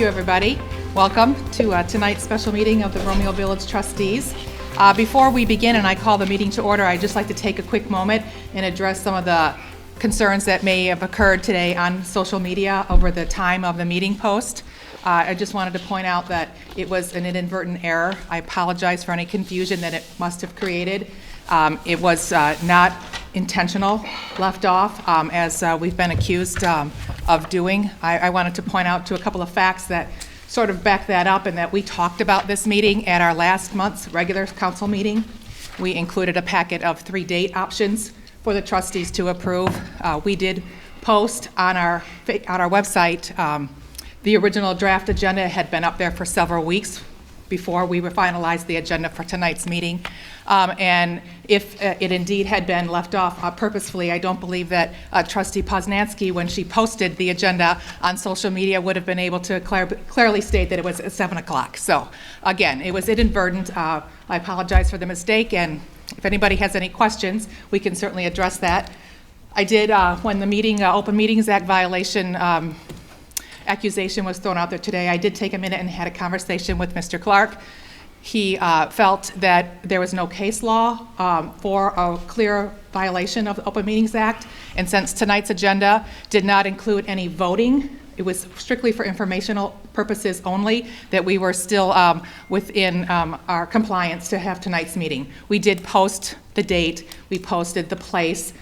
you, everybody. Welcome to tonight's special meeting of the Romeo Village Trustees. Before we begin and I call the meeting to order, I'd just like to take a quick moment and address some of the concerns that may have occurred today on social media over the time of the meeting post. I just wanted to point out that it was an inadvertent error. I apologize for any confusion that it must have created. It was not intentional, left off, as we've been accused of doing. I wanted to point out to a couple of facts that sort of back that up, and that we talked about this meeting at our last month's regular council meeting. We included a packet of 3 date options for the trustees to approve. We did post on our website. The original draft agenda had been up there for several weeks before we finalized the agenda for tonight's meeting. And if it indeed had been left off purposefully, I don't believe that Trustee Poznansky, when she posted the agenda on social media, would have been able to clearly state that it was at 7 o'clock. So again, it was inadvertent. I apologize for the mistake, and if anybody has any questions, we can certainly address that. I did, when the Open Meetings Act violation accusation was thrown out there today, I did take a minute and had a conversation with Mr. Clark. He felt that there was no case law for a clear violation of the Open Meetings Act, and since tonight's agenda did not include any voting, it was strictly for informational purposes only, that we were still within our compliance to have tonight's meeting. We did post the date, we posted the place,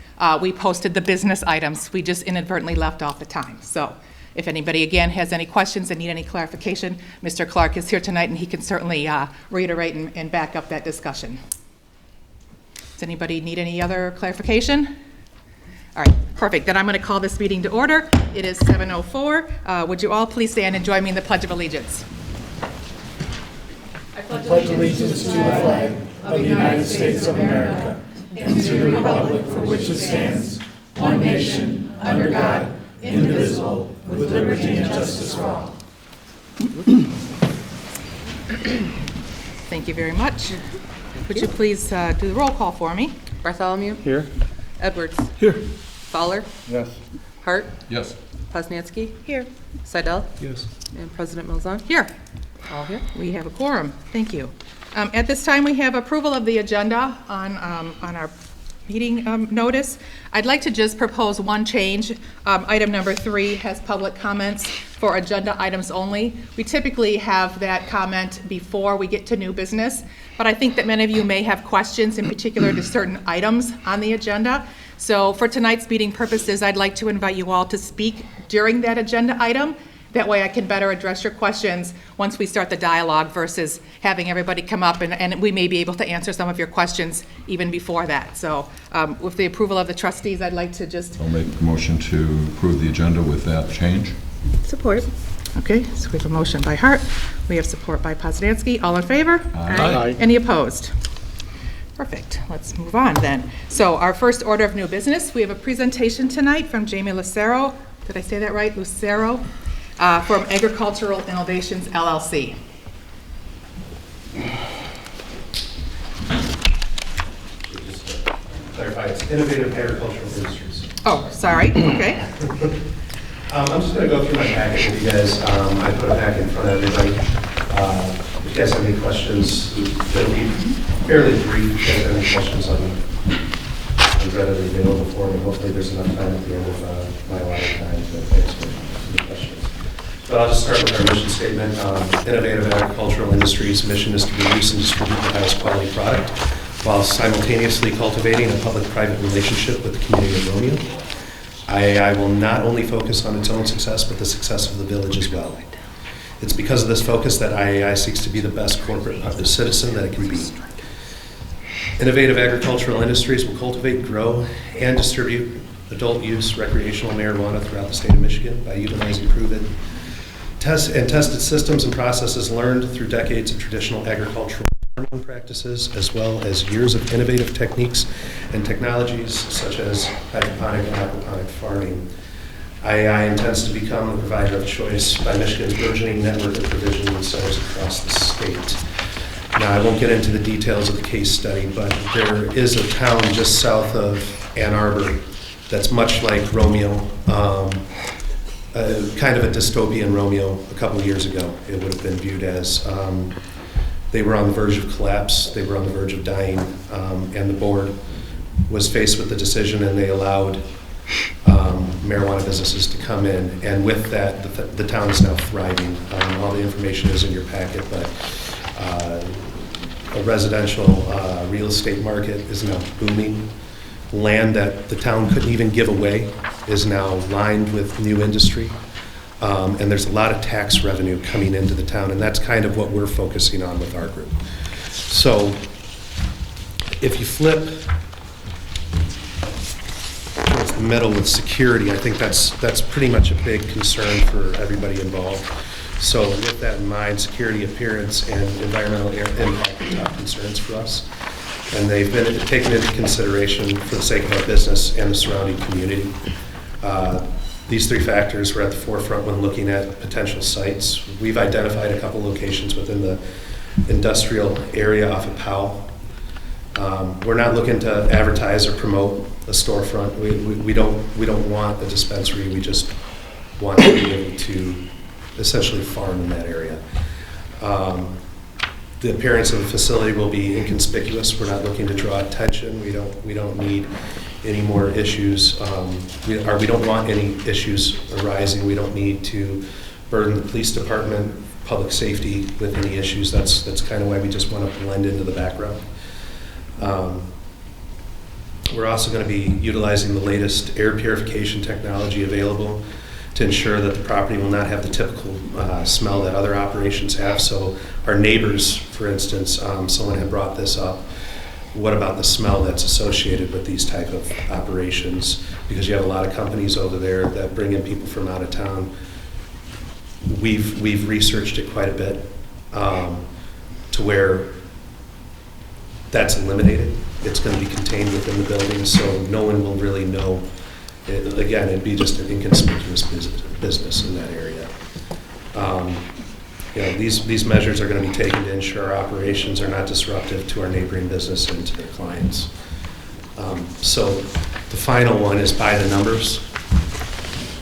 we posted the business items, we just inadvertently left off the time. So if anybody, again, has any questions and need any clarification, Mr. Clark is here tonight, and he can certainly reiterate and back up that discussion. Does anybody need any other clarification? All right, perfect. Then I'm going to call this meeting to order. It is 7:04. Would you all please stand and join me in the Pledge of Allegiance? I pledge allegiance to the flag of the United States of America and to the republic for which it stands, one nation, under God, indivisible, with liberty and justice for all. Thank you very much. Would you please do the roll call for me? Bartholomew? Here. Edwards? Here. Fowler? Yes. Hart? Yes. Poznansky? Here. Seidel? Yes. And President Milzon? Here. All here. We have a quorum. Thank you. At this time, we have approval of the agenda on our meeting notice. I'd like to just propose one change. Item number 3 has public comments for agenda items only. We typically have that comment before we get to new business, but I think that many of you may have questions in particular to certain items on the agenda. So for tonight's meeting purposes, I'd like to invite you all to speak during that agenda item. That way I can better address your questions once we start the dialogue versus having everybody come up, and we may be able to answer some of your questions even before that. So with the approval of the trustees, I'd like to just... I'll make a motion to approve the agenda with that change. Support. Okay, so we have a motion by Hart. We have support by Poznansky. All in favor? Aye. Any opposed? Perfect. Let's move on then. So our first order of new business, we have a presentation tonight from Jamie Lucero. Did I say that right? Lucero? From Agricultural Innovations, LLC. Just to clarify, it's Innovative Agricultural Industries. Oh, sorry. Okay. I'm just going to go through my packet with you guys. I put a packet in front of everybody. If you guys have any questions, it'll be fairly brief. If you guys have any questions, I'm readily available for them. Hopefully there's enough time at the end of my allotted time to answer any questions. But I'll just start with our mission statement. Innovative Agricultural Industries' mission is to produce and distribute the highest quality product while simultaneously cultivating a public-private relationship with the community of Romeo. I will not only focus on its own success, but the success of the village as well. It's because of this focus that IAI seeks to be the best corporate citizen that it can be. Innovative Agricultural Industries will cultivate, grow, and distribute adult-use recreational marijuana throughout the state of Michigan by utilizing proven tested systems and processes learned through decades of traditional agricultural farming practices, as well as years of innovative techniques and technologies such as hydroponic and aquaponic farming. IAI intends to become the provider of choice by Michigan's burgeoning network of provision centers across the state. Now, I won't get into the details of the case study, but there is a town just south of Ann Arbor that's much like Romeo, kind of a dystopian Romeo a couple of years ago. It would have been viewed as they were on the verge of collapse, they were on the verge of dying, and the board was faced with the decision, and they allowed marijuana businesses to come in, and with that, the town is now thriving. All the information is in your packet, but a residential real estate market is now booming. Land that the town couldn't even give away is now lined with new industry, and there's a lot of tax revenue coming into the town, and that's kind of what we're focusing on with our group. So if you flip towards the middle with security, I think that's pretty much a big concern for everybody involved. So with that in mind, security, appearance, and environmental impact are top concerns for us. And they've been taken into consideration for the sake of our business and the surrounding community. These three factors were at the forefront when looking at potential sites. We've identified a couple locations within the industrial area off of Powell. We're not looking to advertise or promote a storefront. We don't want a dispensary. We just want to be able to essentially farm in that area. The appearance of the facility will be inconspicuous. We're not looking to draw attention. We don't need any more issues. We don't want any issues arising. We don't need to burden the police department, public safety with any issues. That's kind of why we just want to blend into the background. We're also going to be utilizing the latest air purification technology available to ensure that the property will not have the typical smell that other operations have. So our neighbors, for instance, someone had brought this up, what about the smell that's associated with these type of operations? Because you have a lot of companies over there that bring in people from out of town. We've researched it quite a bit to where that's eliminated. It's going to be contained within the building, so no one will really know. Again, it'd be just an inconspicuous business in that area. These measures are going to be taken to ensure our operations are not disruptive to our neighboring business and to their clients. So the final one is by the numbers,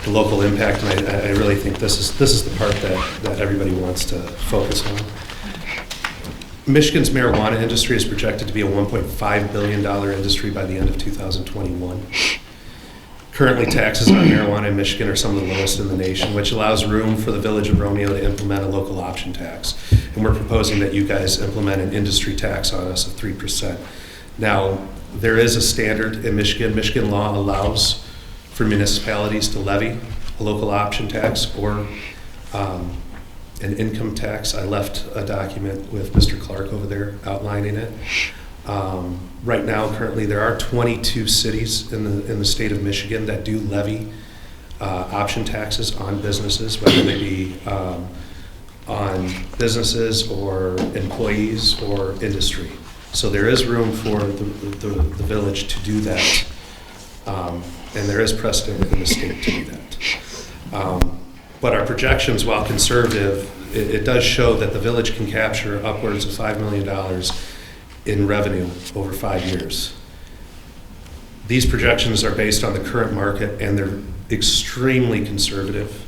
the local impact, and I really think this is the part that everybody wants to focus on. Michigan's marijuana industry is projected to be a $1.5 billion industry by the end of 2021. Currently, taxes on marijuana in Michigan are some of the lowest in the nation, which allows room for the Village of Romeo to implement a local option tax. And we're proposing that you guys implement an industry tax on us of 3%. Now, there is a standard in Michigan. Michigan law allows for municipalities to levy a local option tax or an income tax. I left a document with Mr. Clark over there outlining it. Right now, currently, there are 22 cities in the state of Michigan that do levy option taxes on businesses, whether they be on businesses or employees or industry. So there is room for the village to do that, and there is precedent in the state to do that. But our projections, while conservative, it does show that the village can capture upwards of $5 million in revenue over 5 years. These projections are based on the current market, and they're extremely conservative.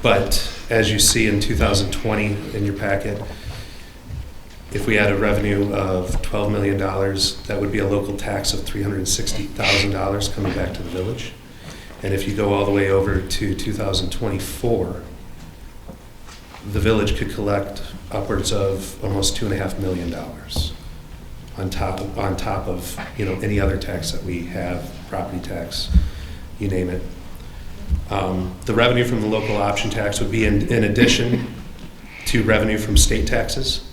But as you see in 2020 in your packet, if we had a revenue of $12 million, that would be a local tax of $360,000 coming back to the village. And if you go all the way over to 2024, the village could collect upwards of almost $2.5 million on top of any other tax that we have, property tax, you name it. The revenue from the local option tax would be in addition to revenue from state taxes.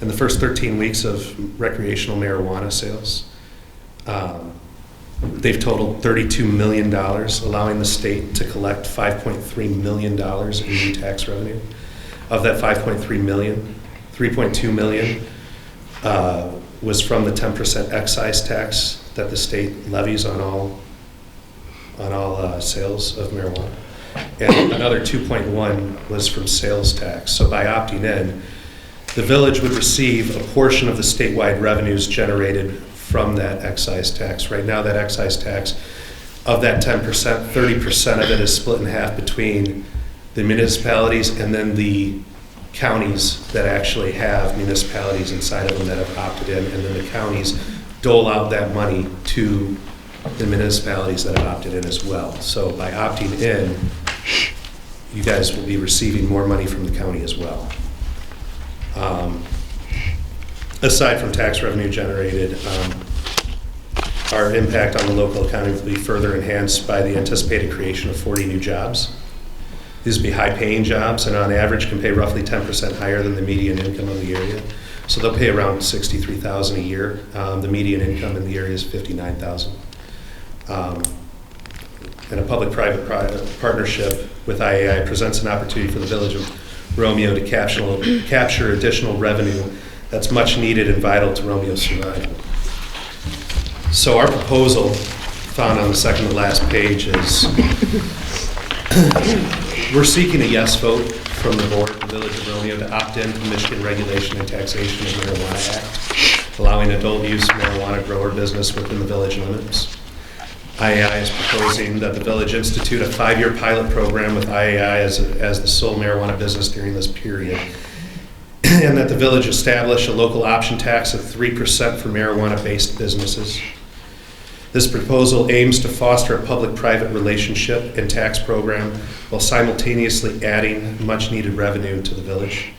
In the first 13 weeks of recreational marijuana sales, they've totaled $32 million, allowing the state to collect $5.3 million in new tax revenue. Of that $5.3 million, $3.2 million was from the 10% excise tax that the state levies on all sales of marijuana. And another 2.1 was from sales tax. So by opting in, the village would receive a portion of the statewide revenues generated from that excise tax. Right now, that excise tax Of that 10%, 30% of it is split in half between the municipalities and then the counties that actually have municipalities inside of them that have opted in, and then the counties dole out that money to the municipalities that have opted in as well. So by opting in, you guys will be receiving more money from the county as well. Aside from tax revenue generated, our impact on the local economy will be further enhanced by the anticipated creation of 40 new jobs. These will be high-paying jobs, and on average can pay roughly 10% higher than the median income of the area. So they'll pay around $63,000 a year. The median income in the area is $59,000. And a public-private partnership with IAI presents an opportunity for the Village of Romeo to capture additional revenue that's much needed and vital to Romeo's survival. So our proposal, found on the second to last page, is we're seeking a yes vote from the board of the Village of Romeo to opt in to the Michigan Regulation and Taxation of Marijuana Act, allowing adult use marijuana grower business within the village limits. IAI is proposing that the village institute a 5-year pilot program with IAI as the sole marijuana business during this period, and that the village establish a local option tax of 3% for marijuana-based businesses. This proposal aims to foster a public-private relationship and tax program while simultaneously adding much-needed revenue to the village.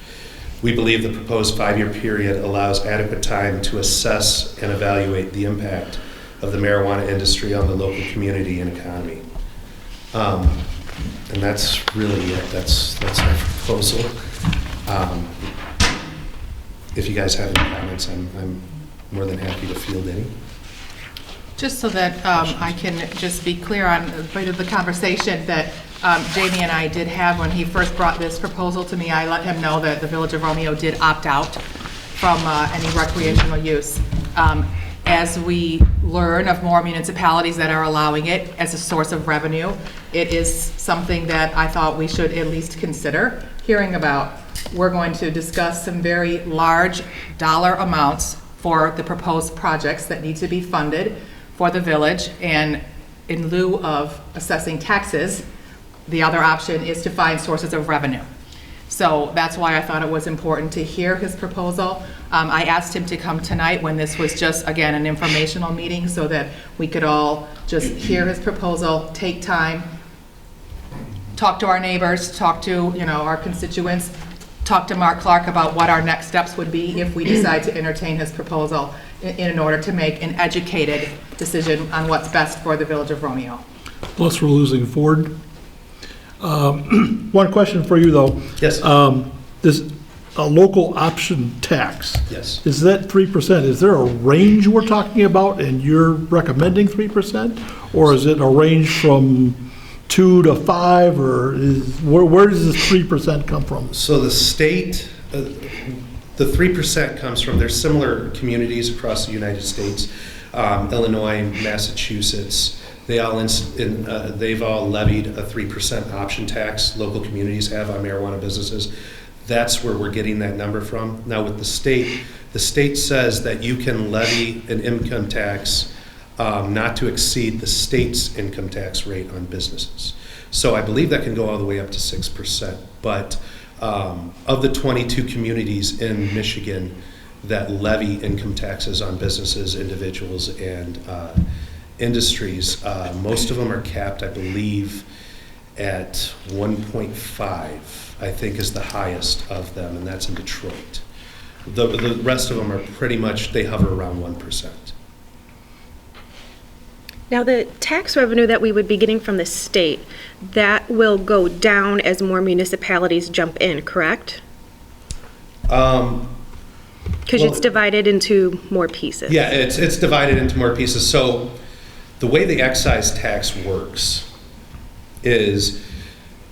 We believe the proposed 5-year period allows adequate time to assess and evaluate the impact of the marijuana industry on the local community and economy. And that's really it. That's our proposal. If you guys have any comments, I'm more than happy to field any. Just so that I can just be clear on a bit of the conversation that Jamie and I did have when he first brought this proposal to me. I let him know that the Village of Romeo did opt out from any recreational use. As we learn of more municipalities that are allowing it as a source of revenue, it is something that I thought we should at least consider hearing about. We're going to discuss some very large dollar amounts for the proposed projects that need to be funded for the village, and in lieu of assessing taxes, the other option is to find sources of revenue. So that's why I thought it was important to hear his proposal. I asked him to come tonight when this was just, again, an informational meeting so that we could all just hear his proposal, take time, talk to our neighbors, talk to, our constituents, talk to Mark Clark about what our next steps would be if we decide to entertain his proposal in order to make an educated decision on what's best for the Village of Romeo. Plus, we're losing Ford. One question for you, though. Yes. This a local option tax. Yes. Is that 3%? Is there a range we're talking about, and you're recommending 3%? Or is it a range from 2 to 5, or where does this 3% come from? So the state, the 3% comes from, there's similar communities across the United States, Illinois, Massachusetts. They've all levied a 3% option tax. Local communities have on marijuana businesses. That's where we're getting that number from. Now with the state says that you can levy an income tax not to exceed the state's income tax rate on businesses. So I believe that can go all the way up to 6%. But of the 22 communities in Michigan that levy income taxes on businesses, individuals, and industries, most of them are capped, I believe, at 1.5, I think is the highest of them, and that's in Detroit. The rest of them are pretty much, they hover around 1%. Now, the tax revenue that we would be getting from the state, that will go down as more municipalities jump in, correct? Because it's divided into more pieces. Yeah, it's divided into more pieces. So the way the excise tax works is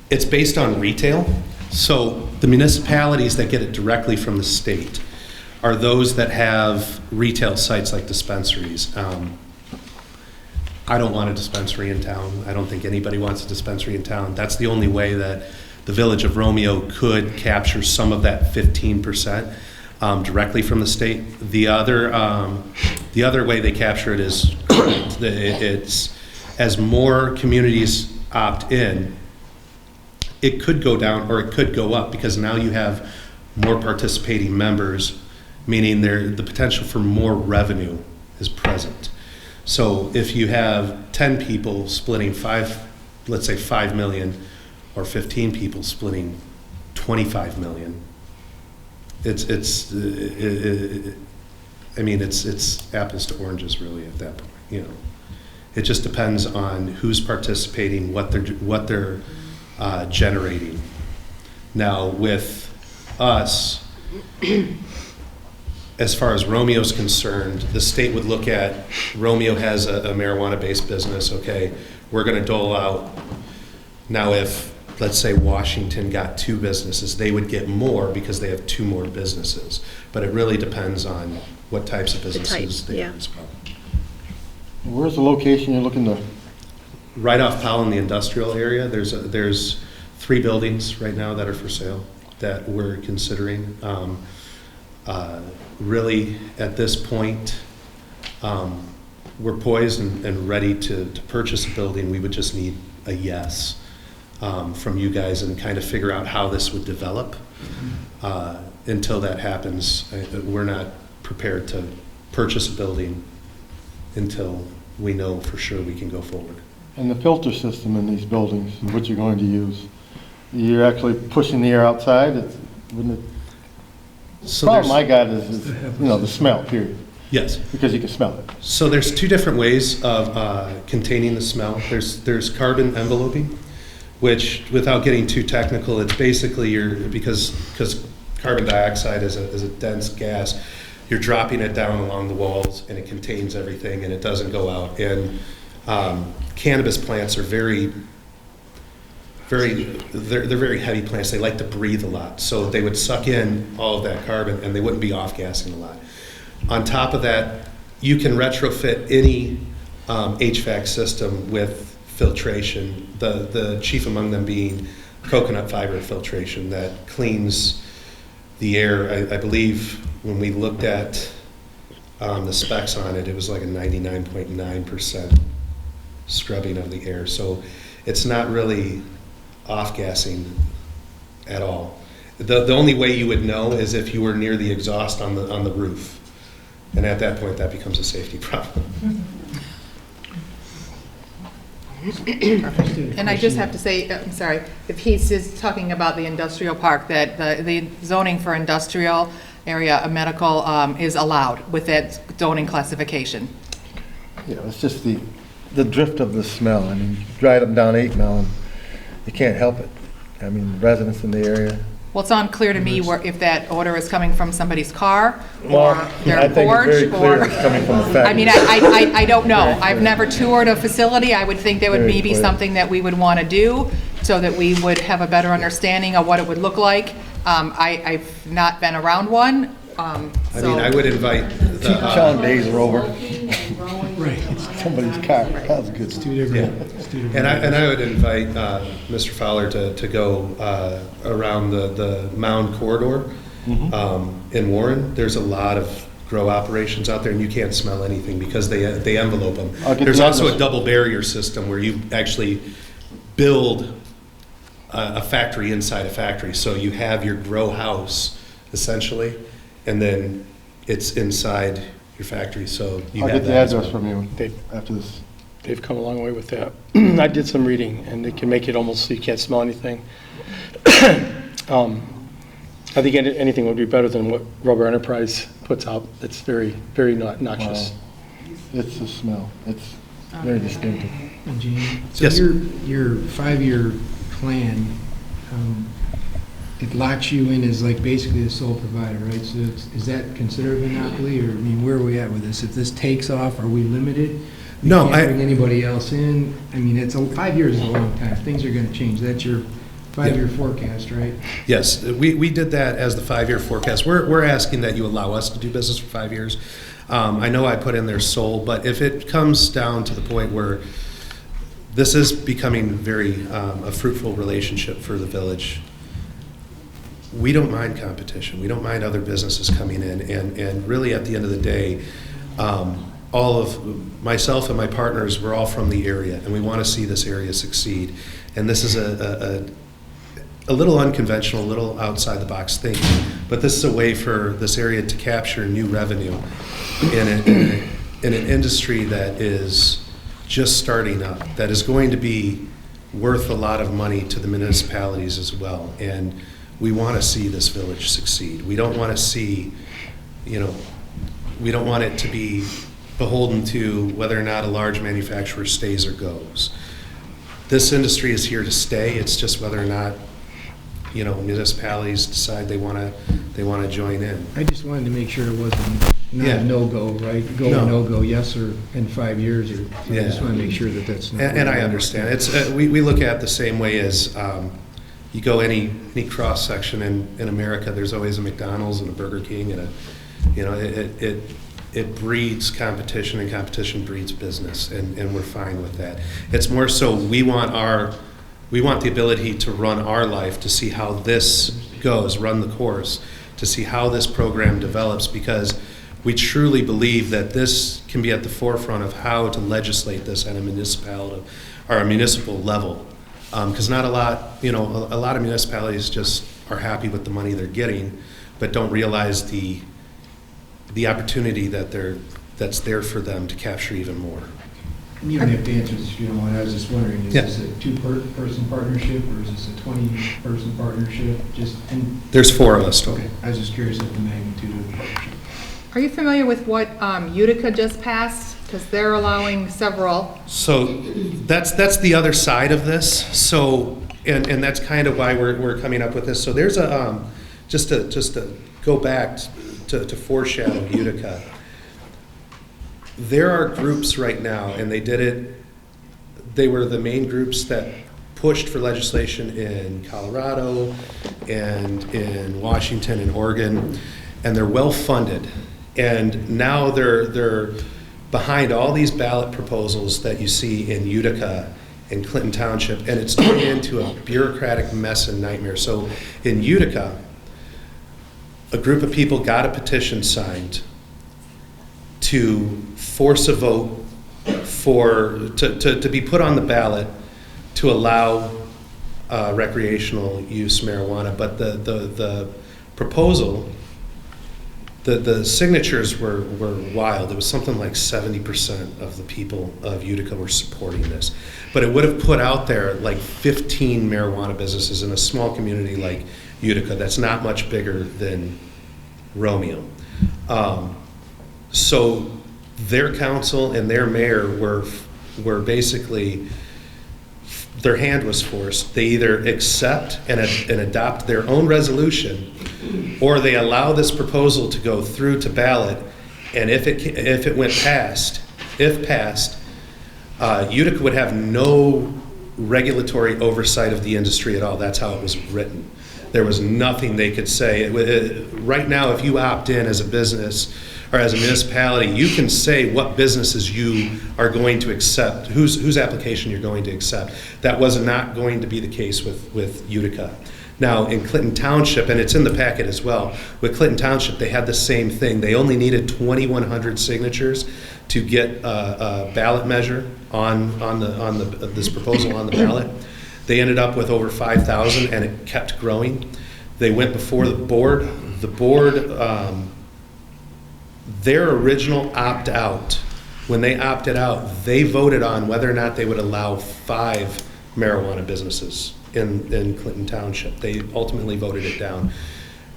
it's based on retail. So the municipalities that get it directly from the state are those that have retail sites like dispensaries. I don't want a dispensary in town. I don't think anybody wants a dispensary in town. That's the only way that the Village of Romeo could capture some of that 15% directly from the state. The other way they capture it is correct. as more communities opt in, it could go down or it could go up because now you have more participating members, meaning the potential for more revenue is present. So if you have 10 people splitting let's say 5 million, or 15 people splitting 25 million, it's apples to oranges really at that point, It just depends on who's participating, what they're generating. Now with us, as far as Romeo's concerned, the state would look at, Romeo has a marijuana-based business, okay, we're gonna dole out. Now if, let's say Washington got 2 businesses, they would get more because they have 2 more businesses. But it really depends on what types of businesses they have as well. Where's the location you're looking to? Right off Powell in the industrial area, there's 3 buildings right now that are for sale that we're considering. Really, at this point, we're poised and ready to purchase a building. We would just need a yes from you guys and kind of figure out how this would develop. Until that happens, we're not prepared to purchase a building until we know for sure we can go forward. And the filter system in these buildings, what you're going to use, you're actually pushing the air outside? Wouldn't it? So Problem I got is the smell, period, yes. because you can smell it. So there's 2 different ways of containing the smell. There's carbon enveloping, which, without getting too technical, it's basically because carbon dioxide is a dense gas, you're dropping it down along the walls and it contains everything and it doesn't go out. And cannabis plants are they're very heavy plants. They like to breathe a lot. So they would suck in all of that carbon and they wouldn't be off-gassing a lot. On top of that, you can retrofit any HVAC system with filtration, the chief among them being coconut fiber filtration that cleans the air. I believe when we looked at the specs on it, it was like a 99.9% scrubbing of the air. So it's not really off-gassing at all. The only way you would know is if you were near the exhaust on the roof. And at that point, that becomes a safety problem. And I just have to say, I'm sorry, if he's just talking about the industrial park, that the zoning for industrial area, medical, is allowed with that zoning classification. Yeah, it's just the drift of the smell. I mean, you drive them down 8 Mile and you can't help it. I mean, residents in the area. Well, it's unclear to me if that odor is coming from somebody's car Well, or their I think porch. it's very clear it's coming from the factory. I mean, I don't know. Very clear. I've never toured a facility. I would think that would Very maybe clear. something that we would want to do so that we would have a better understanding of what it would look like. I've not been around one, I mean, I would invite Sean days are over. Right. Somebody's car. That was good. Two different. and I would invite Mr. Fowler to go around the Mound corridor in Warren. There's a lot of grow operations out there, and you can't smell anything because they envelope them. There's also a double barrier system where you actually build a factory inside a factory. So you have your grow house essentially, and then it's inside your factory. So you I'll have get the that as address well. from you They- after this. They've come a long way with that. I did some reading, and they can make it almost so you can't smell anything. I think anything would be better than what Rubber Enterprise puts out. It's very, very noxious. Wow. It's the smell. It's very distinctive. Gene, so Yes. your 5-year plan, it locks you in as like basically the sole provider, right? So is that considered a monopoly, or, I mean, where are we at with this? If this takes off, are we limited? We No, can't bring anybody else in? I mean, 5 years is a long time. Things are gonna change. That's your 5-year forecast, right? Yes, we did that as the 5-year forecast. We're asking that you allow us to do business for 5 years. I know I put in there sole, but if it comes down to the point where this is becoming very a fruitful relationship for the village, we don't mind competition. We don't mind other businesses coming in. And really, at the end of the day, all of myself and my partners, we're all from the area, and we want to see this area succeed. And this is a little unconventional, a little outside the box thinking, but this is a way for this area to capture new revenue in an industry that is just starting up, that is going to be worth a lot of money to the municipalities as well. And we want to see this village succeed. We don't want to see, we don't want it to be beholden to whether or not a large manufacturer stays or goes. This industry is here to stay. It's just whether or not, municipalities decide they want to join in. I just wanted to make sure it wasn't not Yeah. a no-go, right? Go No. or no-go, yes or in 5 years, or, so I Yeah. just want to make sure that that's not. And I understand. It's, we look at it the same way as, you go any cross-section in America, there's always a McDonald's and a Burger King and it breeds competition, and competition breeds business, and we're fine with that. It's more so we want the ability to run our life, to see how this goes, run the course, to see how this program develops, because we truly believe that this can be at the forefront of how to legislate this at a municipality or a municipal level. Because not a lot, a lot of municipalities just are happy with the money they're getting, but don't realize the opportunity that's there for them to capture even more. You don't have to answer this if you don't want. I was just wondering, is Yeah. this a two-person partnership, or is this a 20-person partnership? There's 4 of us. Okay, I was just curious of the magnitude of the partnership. Are you familiar with what Utica just passed? Because they're allowing several. So that's the other side of this. So, and that's kind of why we're coming up with this. So there's a, just to go back to foreshadow Utica. There are groups right now, and they were the main groups that pushed for legislation in Colorado and in Washington and Oregon, and they're well-funded. And now they're behind all these ballot proposals that you see in Utica and Clinton Township, and it's turned into a bureaucratic mess and nightmare. So in Utica, a group of people got a petition signed to force a vote to be put on the ballot to allow recreational use marijuana. But the proposal, the signatures were wild. It was something like 70% of the people of Utica were supporting this. But it would have put out there like 15 marijuana businesses in a small community like Utica that's not much bigger than Romeo. So their council and their mayor were basically, their hand was forced. They either accept and adopt their own resolution, or they allow this proposal to go through to ballot, and if it passed, Utica would have no regulatory oversight of the industry at all. That's how it was written. There was nothing they could say. Right now, if you opt in as a business or as a municipality, you can say what businesses you are going to accept, whose application you're going to accept. That was not going to be the case with Utica. Now, in Clinton Township, and it's in the packet as well, with Clinton Township, they had the same thing. They only needed 2,100 signatures to get a ballot measure on this proposal on the ballot. They ended up with over 5,000, and it kept growing. They went before the board. The board, their original opt-out, when they opted out, they voted on whether or not they would allow 5 marijuana businesses in Clinton Township. They ultimately voted it down.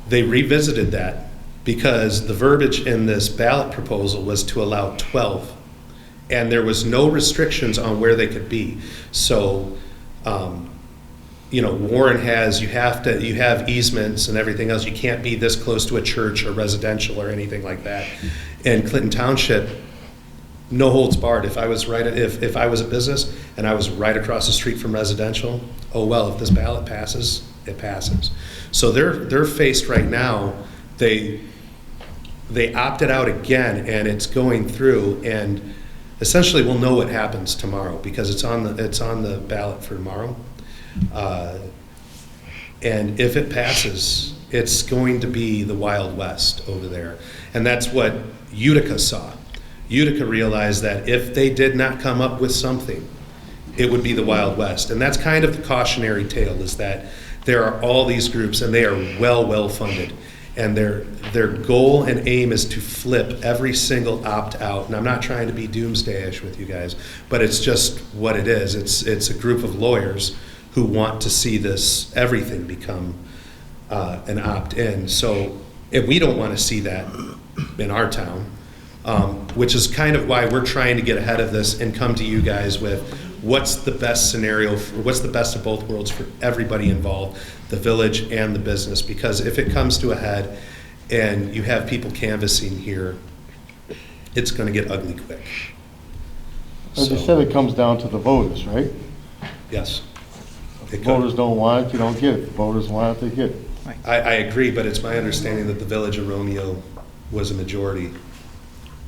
They revisited that because the verbiage in this ballot proposal was to allow 12, and there was no restrictions on where they could be. So, Warren has, you have easements and everything else. You can't be this close to a church or residential or anything like that. In Clinton Township, no holds barred. If I was if I was a business and I was right across the street from residential, oh well, if this ballot passes, it passes. So they're faced right now. They opted out again, and it's going through, and essentially we'll know what happens tomorrow because it's on the ballot for tomorrow. And if it passes, it's going to be the Wild West over there. And that's what Utica saw. Utica realized that if they did not come up with something, it would be the Wild West. And that's kind of the cautionary tale, is that there are all these groups, and they are well funded. And their goal and aim is to flip every single opt-out. And I'm not trying to be doomsdayish with you guys, but it's just what it is. It's a group of lawyers who want to see this, everything become an opt-in. So if we don't want to see that in our town, which is kind of why we're trying to get ahead of this and come to you guys with what's the best scenario, what's the best of both worlds for everybody involved, the village and the business. Because if it comes to a head and you have people canvassing here, it's going to get ugly quick. As you said, it comes down to the voters, right? Yes. If voters don't want it, you don't get it. If voters want it, they get it. I agree, but it's my understanding that the village of Romeo was a majority.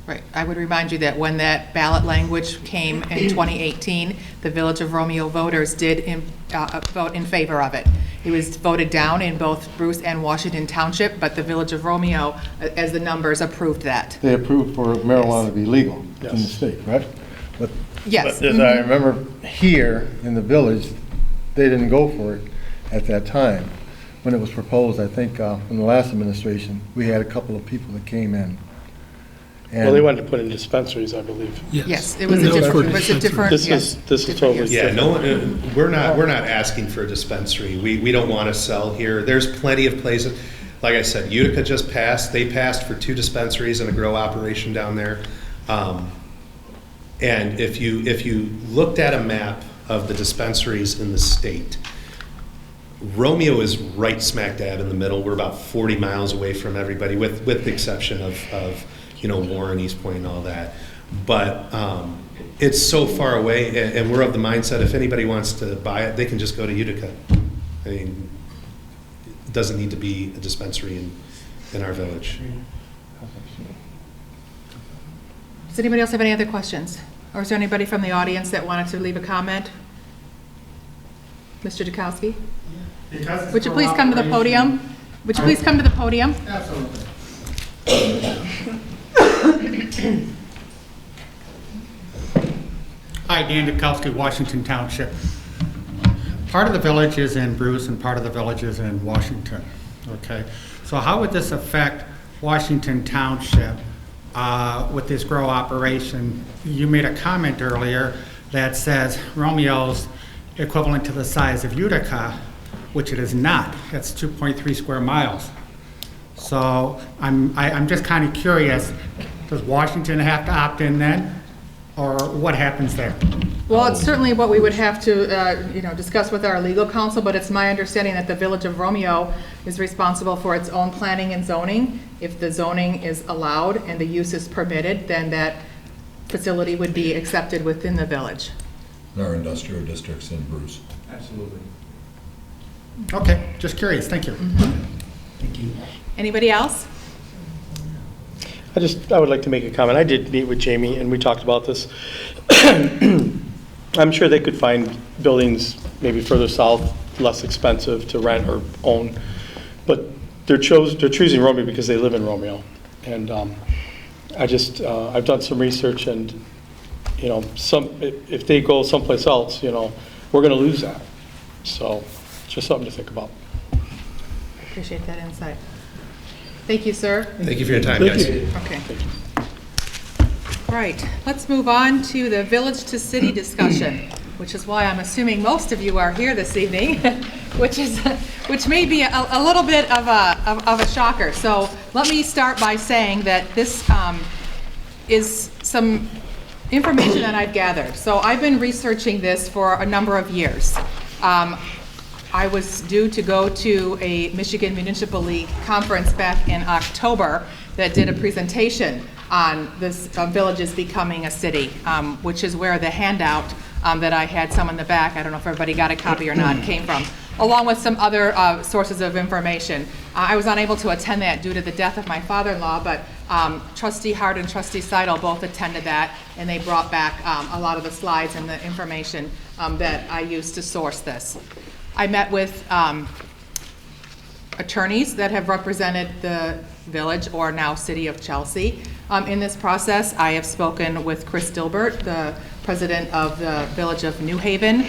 Right. I would remind you that when that ballot language came in 2018, the Village of Romeo voters did vote in favor of it. It was voted down in both Bruce and Washington Township, but the Village of Romeo, as the numbers, approved that. They approved for marijuana to be legal in the Yes. state, right? But Yes. But as I remember here in the village, they didn't go for it at that time. When it was proposed, I think, in the last administration, we had a couple of people that came in. Well, they wanted to put in dispensaries, I believe. Yes, it was a different, This yes. is totally Yeah, different. no one, we're not asking for a dispensary. We don't want to sell here. There's plenty of places. Like I said, Utica just passed. They passed for 2 dispensaries and a grow operation down there. And if you looked at a map of the dispensaries in the state, Romeo is right smack dab in the middle. We're about 40 miles away from everybody, with the exception of Warren, East Point, and all that. But it's so far away, and we're of the mindset if anybody wants to buy it, they can just go to Utica. I mean, it doesn't need to be a dispensary in our village. Does anybody else have any other questions? Or is there anybody from the audience that wanted to leave a comment? Mr. Dukowski? Would you please come to the podium? Would you please come to the podium? Absolutely. Hi, Dan Dukowski, Washington Township. Part of the village is in Bruce and part of the village is in Washington. Okay, so how would this affect Washington Township with this grow operation? You made a comment earlier that says Romeo's equivalent to the size of Utica, which it is not. It's 2.3 square miles. So I'm just kind of curious, does Washington have to opt in then? Or what happens there? Well, it's certainly what we would have to, discuss with our legal counsel, but it's my understanding that the Village of Romeo is responsible for its own planning and zoning. If the zoning is allowed and the use is permitted, then that facility would be accepted within the village. Our industrial districts in Bruce. Absolutely. Okay, just curious, thank you. Thank you. Anybody else? I would like to make a comment. I did meet with Jamie, and we talked about this. I'm sure they could find buildings maybe further south, less expensive to rent or own, but they're choosing Romeo because they live in Romeo. And I've done some research, and if they go someplace else, we're going to lose that. So it's just something to think about. Appreciate that insight. Thank you, sir. Thank you for your time, guys. Okay. All right, let's move on to the village to city discussion, which is why I'm assuming most of you are here this evening, which may be a little bit of a shocker. So let me start by saying that this is some information that I've gathered. So I've been researching this for a number of years. I was due to go to a Michigan Municipal League conference back in October that did a presentation on this villages becoming a city, which is where the handout that I had some in the back, I don't know if everybody got a copy or not, came from, along with some other sources of information. I was unable to attend that due to the death of my father-in-law, but Trustee Hart and Trustee Seidel both attended that, and they brought back a lot of the slides and the information that I used to source this. I met with attorneys that have represented the village, or now city of Chelsea. in this process. I have spoken with Chris Dilbert, the president of the Village of New Haven,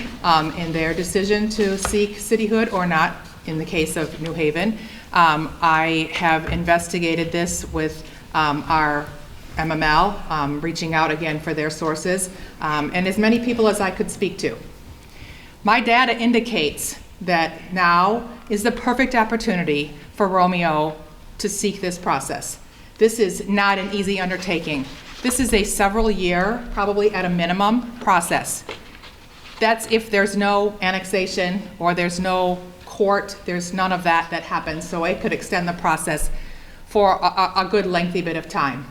in their decision to seek cityhood or not in the case of New Haven. I have investigated this with our MML, reaching out again for their sources, and as many people as I could speak to. My data indicates that now is the perfect opportunity for Romeo to seek this process. This is not an easy undertaking. This is a several year, probably at a minimum, process. That's if there's no annexation or there's no court, there's none of that that happens, so it could extend the process for a good lengthy bit of time.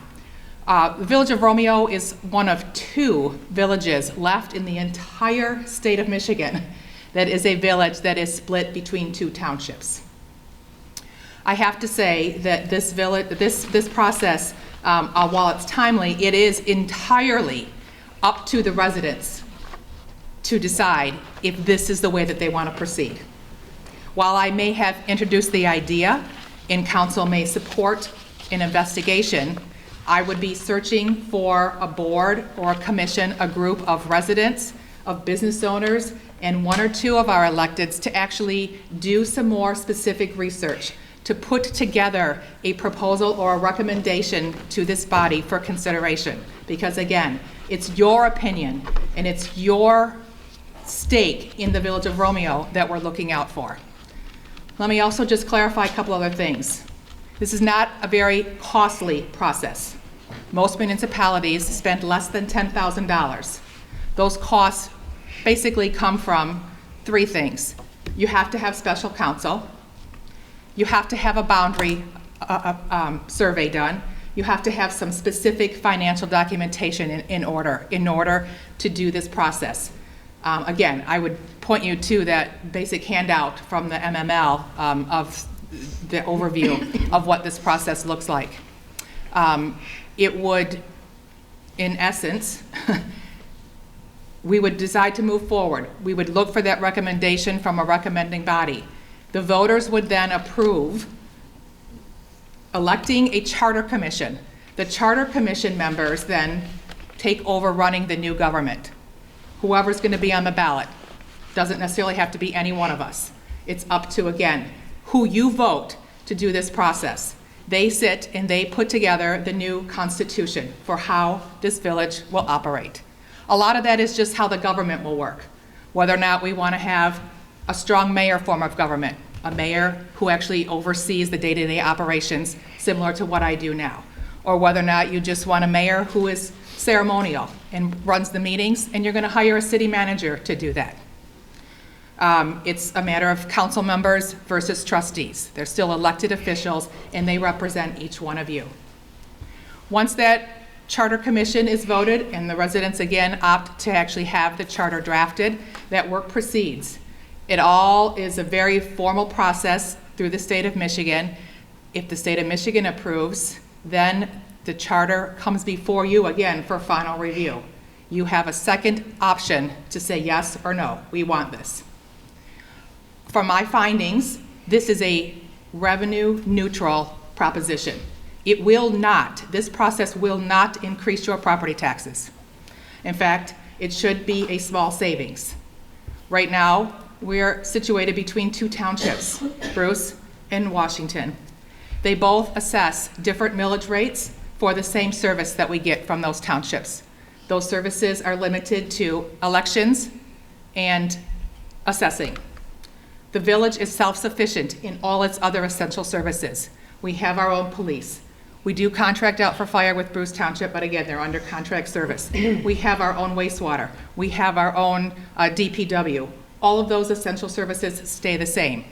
The Village of Romeo is one of 2 villages left in the entire state of Michigan that is a village that is split between 2 townships. I have to say that this process, while it's timely, it is entirely up to the residents to decide if this is the way that they want to proceed. While I may have introduced the idea and council may support an investigation, I would be searching for a board or a commission, a group of residents, of business owners, and 1 or 2 of our electeds to actually do some more specific research, to put together a proposal or a recommendation to this body for consideration. Because again, it's your opinion and it's your stake in the Village of Romeo that we're looking out for. Let me also just clarify a couple other things. This is not a very costly process. Most municipalities spend less than $10,000. Those costs basically come from 3 things. You have to have special counsel. You have to have a boundary survey done. You have to have some specific financial documentation in order to do this process. Again, I would point you to that basic handout from the MML of the overview of what this process looks like. It would, in essence, we would decide to move forward. We would look for that recommendation from a recommending body. The voters would then approve electing a charter commission. The charter commission members then take over running the new government. Whoever's going to be on the ballot. Doesn't necessarily have to be any one of us. It's up to, again, who you vote to do this process. They sit and they put together the new constitution for how this village will operate. A lot of that is just how the government will work. Whether or not we want to have a strong mayor form of government, a mayor who actually oversees the day-to-day operations similar to what I do now, or whether or not you just want a mayor who is ceremonial and runs the meetings, and you're going to hire a city manager to do that. It's a matter of council members versus trustees. They're still elected officials, and they represent each one of you. Once that charter commission is voted, and the residents again opt to actually have the charter drafted, that work proceeds. It all is a very formal process through the state of Michigan. If the state of Michigan approves, then the charter comes before you again for final review. You have a second option to say yes or no, we want this. From my findings, this is a revenue neutral proposition. It will not, this process will not increase your property taxes. In fact, it should be a small savings. Right now, we're situated between 2 townships, Bruce and Washington. They both assess different millage rates for the same service that we get from those townships. Those services are limited to elections and assessing. The village is self-sufficient in all its other essential services. We have our own police. We do contract out for fire with Bruce Township, but again, they're under contract service. We have our own wastewater. We have our own DPW. All of those essential services stay the same.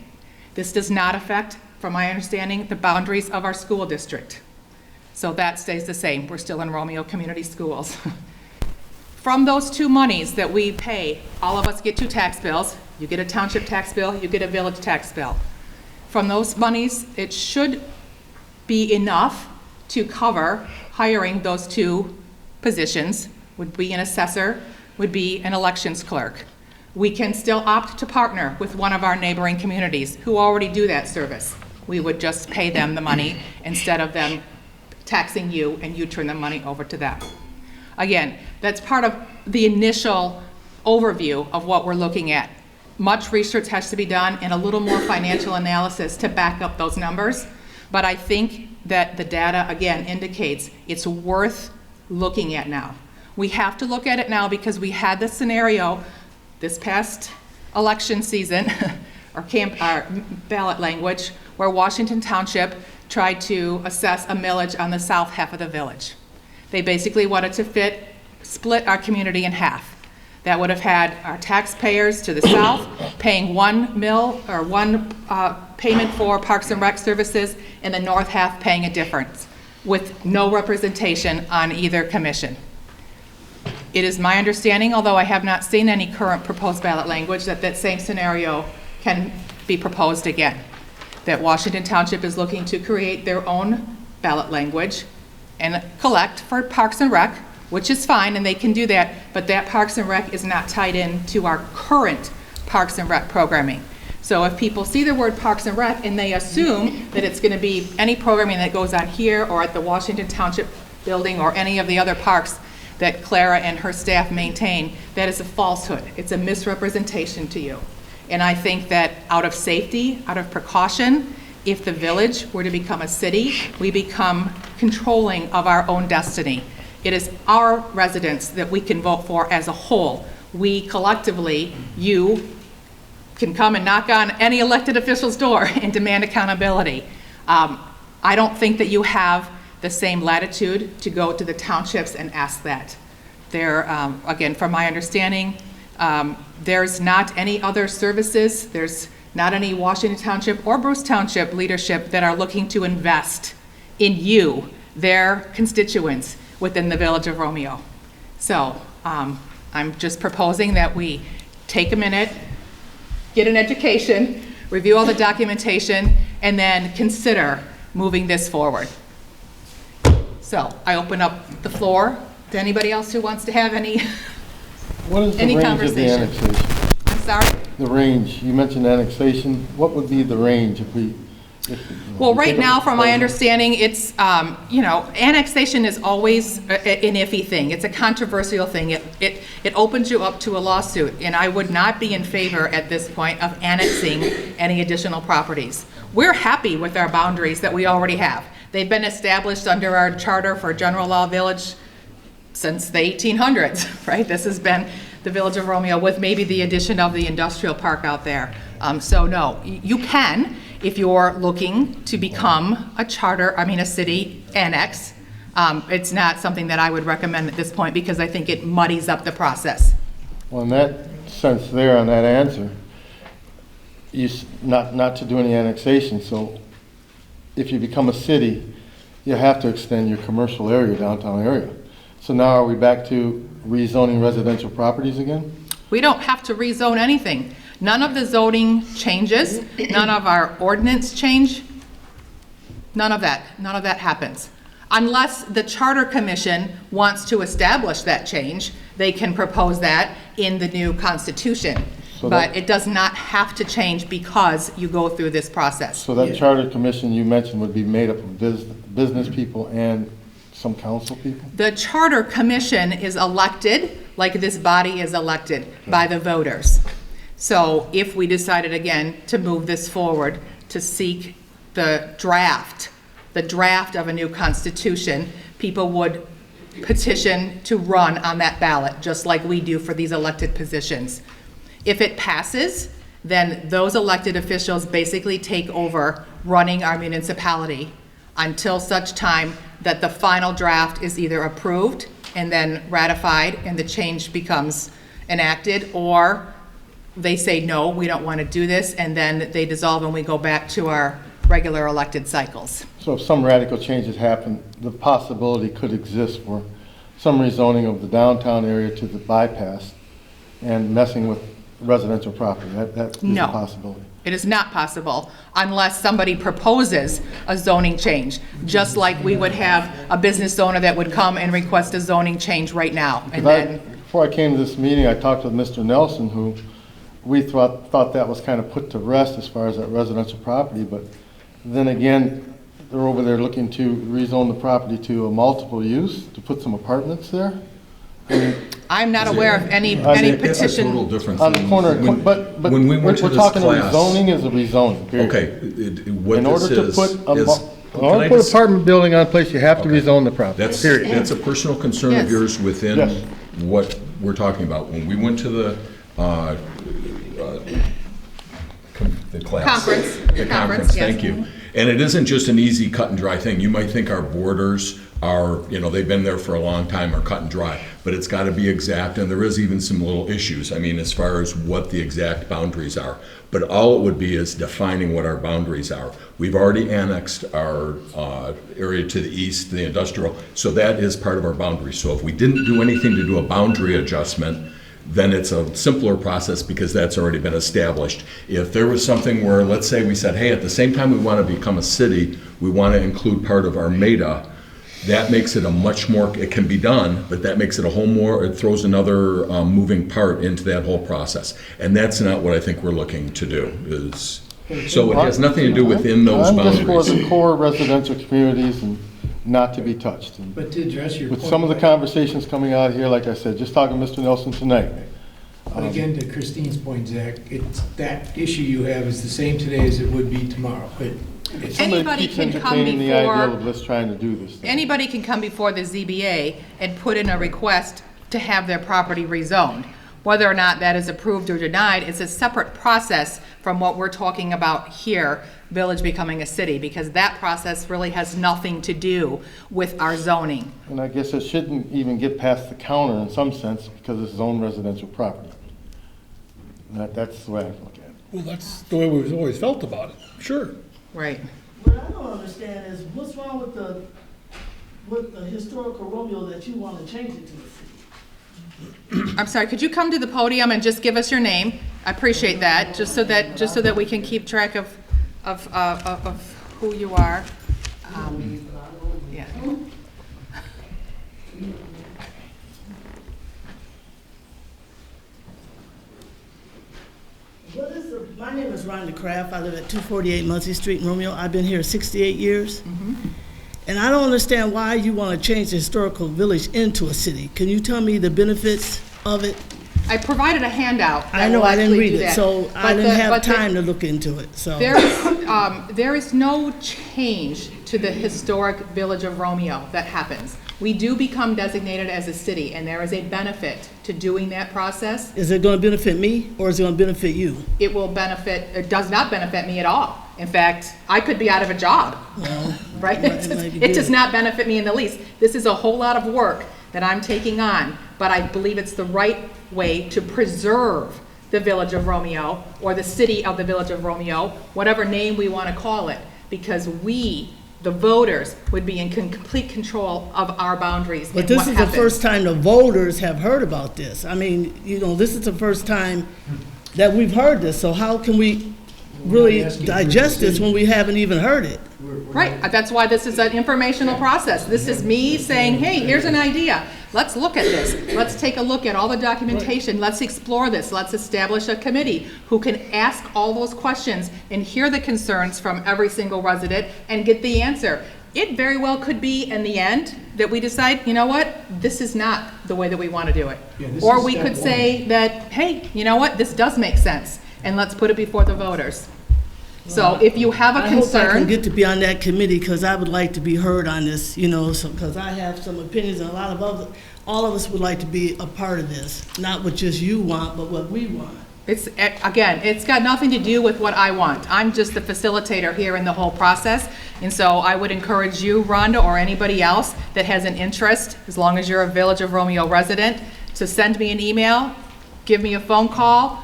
This does not affect, from my understanding, the boundaries of our school district. So that stays the same. We're still in Romeo Community Schools. From those 2 monies that we pay, all of us get 2 tax bills. You get a township tax bill, you get a village tax bill. From those monies, it should be enough to cover hiring those 2 positions, would be an assessor, would be an elections clerk. We can still opt to partner with one of our neighboring communities who already do that service. We would just pay them the money instead of them taxing you and you turn the money over to them. Again, that's part of the initial overview of what we're looking at. Much research has to be done and a little more financial analysis to back up those numbers. But I think that the data, again, indicates it's worth looking at now. We have to look at it now because we had this scenario this past election season, or ballot language, where Washington Township tried to assess a millage on the south half of the village. They basically wanted to split our community in half. That would have had our taxpayers to the south paying one payment for Parks and Rec services, and the north half paying a difference, with no representation on either commission. It is my understanding, although I have not seen any current proposed ballot language, that that same scenario can be proposed again. That Washington Township is looking to create their own ballot language and collect for Parks and Rec, which is fine, and they can do that, but that Parks and Rec is not tied in to our current Parks and Rec programming. So if people see the word Parks and Rec and they assume that it's going to be any programming that goes on here or at the Washington Township building or any of the other parks that Clara and her staff maintain, that is a falsehood. It's a misrepresentation to you. And I think that out of safety, out of precaution, if the village were to become a city, we become controlling of our own destiny. It is our residents that we can vote for as a whole. We collectively, you can come and knock on any elected official's door and demand accountability. I don't think that you have the same latitude to go to the townships and ask that. There, again, from my understanding, there's not any other services, there's not any Washington Township or Bruce Township leadership that are looking to invest in you, their constituents, within the village of Romeo. So I'm just proposing that we take a minute, get an education, review all the documentation, and then consider moving this forward. So I open up the floor to anybody else who wants to have any What is the any range of the conversation. annexation? I'm sorry? The range, you mentioned annexation. What would be the range if we? Well, right now, from my understanding, it's, annexation is always an iffy thing. It's a controversial thing. It opens you up to a lawsuit, and I would not be in favor at this point of annexing any additional properties. We're happy with our boundaries that we already have. They've been established under our charter for general law village since the 1800s, right? This has been the village of Romeo with maybe the addition of the industrial park out there. So no, you can, if you're looking to become a city annex. It's not something that I would recommend at this point because I think it muddies up the process. Well, in that sense there on that answer, not to do any annexation. So if you become a city, you have to extend your commercial area, downtown area. So now are we back to rezoning residential properties again? We don't have to rezone anything. None of the zoning changes, none of our ordinance change, none of that happens. Unless the Charter Commission wants to establish that change, they can propose that in the new Constitution. So but it does not have to change because you go through this process. So that charter commission you mentioned would be made up of business people and some council people? The Charter Commission is elected, like this body is elected, by the voters. So if we decided again to move this forward, to seek the draft of a new constitution, people would petition to run on that ballot, just like we do for these elected positions. If it passes, then those elected officials basically take over running our municipality until such time that the final draft is either approved and then ratified and the change becomes enacted, or they say, no, we don't want to do this, and then they dissolve and we go back to our regular elected cycles. So if some radical changes happen, the possibility could exist for some rezoning of the downtown area to the bypass and messing with residential property. That is No. a possibility. It is not possible unless somebody proposes a zoning change, just like we would have a business owner that would come and request a zoning change right now. And then, Before I came to this meeting, I talked with Mr. Nelson, who we thought that was kind of put to rest as far as that residential property, but then again, they're over there looking to rezone the property to a multiple use, to put some apartments there. I mean, I'm not aware of any It's a total petition. difference. on the corner, When- but when we we're went to this talking a class- rezoning is a rezoning, period. Okay, what In this order to is, put, is. in order Can I to put just- apartment building on a place, you have to Okay. rezone the property, That's, period. that's a personal concern Yes. of yours within Yes. what we're talking about. When we went to the class. Conference. The Conference, conference, yes. thank you. And it isn't just an easy cut and dry thing. You might think our borders are, they've been there for a long time, are cut and dry, but it's got to be exact, and there is even some little issues, I mean, as far as what the exact boundaries are. But all it would be is defining what our boundaries are. We've already annexed our area to the east, the industrial, so that is part of our boundary. So if we didn't do anything to do a boundary adjustment, then it's a simpler process because that's already been established. If there was something where, let's say we said, hey, at the same time we want to become a city, we want to include part of Armada, that makes it a much more, it can be done, but that makes it a whole more, it throws another moving part into that whole process. And that's not what I think we're looking to do, is, so it has nothing to do within those I'm just for boundaries. the core residential communities and not to be touched. And But to address your point. with some of the conversations coming out here, like I said, just talking to Mr. Nelson tonight, But again, to Christine's point, Zach, it's, that issue you have is the same today as it would be tomorrow. But it's, Anybody somebody keeps can come entertaining the idea before- of let's trying to do this thing. Anybody can come before the ZBA and put in a request to have their property rezoned. Whether or not that is approved or denied, it's a separate process from what we're talking about here, village becoming a city, because that process really has nothing to do with our zoning. And I guess it shouldn't even get past the counter in some sense because it's zone residential property. That's the way I look at it. Well, that's the way we've always felt about it, sure. Right. What I don't understand is what's wrong with the historical Romeo that you want to change it to a city? I'm sorry, could you come to the podium and just give us your name? I appreciate that, just so that we can keep track of who you are. Yeah. My name is Rhonda Kraft. I live at 248 Muncie Street in Romeo. I've been here 68 years. And I don't understand why you want to change the historical village into a city. Can you tell me the benefits of it? I provided a handout. I know, I didn't actually read do it, that. so I But didn't have but time to look into it, so. There is no change to the historic village of Romeo that happens. We do become designated as a city, and there is a benefit to doing that process. Is it going to benefit me, or is it going to benefit you? It does not benefit me at all. In fact, I could be out of a job, right? it might be It does good. not benefit me in the least. This is a whole lot of work that I'm taking on, but I believe it's the right way to preserve the village of Romeo, or the city of the village of Romeo, whatever name we want to call it, because we, the voters, would be in complete control of our boundaries and But this what is the happens. first time the voters have heard about this. I mean, this is the first time that we've heard this, so how can we really asking for a digest this when decision. we haven't even heard it? Right, that's why this is an informational process. This is me saying, hey, here's an idea. Let's look at this. Let's take a look at all the documentation. Let's explore this. Let's establish a committee who can ask all those questions and hear the concerns from every single resident and get the answer. It very well could be in the end that we decide, you know what, this is not the way that we want to do it. Yeah, this Or is we step could one. say that, hey, you know what, this does make sense, and let's put it before the voters. So if you have a I hope I can concern, get to be on that committee, because I would like to be heard on this, so, because I have some opinions, and all of us would like to be a part of this. Not what just you want, but what we want. again, it's got nothing to do with what I want. I'm just the facilitator here in the whole process. And so I would encourage you, Rhonda, or anybody else that has an interest, as long as you're a Village of Romeo resident, to send me an email, give me a phone call,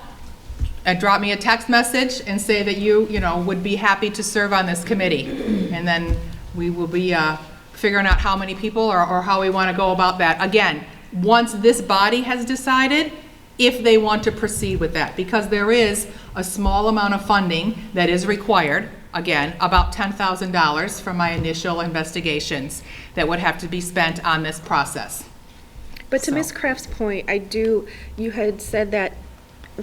and drop me a text message and say that you would be happy to serve on this committee. And then we will be figuring out how many people or how we want to go about that. Again, once this body has decided if they want to proceed with that, because there is a small amount of funding that is required, again, about $10,000 from my initial investigations that would have to be spent on this process. But to So- Ms. Kraft's point, you had said that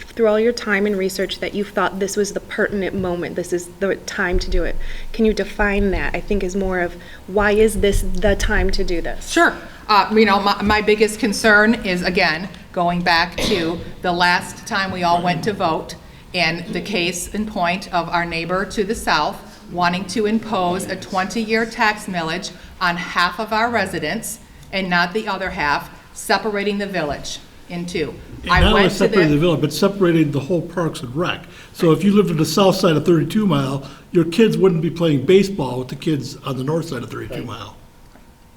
through all your time and research, that you thought this was the pertinent moment, this is the time to do it. Can you define that? I think is more of, why is this the time to do this? Sure. My biggest concern is, again, going back to the last time we all went to vote, and the case in point of our neighbor to the south wanting to impose a 20-year tax millage on half of our residents and not the other half, separating the village in two. And not only separating the village, but separating the whole Parks and Rec. So if you lived on the south side of 32 Mile, your kids wouldn't be playing baseball with the kids on the north side of 32 Mile.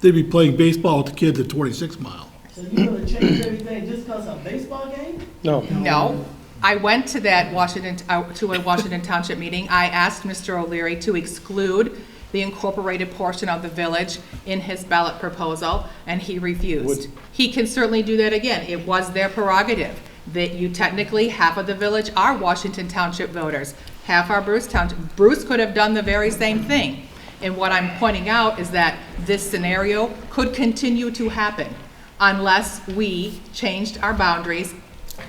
They'd be playing baseball with the kids at 26 Mile. So you gonna change everything just because of a baseball game? No. I went to that a Washington Township meeting. I asked Mr. O'Leary to exclude the incorporated portion of the village in his ballot proposal, and he refused. He can certainly do that again. It was their prerogative. That you technically, half of the village are Washington Township voters, half are Bruce Township. Bruce could have done the very same thing. And what I'm pointing out is that this scenario could continue to happen unless we changed our boundaries,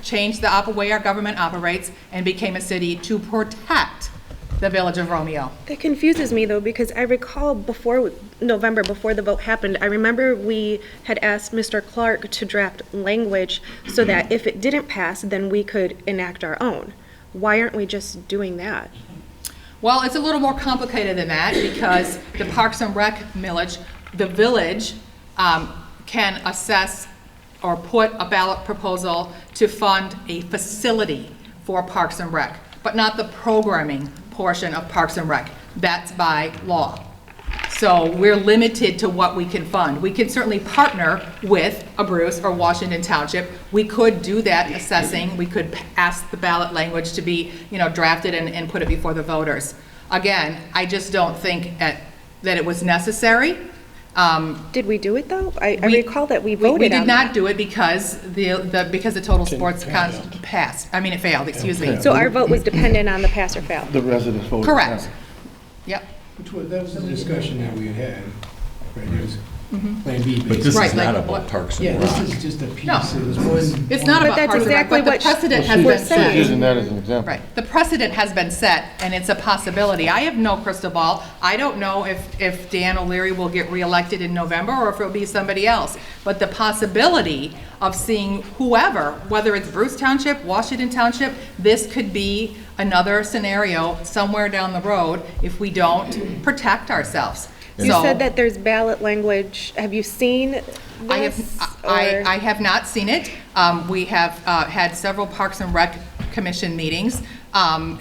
changed the way our government operates, and became a city to protect the village of Romeo. That confuses me, though, because I recall before November, before the vote happened, I remember we had asked Mr. Clark to draft language so that if it didn't pass, then we could enact our own. Why aren't we just doing that? Well, it's a little more complicated than that, because the Parks and Rec millage, the village can assess or put a ballot proposal to fund a facility for Parks and Rec, but not the programming portion of Parks and Rec. That's by law. So we're limited to what we can fund. We can certainly partner with a Bruce or Washington Township. We could do that assessing. We could ask the ballot language to be, drafted and put it before the voters. Again, I just don't think that it was necessary. Did we do it, though? I recall that we voted on We did not that. do it because the total sports passed. It failed, excuse me. So our vote was dependent on the pass or fail. The residents voted. Correct. Yep. That was the discussion that we had, right, it was Plan B. But this Right, is not like about what- Parks and Yeah, Rec. this is just a piece. No. It was one. It's not But about that's Parks and Rec, exactly but the what precedent has She's been she's set. using that as an example. Right. The precedent has been set, and it's a possibility. I have no crystal ball. I don't know if Dan O'Leary will get reelected in November or if it'll be somebody else. But the possibility of seeing whoever, whether it's Bruce Township, Washington Township, this could be another scenario somewhere down the road if we don't protect ourselves. You said that there's ballot language. Have you seen this? I have not seen it. We have had several Parks and Rec Commission meetings.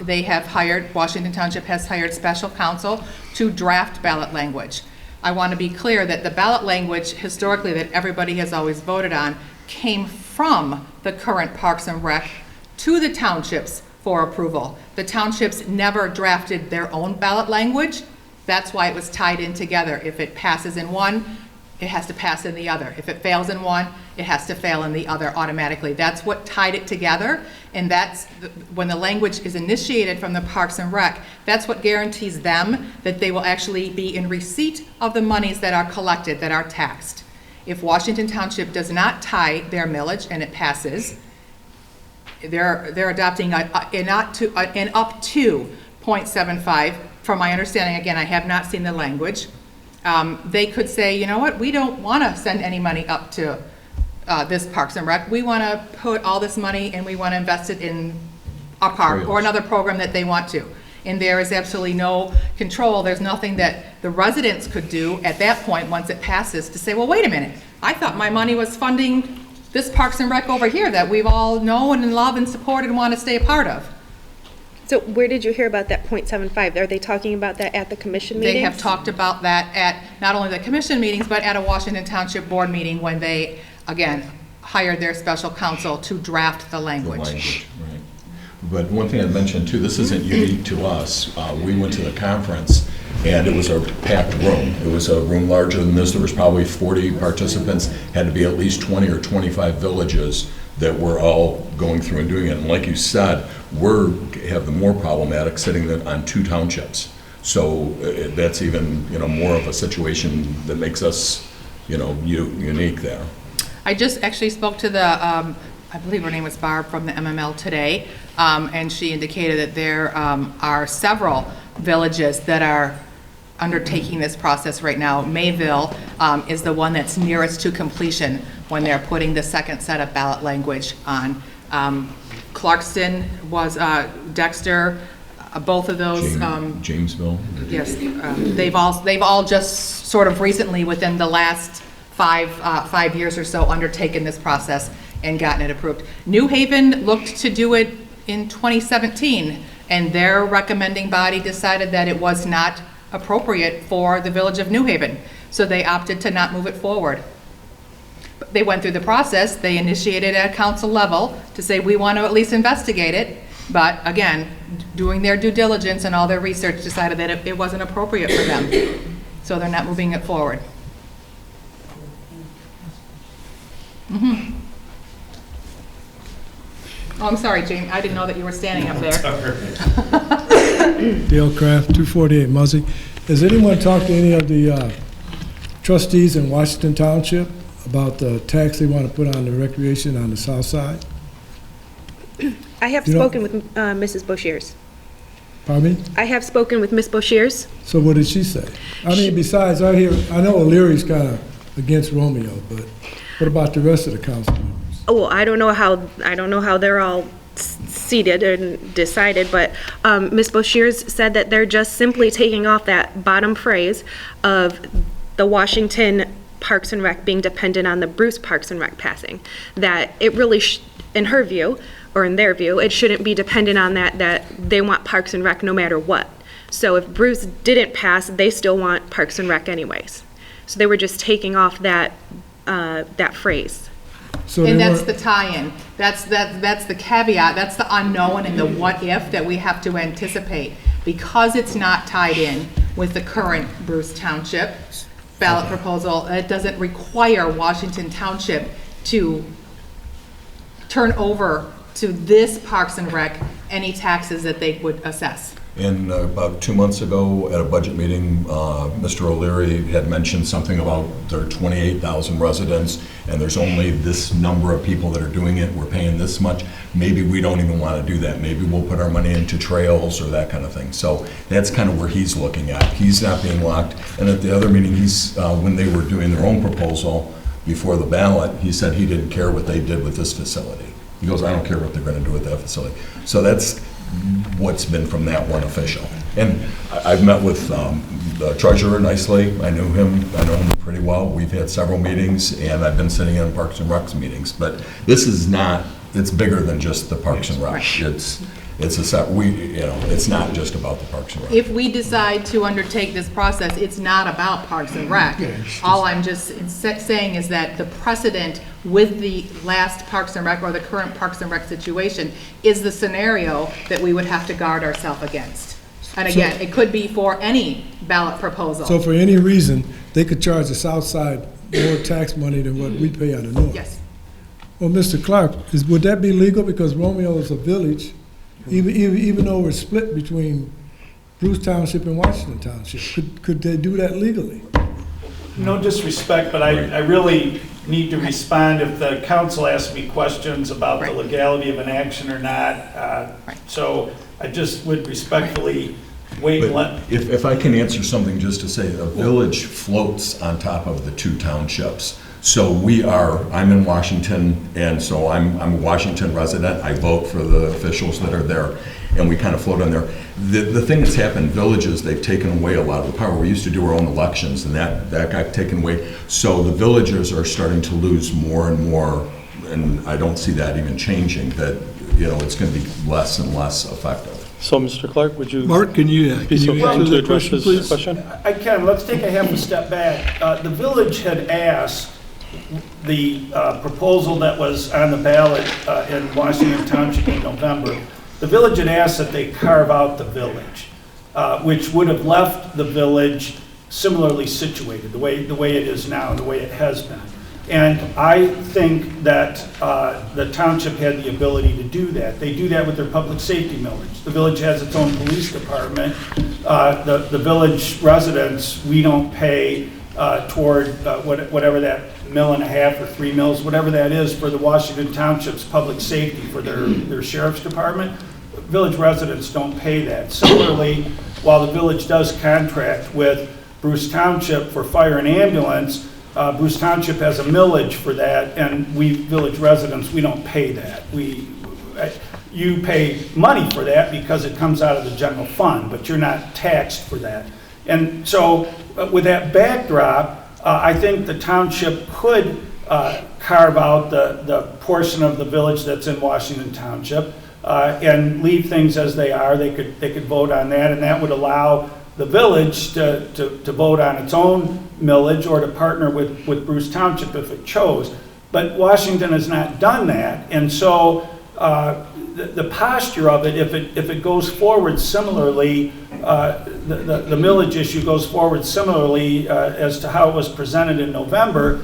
They have Washington Township has hired special counsel to draft ballot language. I want to be clear that the ballot language historically that everybody has always voted on came from the current Parks and Rec to the townships for approval. The townships never drafted their own ballot language. That's why it was tied in together. If it passes in one, it has to pass in the other. If it fails in one, it has to fail in the other automatically. That's what tied it together, and that's when the language is initiated from the Parks and Rec, that's what guarantees them that they will actually be in receipt of the monies that are collected, that are taxed. If Washington Township does not tie their millage and it passes, they're adopting an up to 0.75. From my understanding, again, I have not seen the language. They could say, you know what, we don't want to send any money up to this Parks and Rec. We want to put all this money and we want to invest it in a park or another program that they want to. And there is absolutely no control. There's nothing that the residents could do at that point once it passes to say, well, wait a minute. I thought my money was funding this Parks and Rec over here that we've all known and love and support and want to stay a part of. So where did you hear about that 0.75? Are they talking about that at the commission meetings? They have talked about that at not only the commission meetings, but at a Washington Township board meeting when they, again, hired their special counsel to draft the language. Right. But one thing I'd mention too, this isn't unique to us. We went to the conference and it was a packed room. It was a room larger than this. There was probably 40 participants, had to be at least 20 or 25 villages that were all going through and doing it. And like you said, have the more problematic sitting on two townships. So that's even more of a situation that makes us unique there. I just actually spoke to the I believe her name was Barb from the MML today, and she indicated that there are several villages that are undertaking this process right now. Mayville is the one that's nearest to completion when they're putting the second set of ballot language on. Clarkston was, Dexter, both of those. Jamesville. Yes, they've all just sort of recently, within the last 5 years or so, undertaken this process and gotten it approved. New Haven looked to do it in 2017, and their recommending body decided that it was not appropriate for the village of New Haven, so they opted to not move it forward. But they went through the process. They initiated at council level to say, we want to at least investigate it, but again, doing their due diligence and all their research, decided that it wasn't appropriate for them, so they're not moving it forward. Oh, I'm sorry, Jane, I didn't know that you were standing up there. Dale Kraft, 248 Muzzy. Has anyone talked to any of the trustees in Washington Township about the tax they want to put on the recreation on the south side? I have You know- spoken with Mrs. Boshiers. Pardon me? I have spoken with Ms. Boshiers. So what did she say? I mean, besides, I know O'Leary's kind of against Romeo, but what about the rest of the council members? Oh, well, I don't know how they're all seated and decided, but Ms. Boshiers said that they're just simply taking off that bottom phrase of the Washington Parks and Rec being dependent on the Bruce Parks and Rec passing. That it really, in her view, or in their view, it shouldn't be dependent on that they want Parks and Rec no matter what. So if Bruce didn't pass, they still want Parks and Rec anyways. So they were just taking off that phrase. So And they that's weren't- the tie-in. That's the caveat, that's the unknown and the what-if that we have to anticipate. Because it's not tied in with the current Bruce Township ballot proposal, it doesn't require Washington Township to turn over to this Parks and Rec any taxes that they would assess. And about 2 months ago, at a budget meeting, Mr. O'Leary had mentioned something about there are 28,000 residents, and there's only this number of people that are doing it, we're paying this much. Maybe we don't even want to do that. Maybe we'll put our money into trails or that kind of thing. So that's kind of where he's looking at. He's not being locked. And at the other meeting, when they were doing their own proposal before the ballot, he said he didn't care what they did with this facility. He goes, I don't care what they're going to do with that facility. So that's what's been from that one official. And I've met with the treasurer nicely. I know him pretty well. We've had several meetings, and I've been sitting in Parks and Recs meetings. But this is not, it's bigger than just the Parks and Rec. It's not just about the Parks and Rec. If we decide to undertake this process, it's not about Parks and Rec. All I'm just saying is that the precedent with the last Parks and Rec or the current Parks and Rec situation is the scenario that we would have to guard ourselves against. And again, it could be for any ballot proposal. So for any reason, they could charge the south side more tax money than what we pay on the north? Yes. Well, Mr. Clark, would that be legal? Because Romeo is a village, even though we're split between Bruce Township and Washington Township. Could they do that legally? No disrespect, but I really need to respond if the council asks me questions about the legality of an action or not. So I just would respectfully wait and let. If I can answer something just to say, a village floats on top of the two townships. So I'm in Washington, and so I'm a Washington resident. I vote for the officials that are there, and we kind of float on there. The thing that's happened, villages, they've taken away a lot of the power. We used to do our own elections, and that got taken away. So the villages are starting to lose more and more, and I don't see that even changing, that, it's going to be less and less effective. So, Mr. Clark, would you? Mark, can you be so kind answer to the address question, this please? question? I can. Let's take a half a step back. The village had asked the proposal that was on the ballot in Washington Township in November. The village had asked that they carve out the village, which would have left the village similarly situated, the way it is now, the way it has been. And I think that the township had the ability to do that. They do that with their public safety millage. The village has its own police department. The village residents, we don't pay toward whatever that $1.5 or 3 mils, whatever that is, for the Washington Township's public safety for their sheriff's department. Village residents don't pay that. Similarly, while the village does contract with Bruce Township for fire and ambulance, Bruce Township has a millage for that, and we, village residents, we don't pay that. You pay money for that because it comes out of the general fund, but you're not taxed for that. And so with that backdrop, I think the township could carve out the portion of the village that's in Washington Township and leave things as they are. They could vote on that, and that would allow the village to vote on its own millage or to partner with Bruce Township if it chose. But Washington has not done that, and so the posture of it, if it goes forward similarly, the millage issue goes forward similarly as to how it was presented in November,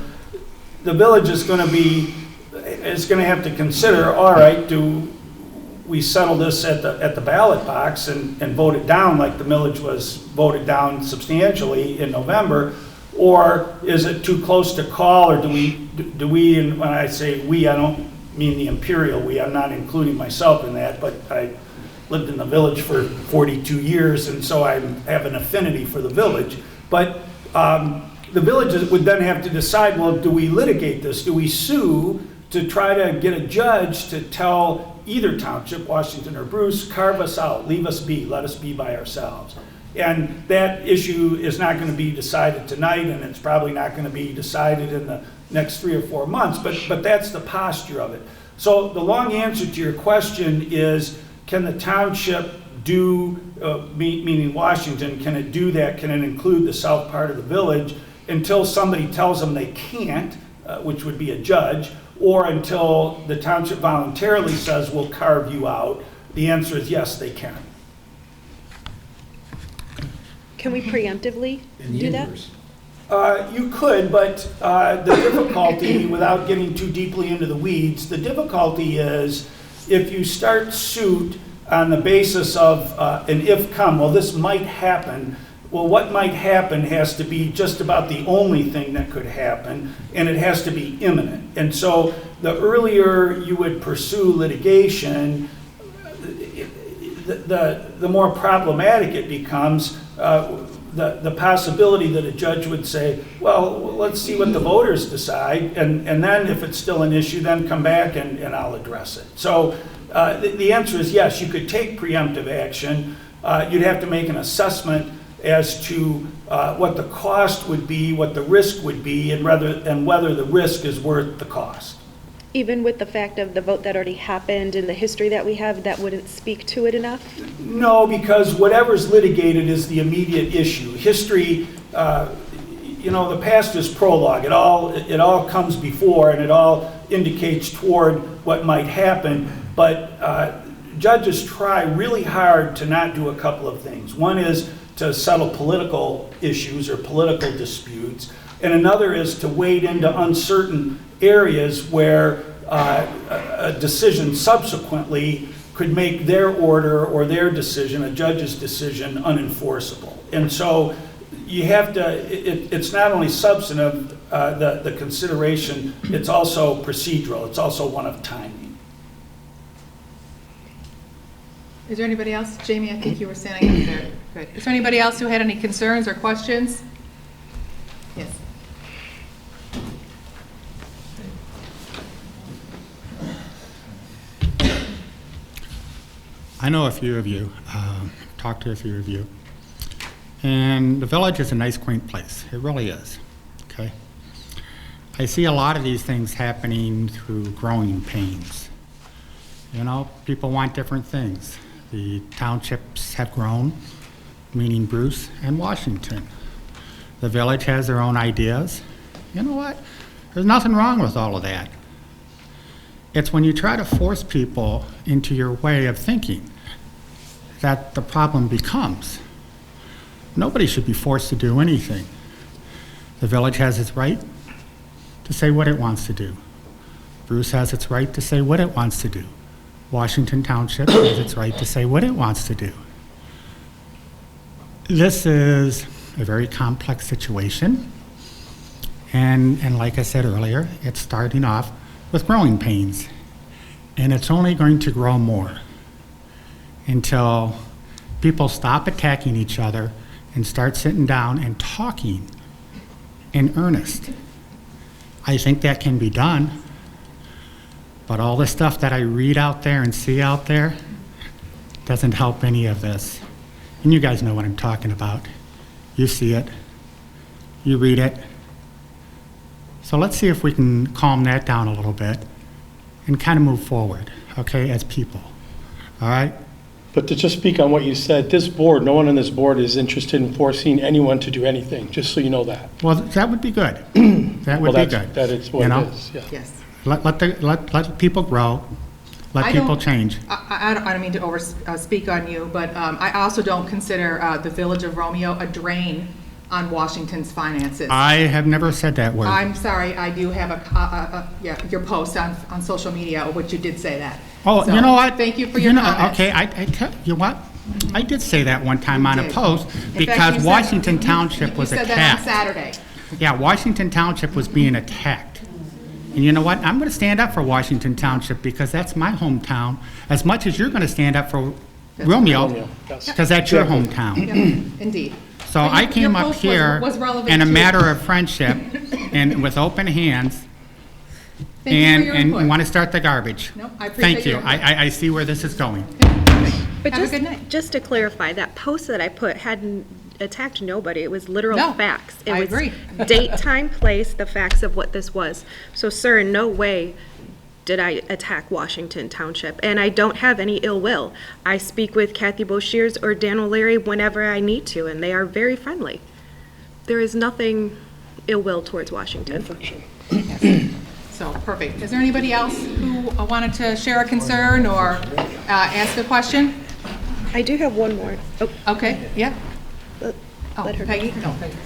the village is going to have to consider, all right, do we settle this at the ballot box and vote it down like the millage was voted down substantially in November, or is it too close to call, or do we, and when I say we, I don't mean the imperial we, I'm not including myself in that, but I lived in the village for 42 years, and so I have an affinity for the village. But the village would then have to decide, well, do we litigate this? Do we sue to try to get a judge to tell either township, Washington or Bruce, carve us out, leave us be, let us be by ourselves? And that issue is not going to be decided tonight, and it's probably not going to be decided in the next 3 or 4 months, but that's the posture of it. So the long answer to your question is, can the township do, meaning Washington, can it do that? Can it include the south part of the village until somebody tells them they can't, which would be a judge, or until the township voluntarily says, we'll carve you out? The answer is yes, they can. Can we preemptively do that? You could, but the difficulty, without getting too deeply into the weeds, the difficulty is if you start suit on the basis of an if come, well, this might happen. Well, what might happen has to be just about the only thing that could happen, and it has to be imminent. And so the earlier you would pursue litigation, the more problematic it becomes. The possibility that a judge would say, well, let's see what the voters decide, and then if it's still an issue, then come back and I'll address it. So the answer is yes, you could take preemptive action. You'd have to make an assessment as to what the cost would be, what the risk would be, and whether the risk is worth the cost. Even with the fact of the vote that already happened and the history that we have, that wouldn't speak to it enough? No, because whatever's litigated is the immediate issue. History, the past is prologue. It all comes before, and it all indicates toward what might happen. But judges try really hard to not do a couple of things. One is to settle political issues or political disputes, and another is to wade into uncertain areas where a decision subsequently could make their order or their decision, a judge's decision, unenforceable. And so you have to, it's not only substantive, the consideration, it's also procedural. It's also one of timing. Is there anybody else? Jamie, I think you were standing up there. Good. Is there anybody else who had any concerns or questions? Yes. I know a few of you, talked to a few of you, and the village is a nice, quaint place. It really is, okay? I see a lot of these things happening through growing pains. You know, people want different things. The townships have grown, meaning Bruce and Washington. The village has their own ideas. You know what? There's nothing wrong with all of that. It's when you try to force people into your way of thinking that the problem becomes. Nobody should be forced to do anything. The village has its right to say what it wants to do. Bruce has its right to say what it wants to do. Washington Township has its right to say what it wants to do. This is a very complex situation, And like I said earlier, it's starting off with growing pains. And it's only going to grow more until people stop attacking each other and start sitting down and talking in earnest. I think that can be done, but all the stuff that I read out there and see out there doesn't help any of this. And you guys know what I'm talking about. You see it, you read it. So let's see if we can calm that down a little bit and kind of move forward, okay, as people, all right? But to just speak on what you said, this board, no one on this board is interested in forcing anyone to do anything, just so you know that. Well, that would be good. That would Well, be good. that is what you it know? is, yeah. Yes. Let people grow, let I people don't- change. I don't mean to speak on you, but I also don't consider the Village of Romeo a drain on Washington's finances. I have never said that word. I'm sorry, I do have your post on social media, which you did say that. Oh, So, you know what? Thank you for your comments. Okay, I tell you what, I did say that one time on a did. post In fact, because you said- Washington Township was You said attacked. that on Saturday. Yeah, Washington Township was being attacked. And you know what? I'm going to stand up for Washington Township because that's my hometown, as much as you're going to stand up for Romeo, Romeo, yes. because that's your hometown. Yeah, indeed. So But I your came up post here was relevant in a too. matter of friendship and with open hands Thank you for your and input. want to start the garbage. No, I appreciate Thank you. your input. I see where this is going. But Have a just, good night. just to clarify, that post that I put hadn't attacked nobody. It was literal No, facts. It I was agree. date, time, place, the facts of what this was. So, sir, in no way did I attack Washington Township, and I don't have any ill will. I speak with Kathy Boshears or Dan O'Leary whenever I need to, and they are very friendly. There is nothing ill will towards Washington. So, perfect. Is there anybody else who wanted to share a concern or ask a question? I do have one more. Oh, Okay, yeah. let Oh, her go. Peggy? No, Peggy.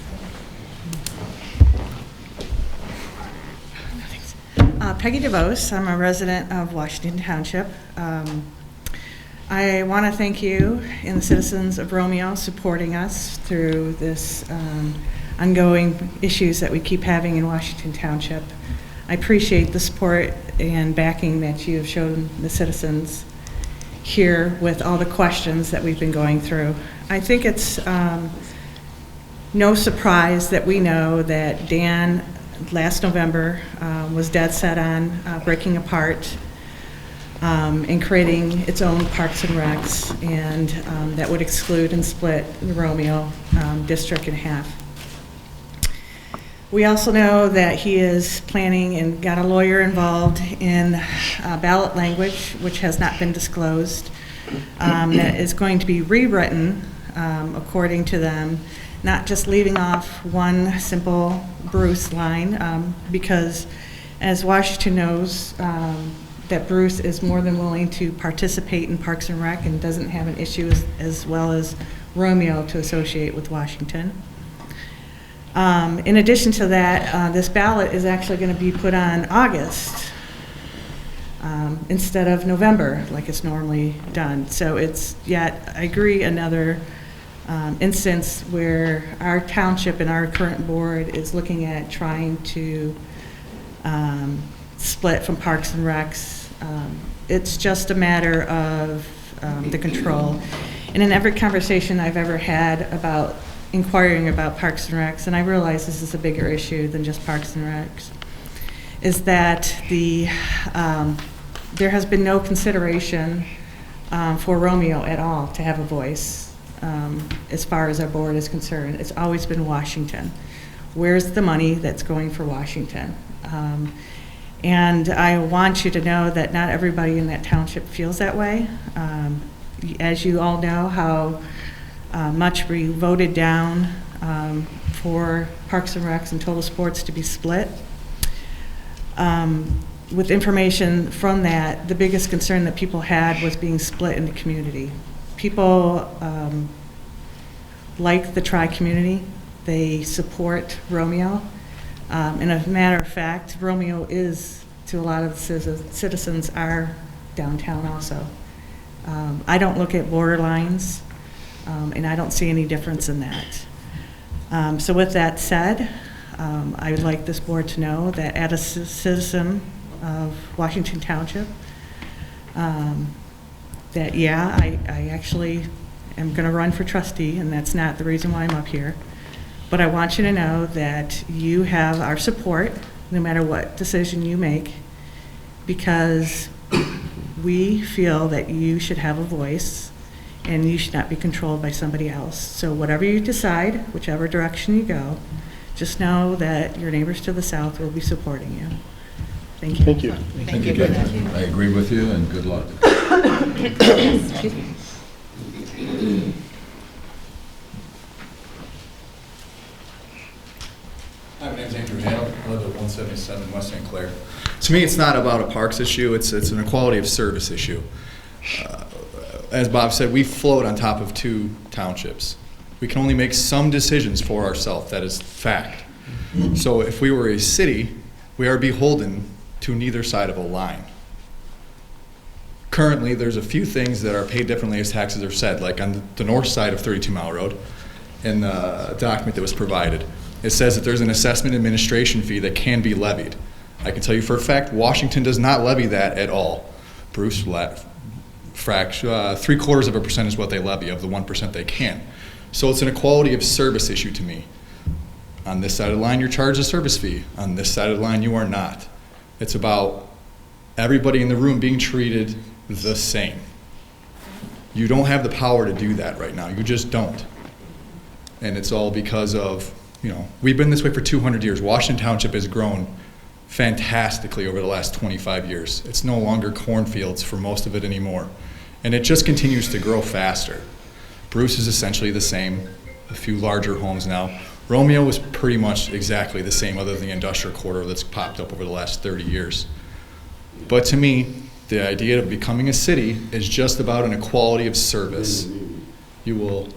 Peggy DeVos. I'm a resident of Washington Township. I want to thank you and the citizens of Romeo supporting us through this ongoing issues that we keep having in Washington Township. I appreciate the support and backing that you have shown the citizens here with all the questions that we've been going through. I think it's no surprise that we know that Dan, last November, was dead set on breaking apart and creating its own parks and recs, and that would exclude and split the Romeo district in half. We also know that he is planning and got a lawyer involved in ballot language, which has not been disclosed, that is going to be rewritten, according to them, not just leaving off one simple Bruce line, because as Washington knows, that Bruce is more than willing to participate in Parks and Rec and doesn't have an issue as well as Romeo to associate with Washington. In addition to that, this ballot is actually going to be put on August instead of November like it's normally done. So it's yet, I agree, another instance where our township and our current board is looking at trying to split from Parks and Recs. It's just a matter of the control. And in every conversation I've ever had about inquiring about Parks and Recs, and I realize this is a bigger issue than just Parks and Recs, is that there has been no consideration for Romeo at all to have a voice as far as our board is concerned. It's always been Washington. Where's the money that's going for Washington? And I want you to know that not everybody in that township feels that way. As you all know, how much we voted down for Parks and Recs and Total Sports to be split. With information from that, the biggest concern that people had was being split in the community. People like the tri-community. They support Romeo. And as a matter of fact, Romeo is, to a lot of the citizens, our downtown also. I don't look at border lines, and I don't see any difference in that. So with that said, I would like this board to know that as a citizen of Washington Township, that, yeah, I actually am going to run for trustee, and that's not the reason why I'm up here. But I want you to know that you have our support, no matter what decision you make, because we feel that you should have a voice, and you should not be controlled by somebody else. So whatever you decide, whichever direction you go, just know that your neighbors to the south will be supporting you. Thank you. Thank you. Thank you for that. I agree with you, and good luck. Excuse me. Hi, my name's Andrew Hale. I live at 177 West St. Clair. To me, it's not about a parks issue. It's an equality of service issue. As Bob said, we float on top of 2 townships. We can only make some decisions for ourselves. That is fact. So if we were a city, we are beholden to neither side of a line. Currently, there's a few things that are paid differently as taxes are set, like on the north side of 32 Mile Road, in the document that was provided. It says that there's an assessment administration fee that can be levied. I can tell you for a fact, Washington does not levy that at all. Bruce, 0.75% is what they levy of the 1% they can. So it's an equality of service issue to me. On this side of the line, you're charged a service fee. On this side of the line, you are not. It's about everybody in the room being treated the same. You don't have the power to do that right now. You just don't. And it's all because of, we've been this way for 200 years. Washington Township has grown fantastically over the last 25 years. It's no longer cornfields for most of it anymore. And it just continues to grow faster. Bruce is essentially the same, a few larger homes now. Romeo was pretty much exactly the same, other than the industrial corridor that's popped up over the last 30 years. But to me, the idea of becoming a city is just about an equality of service. You will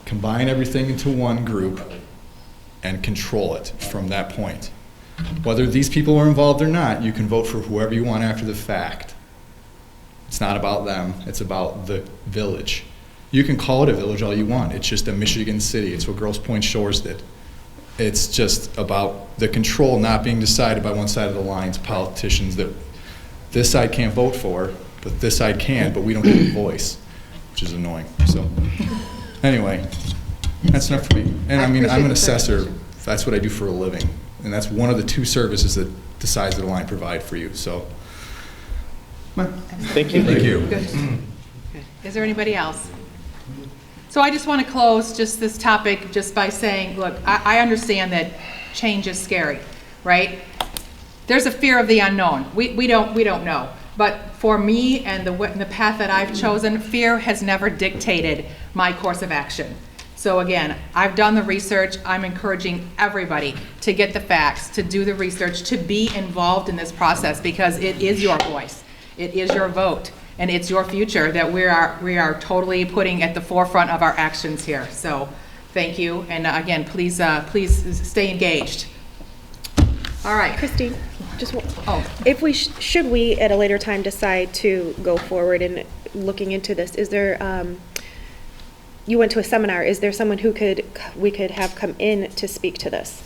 combine everything into one group and control it from that point. Whether these people are involved or not, you can vote for whoever you want after the fact. It's not about them, it's about the village. You can call it a village all you want. It's just a Michigan city. It's what Grosse Pointe Shores did. It's just about the control not being decided by one side of the lines, politicians that this side can't vote for, but this side can, but we don't get a voice, which is annoying. So anyway, that's enough for me. And I mean, I'm an assessor. That's what I do for a living. And that's one of the 2 services that the sides of the line provide for you. So, Thank you. Thank you. Good. Is there anybody else? So I just want to close just this topic just by saying, look, I understand that change is scary, right? There's a fear of the unknown. We don't know. But for me and the path that I've chosen, fear has never dictated my course of action. So again, I've done the research. I'm encouraging everybody to get the facts, to do the research, to be involved in this process, because it is your voice. It is your vote. And it's your future that we are totally putting at the forefront of our actions here. So thank you. And again, please stay engaged. All right. Christine, if we, should we at a later time decide to go forward in looking into this, is there, you went to a seminar, is there someone who we could have come in to speak to this?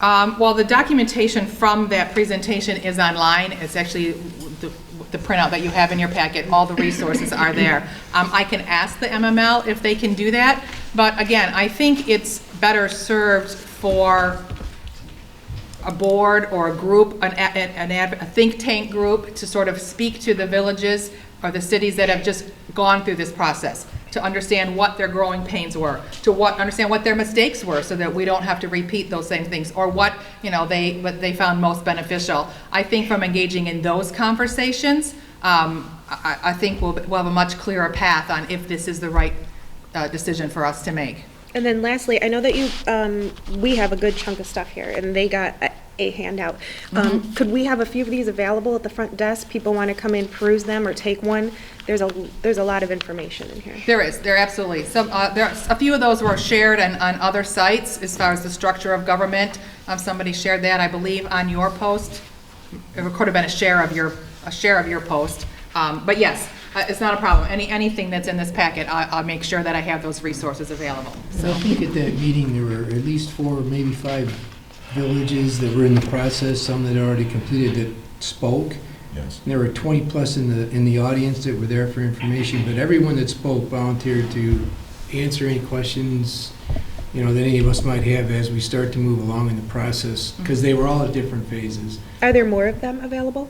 Well, the documentation from that presentation is online. It's actually the printout that you have in your packet. All the resources are there. I can ask the MML if they can do that, but again, I think it's better served for a board or a group, a think tank group, to sort of speak to the villages or the cities that have just gone through this process, to understand what their growing pains were, to understand what their mistakes were, so that we don't have to repeat those same things, or what they found most beneficial. I think from engaging in those conversations, I think we'll have a much clearer path on if this is the right decision for us to make. And then lastly, I know that we have a good chunk of stuff here, and they got a handout. Could we have a few of these available at the front desk? People want to come in, peruse them, or take one? There's a lot of information in here. There absolutely. A few of those were shared on other sites as far as the structure of government. Somebody shared that, I believe, on your post. It could have been a share of your post. But yes, It's not a problem. Anything that's in this packet, I'll make sure that I have those resources available. So I think at that meeting, there were at least 4, maybe 5 villages that were in the process, some that already completed that spoke. Yes. And there were 20 plus in the audience that were there for information, but everyone that spoke volunteered to answer any questions, that any of us might have as we start to move along in the process, because they were all at different phases. Are there more of them available?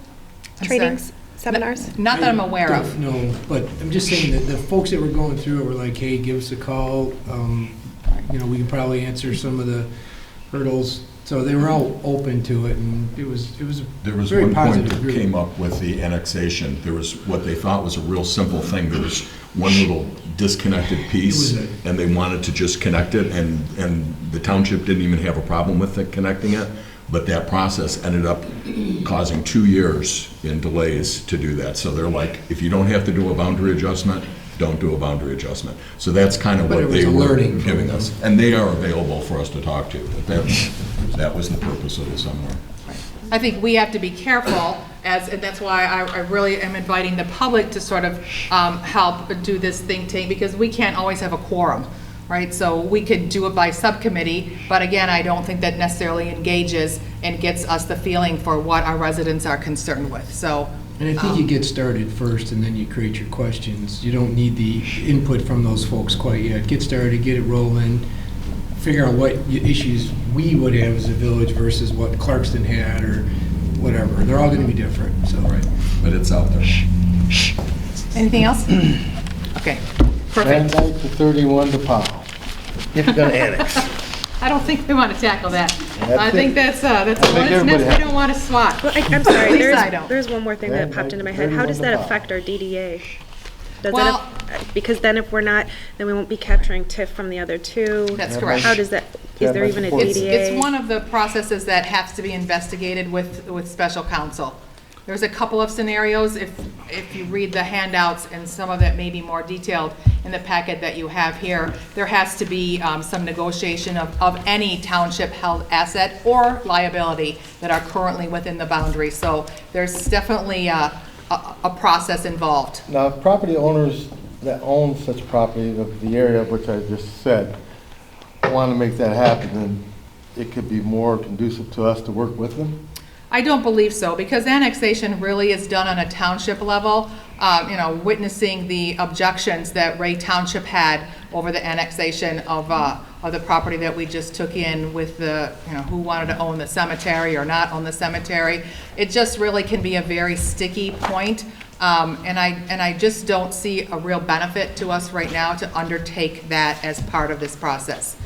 I'm sorry? Trainings, seminars? Not that I'm aware of. No, but I'm just saying that the folks that were going through it were like, hey, give us a call. We can probably answer some of the hurdles. So they were all open to it, and it was There was very one point positive that group. came up with the annexation. There was what they thought was a real simple thing. There was one little disconnected piece, It was and they wanted to just connect it, and the township didn't even have a problem with it connecting it. But that process ended up causing 2 years in delays to do that. So they're like, if you don't have to do a boundary adjustment, don't do a boundary adjustment. So that's kind of But what it was they a were learning giving for them. us. And they are available for us to talk to. But that was the purpose of it somewhere. I think we have to be careful, and that's why I really am inviting the public to sort of help do this think tank, because we can't always have a quorum, right? So we could do it by subcommittee, but again, I don't think that necessarily engages and gets us the feeling for what our residents are concerned with, so. And I think you get started first, and then you create your questions. You don't need the input from those folks quite yet. Get started, get it rolling, figure out what issues we would have as a village versus what Clarkston had or whatever. They're all going to be different, so. Right. But it's out there. Anything else? Okay, Van perfect. Dyke to 31 to Powell. If you're gonna annex. I don't think we want to tackle that. That's I think it. that's a I think hornet's nest everybody we has- don't want to swat. Well, I'm At sorry, least I don't. there's one more thing that popped into my head. How does that affect our DDA? Does Well- because then if we're not, then we won't be capturing TIF from the other two. That's correct. How does that, is there even a DDA? It's one of the processes that has to be investigated with special counsel. There's a couple of scenarios, if you read the handouts, and some of it may be more detailed in the packet that you have here, there has to be some negotiation of any township-held asset or liability that are currently within the boundary. So there's definitely a process involved. Now, if property owners that own such property of the area of which I just said want to make that happen, then it could be more conducive to us to work with them? I don't believe so, because annexation really is done on a township level. Witnessing the objections that Ray Township had over the annexation of the property that we just took in with the, who wanted to own the cemetery or not own the cemetery. It just really can be a very sticky point. And I just don't see a real benefit to us right now to undertake that as part of this process.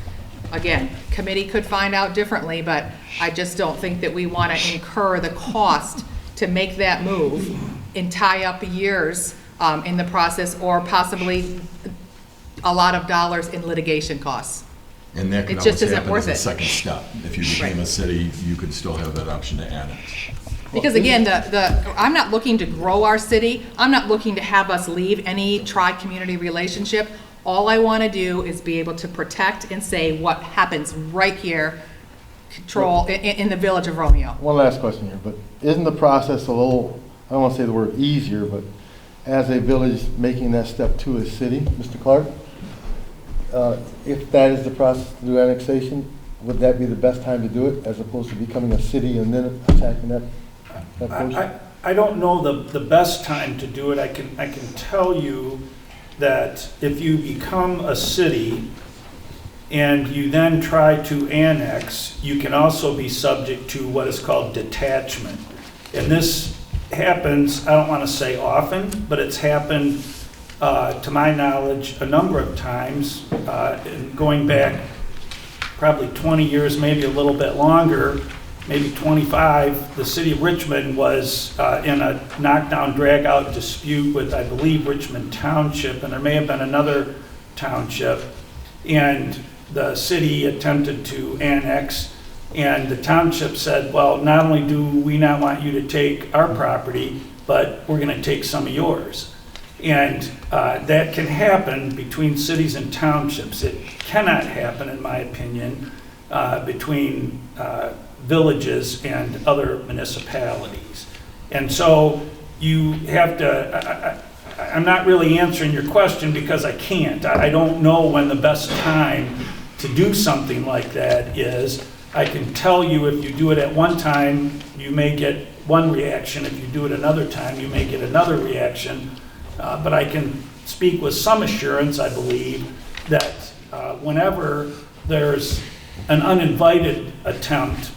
Again, committee could find out differently, but I just don't think that we want to incur the cost to make that move and tie up years in the process, or possibly a lot of dollars in litigation costs. And that can It just always isn't happen worth as a it. second step. If you became Right. a city, you could still have that option to annex. Because again, I'm not looking to grow our city. I'm not looking to have us leave any tri-community relationship. All I want to do is be able to protect and say what happens right here, control, in the village of Romeo. One last question here, but isn't the process a little, I don't want to say the word easier, but as a village making that step to a city, Mr. Clark? If that is the process to do annexation, would that be the best time to do it, as opposed to becoming a city and then attacking that portion? I don't know the best time to do it. I can tell you that if you become a city and you then try to annex, you can also be subject to what is called detachment. And this happens, I don't want to say often, but it's happened, to my knowledge, a number of times, and going back probably 20 years, maybe a little bit longer, maybe 25, the city of Richmond was in a knockdown, drag-out dispute with, I believe, Richmond Township, and there may have been another township, and the city attempted to annex, and the township said, well, not only do we not want you to take our property, but we're going to take some of yours. And that can happen between cities and townships. It cannot happen, in my opinion, between villages and other municipalities. And so you have to, I'm not really answering your question because I can't. I don't know when the best time to do something like that is. I can tell you if you do it at one time, you may get one reaction. If you do it another time, you may get another reaction. But I can speak with some assurance, I believe, that whenever there's an uninvited attempt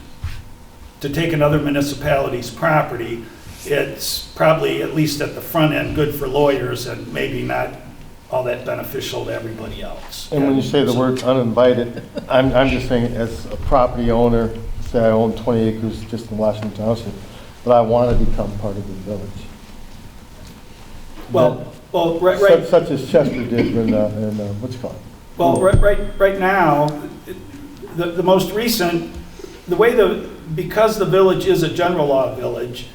to take another municipality's property, it's probably, at least at the front end, good for lawyers and maybe not all that beneficial to everybody else. And when you say the word uninvited, I'm just saying as a property owner, say I own 20 acres just in Washington Township, but I want to become part of the village. Well, right. Such as Chester did in what's it called? Well, right now, the most recent, because the village is a general law village,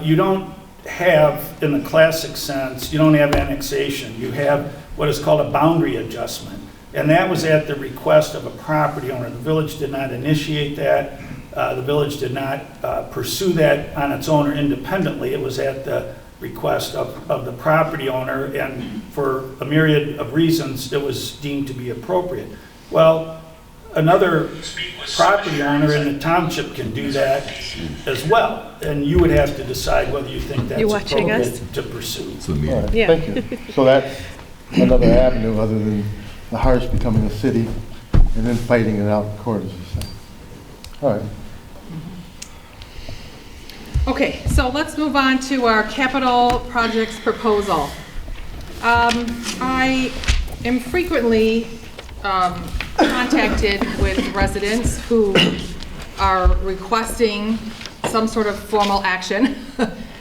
you don't have, in the classic sense, you don't have annexation. You have what is called a boundary adjustment. And that was at the request of a property owner. The village did not initiate that. The village did not pursue that on its own or independently. It was at the request of the property owner, and for a myriad of reasons, it was deemed to be appropriate. Well, another property owner in the township can do that as well, and you would have to decide whether you think that's appropriate to pursue. All right, Yeah. thank you. So that's another avenue other than the Harsh becoming a city and then fighting it out in court, as you say. All right. Okay, so let's move on to our capital projects proposal. I am frequently contacted with residents who are requesting some sort of formal action,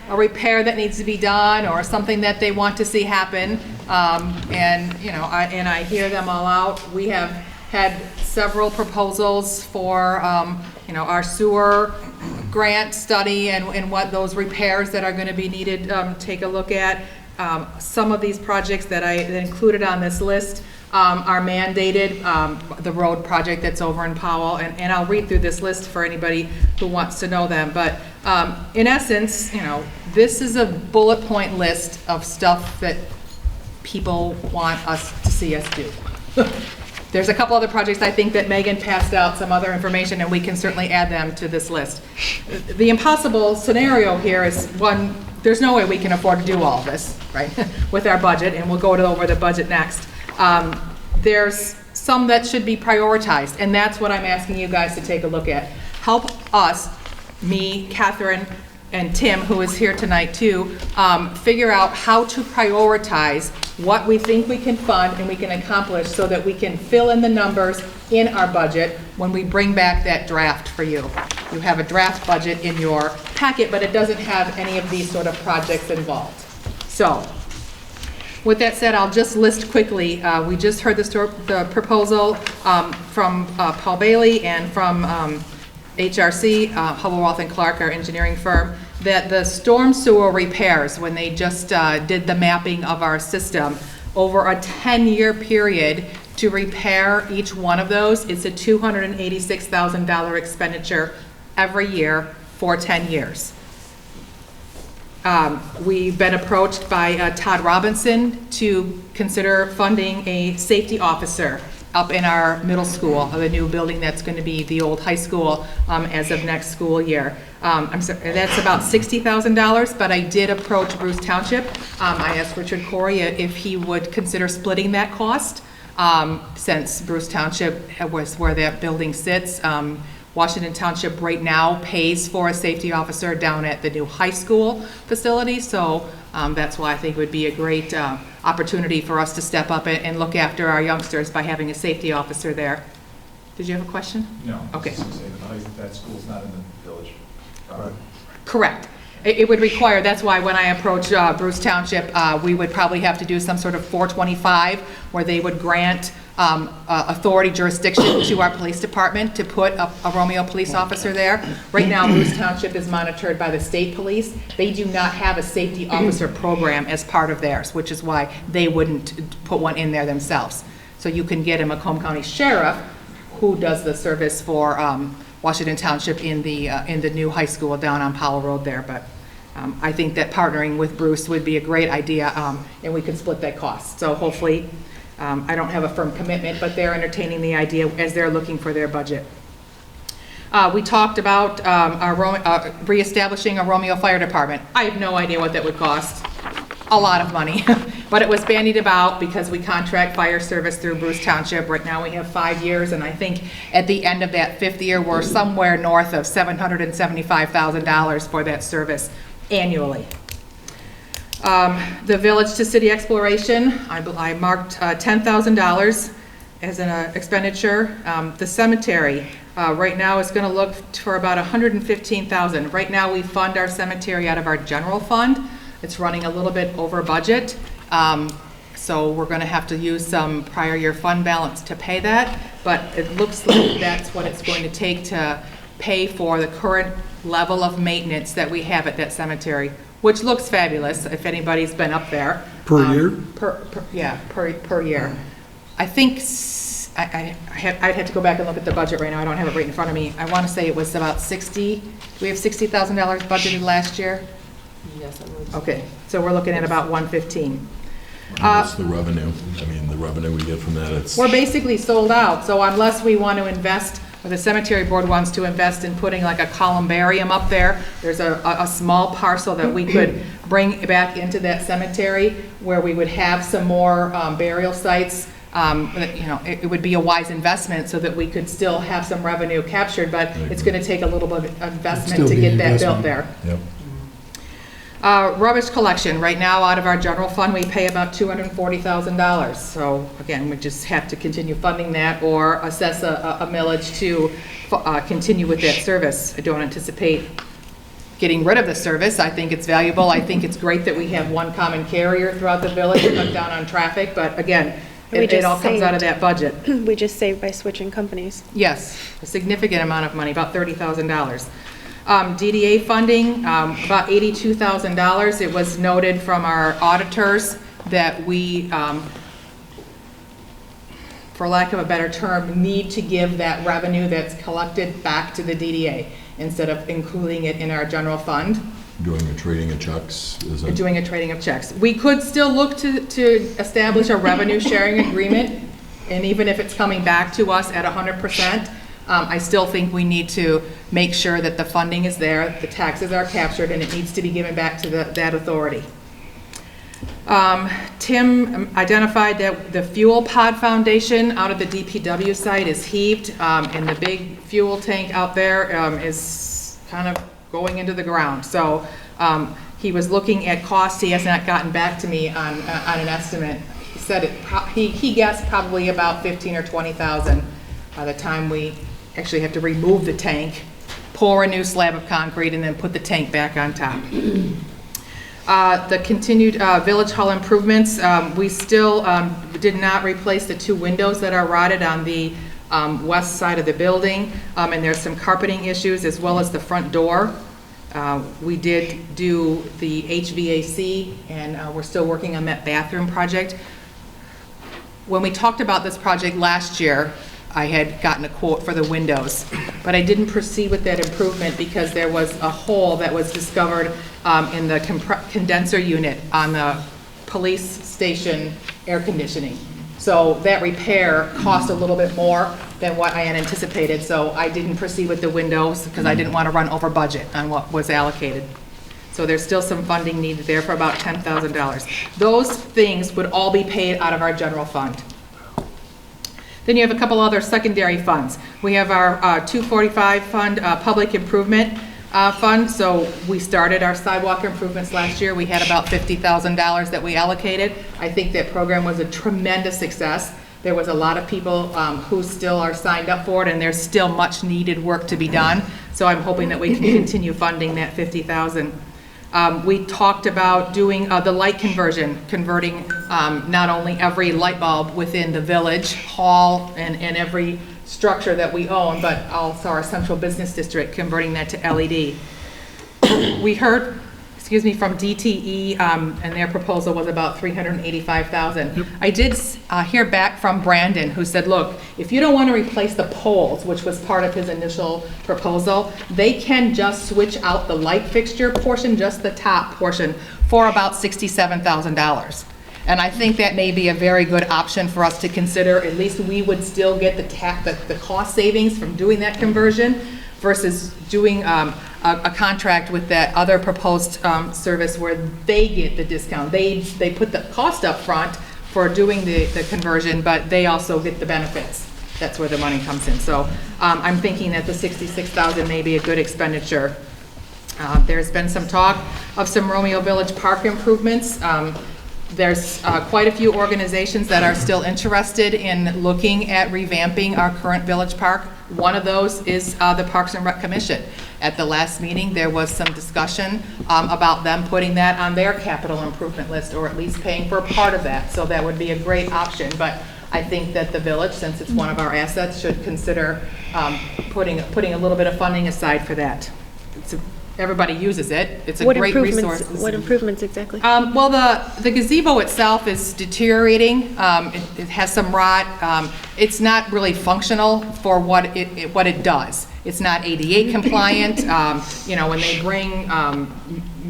a repair that needs to be done or something that they want to see happen. And I hear them all out. We have had several proposals for our sewer grant study and what those repairs that are going to be needed take a look at. Some of these projects that I included on this list are mandated, the road project that's over in Powell, and I'll read through this list for anybody who wants to know them. But in essence, this is a bullet point list of stuff that people want us to see us do. There's a couple other projects I think that Megan passed out some other information, and we can certainly add them to this list. The impossible scenario here is, one, there's no way we can afford to do all of this, right, with our budget, and we'll go over the budget next. There's some that should be prioritized, and that's what I'm asking you guys to take a look at. Help us, me, Catherine, and Tim, who is here tonight too, figure out how to prioritize what we think we can fund and we can accomplish so that we can fill in the numbers in our budget when we bring back that draft for you. You have a draft budget in your packet, but it doesn't have any of these sort of projects involved. So, with that said, I'll just list quickly. We just heard the proposal from Paul Bailey and from HRC, Hubbell, Roth & Clark, our engineering firm, that the storm sewer repairs, when they just did the mapping of our system, over a 10-year period to repair each one of those, it's a $286,000 expenditure every year for 10 years. We've been approached by Todd Robinson to consider funding a safety officer up in our middle school, the new building that's going to be the old high school as of next school year. I'm sorry, that's about $60,000, but I did approach Bruce Township. I asked Richard Corey if he would consider splitting that cost, since Bruce Township was where that building sits. Washington Township right now pays for a safety officer down at the new high school facility, so that's why I think it would be a great opportunity for us to step up and look after our youngsters by having a safety officer there. Did you have a question? No. Okay. That school's not in the village. Correct. It would require, that's why when I approached Bruce Township, we would probably have to do some sort of 425 where they would grant authority jurisdiction to our police department to put a Romeo police officer there. Right now, Bruce Township is monitored by the state police. They do not have a safety officer program as part of theirs, which is why they wouldn't put one in there themselves. So you can get a Macomb County Sheriff who does the service for Washington Township in the new high school down on Powell Road there. But I think that partnering with Bruce would be a great idea, and we could split that cost. So hopefully, I don't have a firm commitment, but they're entertaining the idea as they're looking for their budget. We talked about reestablishing a Romeo Fire Department. I have no idea what that would cost. A lot of money. But it was bandied about because we contract fire service through Bruce Township. Right now we have 5 years, and I think at the end of that 5th year, we're somewhere north of $775,000 for that service annually. The village to city exploration, I marked $10,000 as an expenditure. The cemetery, right now is going to look for about $115,000. Right now we fund our cemetery out of our general fund. It's running a little bit over budget, so we're going to have to use some prior year fund balance to pay that, but it looks like that's what it's going to take to pay for the current level of maintenance that we have at that cemetery, which looks fabulous if anybody's been up there. Per year? Per year. I think, I'd have to go back and look at the budget right now. I don't have it right in front of me. I want to say it was about 60, do we have $60,000 budgeted last year? Yes, I would. Okay, so we're looking at about 115. What's the revenue? I mean, the revenue we get from that, it's... We're basically sold out, so unless we want to invest, or the cemetery board wants to invest in putting like a columbarium up there, there's a small parcel that we could bring back into that cemetery where we would have some more burial sites. It would be a wise investment so that we could still have some revenue captured, but it's going to take a little bit of investment to get that built there. Yep. Rubbish collection, right now out of our general fund, we pay about $240,000. So again, we just have to continue funding that or assess a millage to continue with that service. I don't anticipate getting rid of the service. I think it's valuable. I think it's great that we have one common carrier throughout the village to cut down on traffic, but again, it all comes out of that budget. We just saved by switching companies. Yes, a significant amount of money, about $30,000. DDA funding, about $82,000. It was noted from our auditors that we, for lack of a better term, need to give that revenue that's collected back to the DDA instead of including it in our general fund. Doing a trading of checks, is it? Doing a trading of checks. We could still look to establish a revenue sharing agreement, and even if it's coming back to us at 100%, I still think we need to make sure that the funding is there, the taxes are captured, and it needs to be given back to that authority. Tim identified that the fuel pod foundation out of the DPW site is heaved, and the big fuel tank out there is kind of going into the ground. So he was looking at costs. He has not gotten back to me on an estimate. He said he guessed probably about $15,000 or $20,000 by the time we actually have to remove the tank, pour a new slab of concrete, and then put the tank back on top. The continued village hall improvements, we still did not replace the 2 windows that are rotted on the west side of the building, and there's some carpeting issues as well as the front door. We did do the HVAC, and we're still working on that bathroom project. When we talked about this project last year, I had gotten a quote for the windows, but I didn't proceed with that improvement because there was a hole that was discovered in the condenser unit on the police station air conditioning. So that repair cost a little bit more than what I had anticipated, so I didn't proceed with the windows because I didn't want to run over budget on what was allocated. So there's still some funding needed there for about $10,000. Those things would all be paid out of our general fund. Then you have a couple other secondary funds. We have our 245 fund, public improvement fund. So we started our sidewalk improvements last year. We had about $50,000 that we allocated. I think that program was a tremendous success. There was a lot of people who still are signed up for it, and there's still much needed work to be done. So I'm hoping that we can continue funding that $50,000. We talked about doing the light conversion, converting not only every light bulb within the village hall and every structure that we own, but also our central business district, converting that to LED. We heard from DTE, and their proposal was about $385,000. I did hear back from Brandon, who said, look, if you don't want to replace the poles, which was part of his initial proposal, they can just switch out the light fixture portion, just the top portion, for about $67,000. And I think that may be a very good option for us to consider. At least we would still get the cost savings from doing that conversion versus doing a contract with that other proposed service where they get the discount. They put the cost up front for doing the conversion, but they also get the benefits. That's where the money comes in. So I'm thinking that the $66,000 may be a good expenditure. There's been some talk of some Romeo Village Park improvements. There's quite a few organizations that are still interested in looking at revamping our current village park. One of those is the Parks and Rec Commission. At the last meeting, there was some discussion about them putting that on their capital improvement list, or at least paying for a part of that. So that would be a great option. But I think that the village, since it's one of our assets, should consider putting a little bit of funding aside for that. Everybody uses it. It's a great resource. What improvements exactly? Well, the gazebo itself is deteriorating. It has some rot. It's not really functional for what it does. It's not ADA compliant. When they bring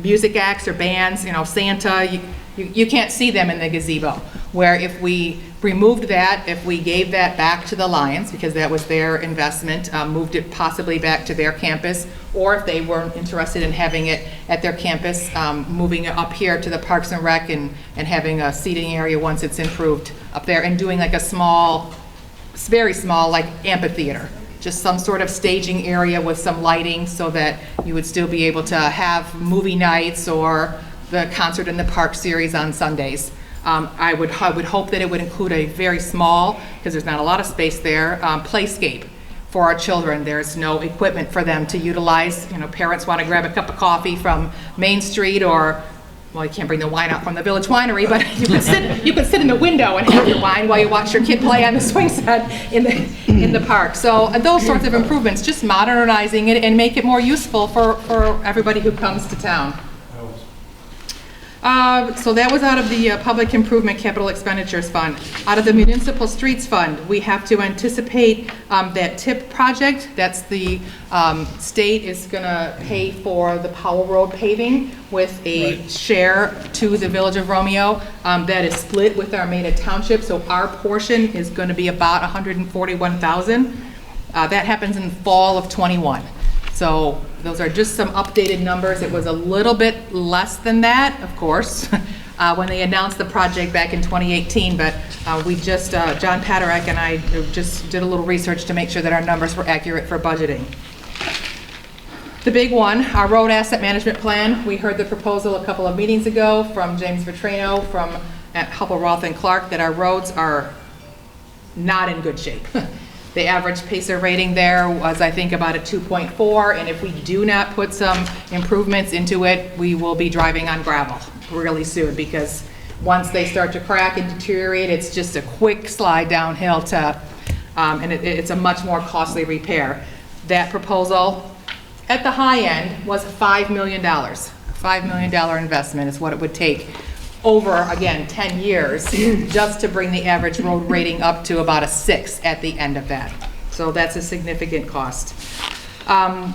music acts or bands, Santa, you can't see them in the gazebo. Where if we removed that, if we gave that back to the Lions, because that was their investment, moved it possibly back to their campus, or if they weren't interested in having it at their campus, moving it up here to the Parks and Rec and having a seating area once it's improved up there, and doing like a small, very small, like amphitheater. Just some sort of staging area with some lighting so that you would still be able to have movie nights or the concert in the park series on Sundays. I would hope that it would include a very small, because there's not a lot of space there, playscape for our children. There's no equipment for them to utilize. Parents want to grab a cup of coffee from Main Street, or, well, you can't bring the wine out from the Village Winery, but you can sit in the window and have your wine while you watch your kid play on the swing set in the park. So those sorts of improvements, just modernizing it and make it more useful for everybody who comes to town. So that was out of the Public Improvement Capital Expenditures Fund. Out of the Municipal Streets Fund, we have to anticipate that TIP project. That's the state is going to pay for the Powell Road paving with a share to the Village of Romeo. That is split with Armada Township, so our portion is going to be about $141,000. That happens in the fall of #21. So those are just some updated numbers. It was a little bit less than that, of course, when they announced the project back in 2018, but we just, John Paderek and I just did a little research to make sure that our numbers were accurate for budgeting. The big one, our road asset management plan. We heard the proposal a couple of meetings ago from James Vitrano at Hubbell, Roth and Clark that our roads are not in good shape. The average PACER rating there was, I think, about a 2.4, and if we do not put some improvements into it, we will be driving on gravel really soon, because once they start to crack and deteriorate, it's just a quick slide downhill and it's a much more costly repair. That proposal, at the high end, was $5 million. $5 million investment is what it would take over, again, 10 years, just to bring the average road rating up to about a 6 at the end of that. So that's a significant cost.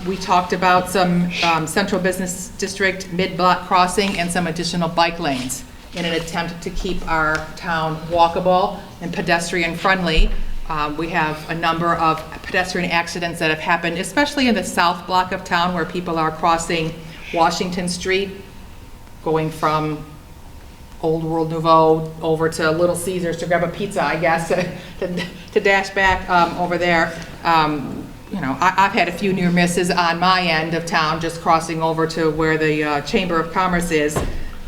We talked about some Central Business District mid-block crossing and some additional bike lanes in an attempt to keep our town walkable and pedestrian friendly. We have a number of pedestrian accidents that have happened, especially in the south block of town, where people are crossing Washington Street, going from Old World Nouveau over to Little Caesars to grab a pizza, I guess, to dash back over there. I've had a few near misses on my end of town, just crossing over to where the Chamber of Commerce is.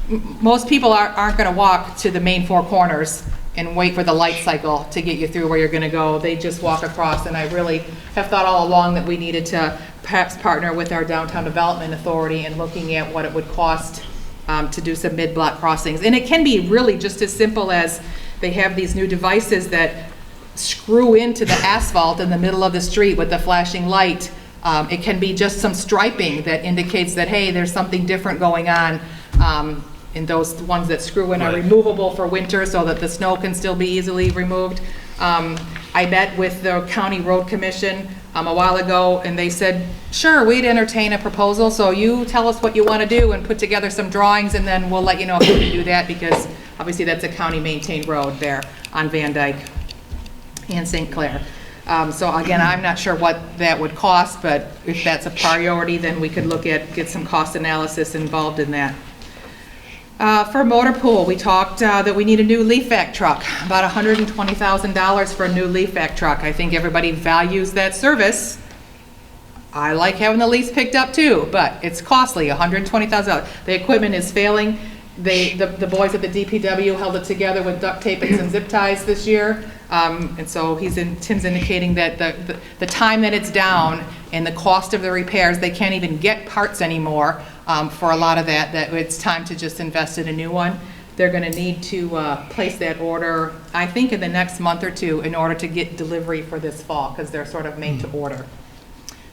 Most people aren't going to walk to the main four corners and wait for the light cycle to get you through where you're going to go. They just walk across, and I really have thought all along that we needed to perhaps partner with our Downtown Development Authority in looking at what it would cost to do some mid-block crossings. And it can be really just as simple as they have these new devices that screw into the asphalt in the middle of the street with the flashing light It can be just some striping that indicates that, hey, there's something different going on. And those ones that screw in are removable for winter so that the snow can still be easily removed. I met with the County Road Commission a while ago, and they said, sure, we'd entertain a proposal, so you tell us what you want to do and put together some drawings, and then we'll let you know if we can do that, because obviously that's a county-maintained road there on Van Dyke and St. Clair. So again, I'm not sure what that would cost, but if that's a priority, then we could look at, get some cost analysis involved in that. For motor pool, we talked that we need a new leaf vac truck, about $120,000 for a new leaf vac truck. I think everybody values that service. I like having the leaves picked up too, but it's costly, $120,000. The equipment is failing. The boys at the DPW held it together with duct tape and some zip ties this year. And so Tim's indicating that the time that it's down and the cost of the repairs, they can't even get parts anymore for a lot of that it's time to just invest in a new one. They're going to need to place that order, I think, in the next month or two in order to get delivery for this fall, because they're sort of made to order.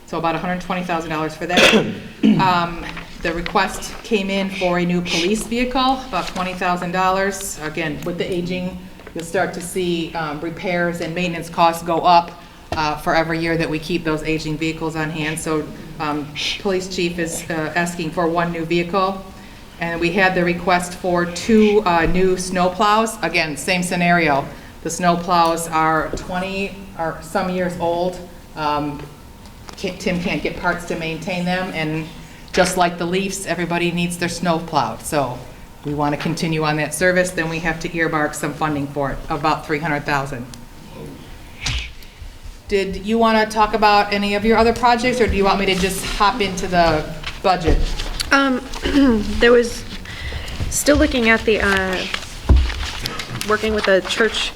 So about $120,000 for that. The request came in for a new police vehicle, about $20,000. Again, with the aging, you'll start to see repairs and maintenance costs go up for every year that we keep those aging vehicles on hand. So police chief is asking for one new vehicle. And we had the request for 2 new snow plows. Again, same scenario. The snow plows are some years old. Tim can't get parts to maintain them, and just like the Leafs, everybody needs their snow plowed. So we want to continue on that service. Then we have to earmark some funding for it, about $300,000. Did you want to talk about any of your other projects, or do you want me to just hop into the budget? There was, still looking at the, working with the church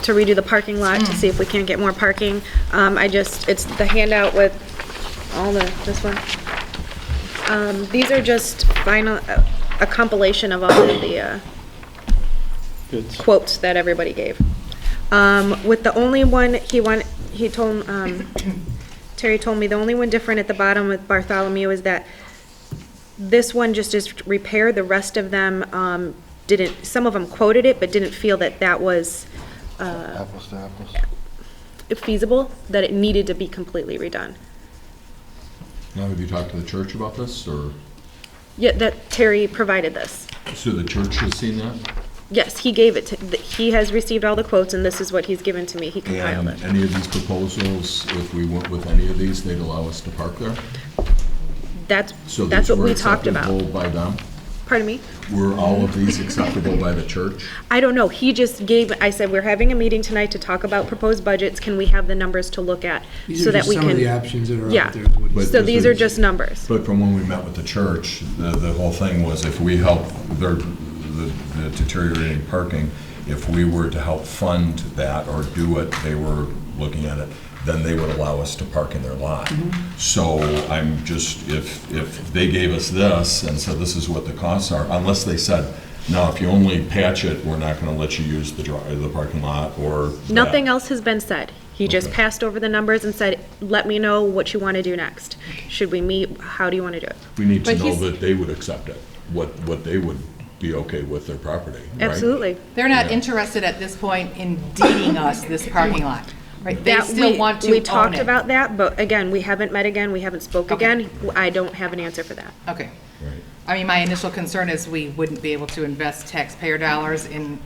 to redo the parking lot to see if we can get more parking. It's the handout with all this one. These are just a compilation of all of the quotes that everybody gave. With the only one Terry told me the only one different at the bottom with Bartholomew is that this one just is repair. The rest of them didn't, some of them quoted it, but didn't feel that that was Apples to apples. feasible, that it needed to be completely redone. Now, have you talked to the church about this, or? Yeah, that Terry provided this. So the church has seen that? Yes, he gave it to, he has received all the quotes, and this is what he's given to me. He compiled And it. any of these proposals, if we went with any of these, they'd allow us to park there? That's So what these were we talked acceptable about. by them? Pardon me? Were all of these acceptable by the church? I don't know. He just gave, I said, we're having a meeting tonight to talk about proposed budgets. Can we have the numbers to look at? These so are that just we some can. of the options that are Yeah. out there. is what he But said. So these are just numbers. But from when we met with the church, the whole thing was if we help the deteriorating parking, if we were to help fund that or do it, they were looking at it, then they would allow us to park in their lot. So I'm just, if they gave us this and said this is what the costs are, unless they said, no, if you only patch it, we're not going to let you use the parking lot, or Nothing that. else has been said. He just Okay. passed over the numbers and said, let me know what you want to do next. Should we meet? How do you want to do it? We need to But know he's- that they would accept it, what they would be okay with their property, right? Absolutely. They're not Yeah. interested at this point in deeding us this parking lot, right? They That still we- want to We own talked it. about that, but again, we haven't met again, we haven't spoke Okay. again. I don't have an answer for that. Okay. Right. I mean, my initial concern is we wouldn't be able to invest taxpayer dollars in,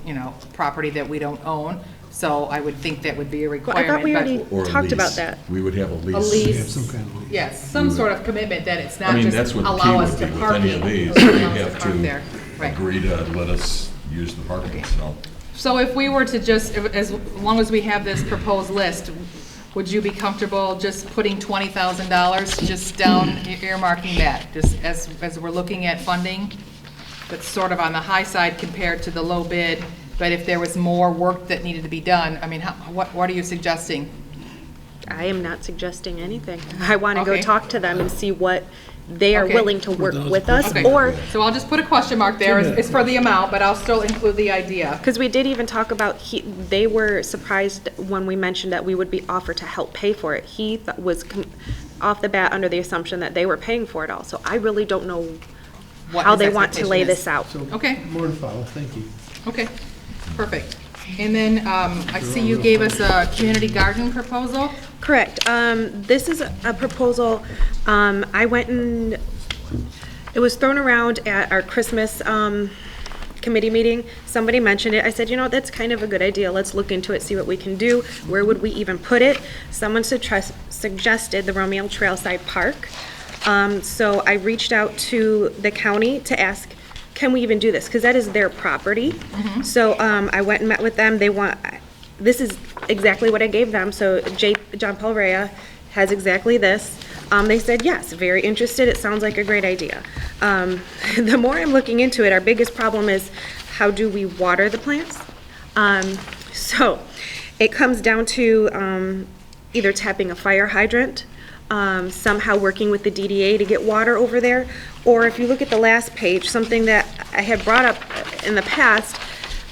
property that we don't own. So I would think that would be a Well, I requirement. thought we but- already Or a talked about lease. that. We would have a lease. A lease. We have some kind of lease. Yes, some sort of commitment that it's not I mean, just that's what the allow key us would to be with park any it, of these. but They allow us have to park there. to Right. agree to let us use the parking, so. So if we were to just, as long as we have this proposed list, would you be comfortable just putting $20,000 just down, earmarking that, just as we're looking at funding? That's sort of on the high side compared to the low bid, but if there was more work that needed to be done, I mean, what are you suggesting? I am not suggesting anything. I want to go Okay. talk to them and see what they are Okay. willing to work with us, Okay. or, So I'll just put a question mark there. It's for the amount, but I'll still include the idea. because we did even talk about, they were surprised when we mentioned that we would be offered to help pay for it. He was off the bat under the assumption that they were paying for it all, so I really don't know What how his they want to lay expectation is. this out. So, Okay. more to follow, thank you. Okay, perfect. And then I see you gave us a community garden proposal. Correct. This is a proposal, I went and, it was thrown around at our Christmas committee meeting. Somebody mentioned it. I said, you know, that's kind of a good idea. Let's look into it, see what we can do. Where would we even put it? Someone suggested the Romeo Trailside Park. So I reached out to the county to ask, can we even do this? Because that is their property. So I went and met with them. This is exactly what I gave them. So John Paul Rea has exactly this. They said, yes, very interested. It sounds like a great idea. The more I'm looking into it, our biggest problem is how do we water the plants? So it comes down to either tapping a fire hydrant, somehow working with the DDA to get water over there, or if you look at the last page, something that I had brought up in the past,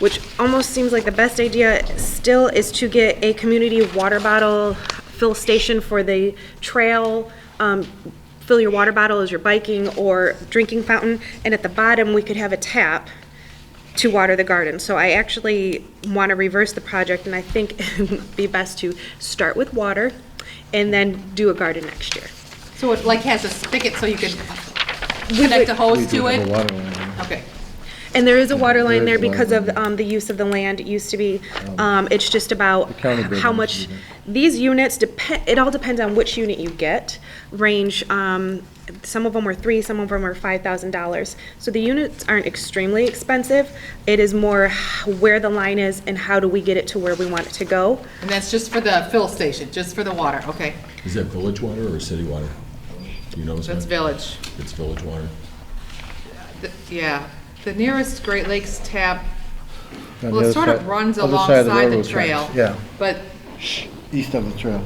which almost seems like the best idea still, is to get a community water bottle fill station for the trail. Fill your water bottle as you're biking, or drinking fountain, and at the bottom we could have a tap to water the garden. So I actually want to reverse the project, and I think it would be best to start with water and then do a garden next year. So it like has a spigot so you can connect a hose to it? Okay. And there is a water line there because of the use of the land. It used to be, it's just about how much, these units, it all depends on which unit you get, range, some of them were $3,000, some of them are $5,000. So the units aren't extremely expensive. It is more where the line is and how do we get it to where we want it to go. And that's just for the fill station, just for the water, okay. Is that village water or city water? You know, That's village. It's village water. Yeah, the nearest Great Lakes tap, On well, the it other sort of side- runs other side of the alongside the railroad trail. tracks, yeah. But, East of the trail.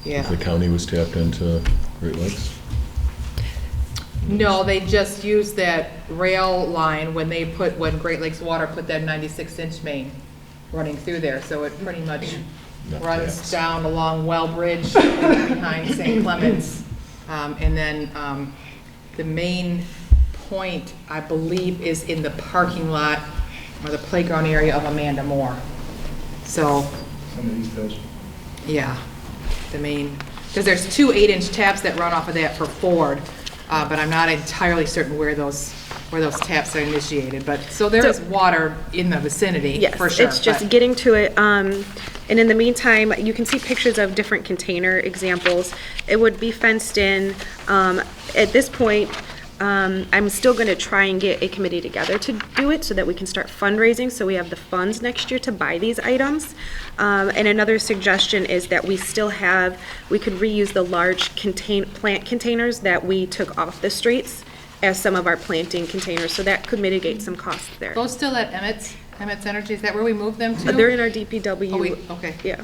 yeah. The county was tapped into Great Lakes? No, they just used that rail line when Great Lakes Water put that 96-inch main running through there, so it pretty much Not runs taps. down along Well Bridge behind St. Clements. And then the main point, I believe, is in the parking lot or the playground area of Amanda Moore. So, yeah, the main, because there's two 8-inch taps that run off of that for Ford, but I'm not entirely certain where those taps are initiated, but, so there is water in the vicinity, Yes, for sure. it's just but- getting to it. And in the meantime, you can see pictures of different container examples. It would be fenced in. At this point, I'm still going to try and get a committee together to do it so that we can start fundraising, so we have the funds next year to buy these items. And another suggestion is that we could reuse the large plant containers that we took off the streets as some of our planting containers, so that could mitigate some costs there. Those still at Emmett's Energy, is that where we moved them to? They're in our DPW. Okay. Yeah.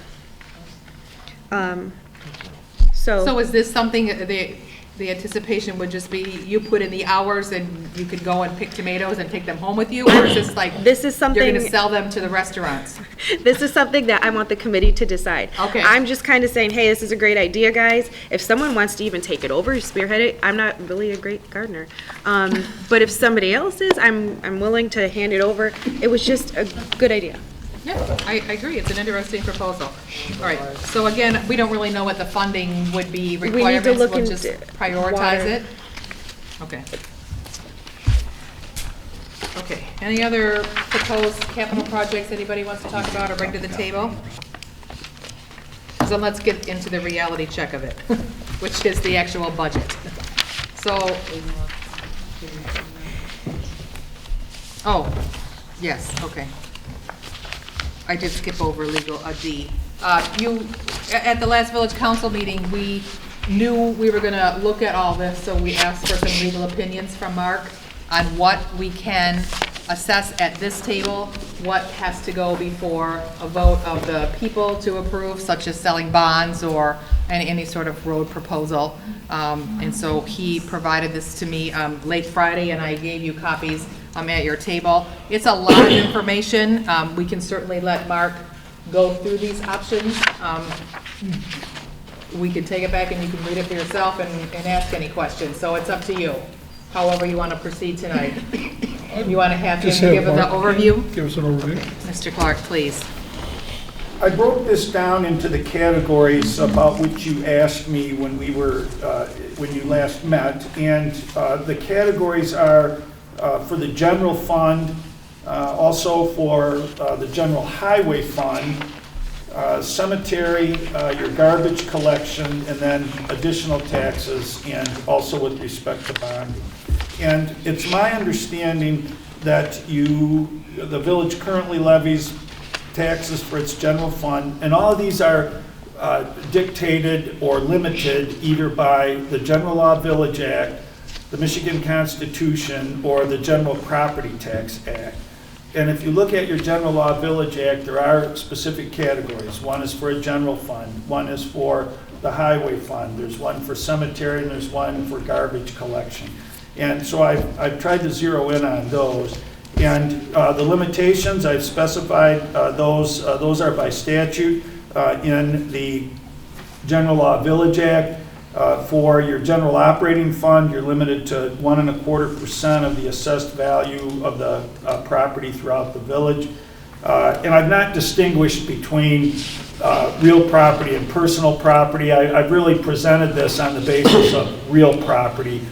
So is this something, the anticipation would just be, you put in the hours and you could go and pick tomatoes and take them home with you? Or is this like, This is something. you're gonna sell them to the restaurants? This is something that I want the committee to decide. Okay. I'm just kind of saying, hey, this is a great idea, guys. If someone wants to even take it over, spearhead it, I'm not really a great gardener. But if somebody else is, I'm willing to hand it over. It was just a good idea. Yeah, I agree, it's an interesting proposal. All right, so again, we don't really know what the funding would be We need to requirements, look we'll just into prioritize water. it? Okay. Okay, any other proposed capital projects anybody wants to talk about or bring to the table? So let's get into the reality check of it, which is the actual budget. So, oh, yes, okay. I did skip over legal, D. At the last village council meeting, we knew we were gonna look at all this, so we asked for some legal opinions from Mark on what we can assess at this table what has to go before a vote of the people to approve, such as selling bonds or any sort of road proposal. And so he provided this to me late Friday, and I gave you copies at your table. It's a lot of information. We can certainly let Mark go through these options. We can take it back and you can read it for yourself and ask any questions. So it's up to you, however you want to proceed tonight. You want to have him give the overview? Give us an overview. Mr. Clark, please. I broke this down into the categories about which you asked me when we were, when you last met. And the categories are for the general fund, also for the general highway fund, cemetery, your garbage collection, and then additional taxes, and also with respect to bonding. And it's my understanding that the village currently levies taxes for its general fund, and all of these are dictated or limited either by the General Law Village Act, the Michigan Constitution, or the General Property Tax Act. And if you look at your General Law Village Act, there are specific categories. One is for a general fund, one is for the highway fund, there's one for cemetery, and there's one for garbage collection. And so I've tried to zero in on those. And the limitations, I've specified those are by statute in the General Law Village Act. For your general operating fund, you're limited to 1.25% of the assessed value of the property throughout the village. And I've not distinguished between real property and personal property. I've really presented this on the basis of real property.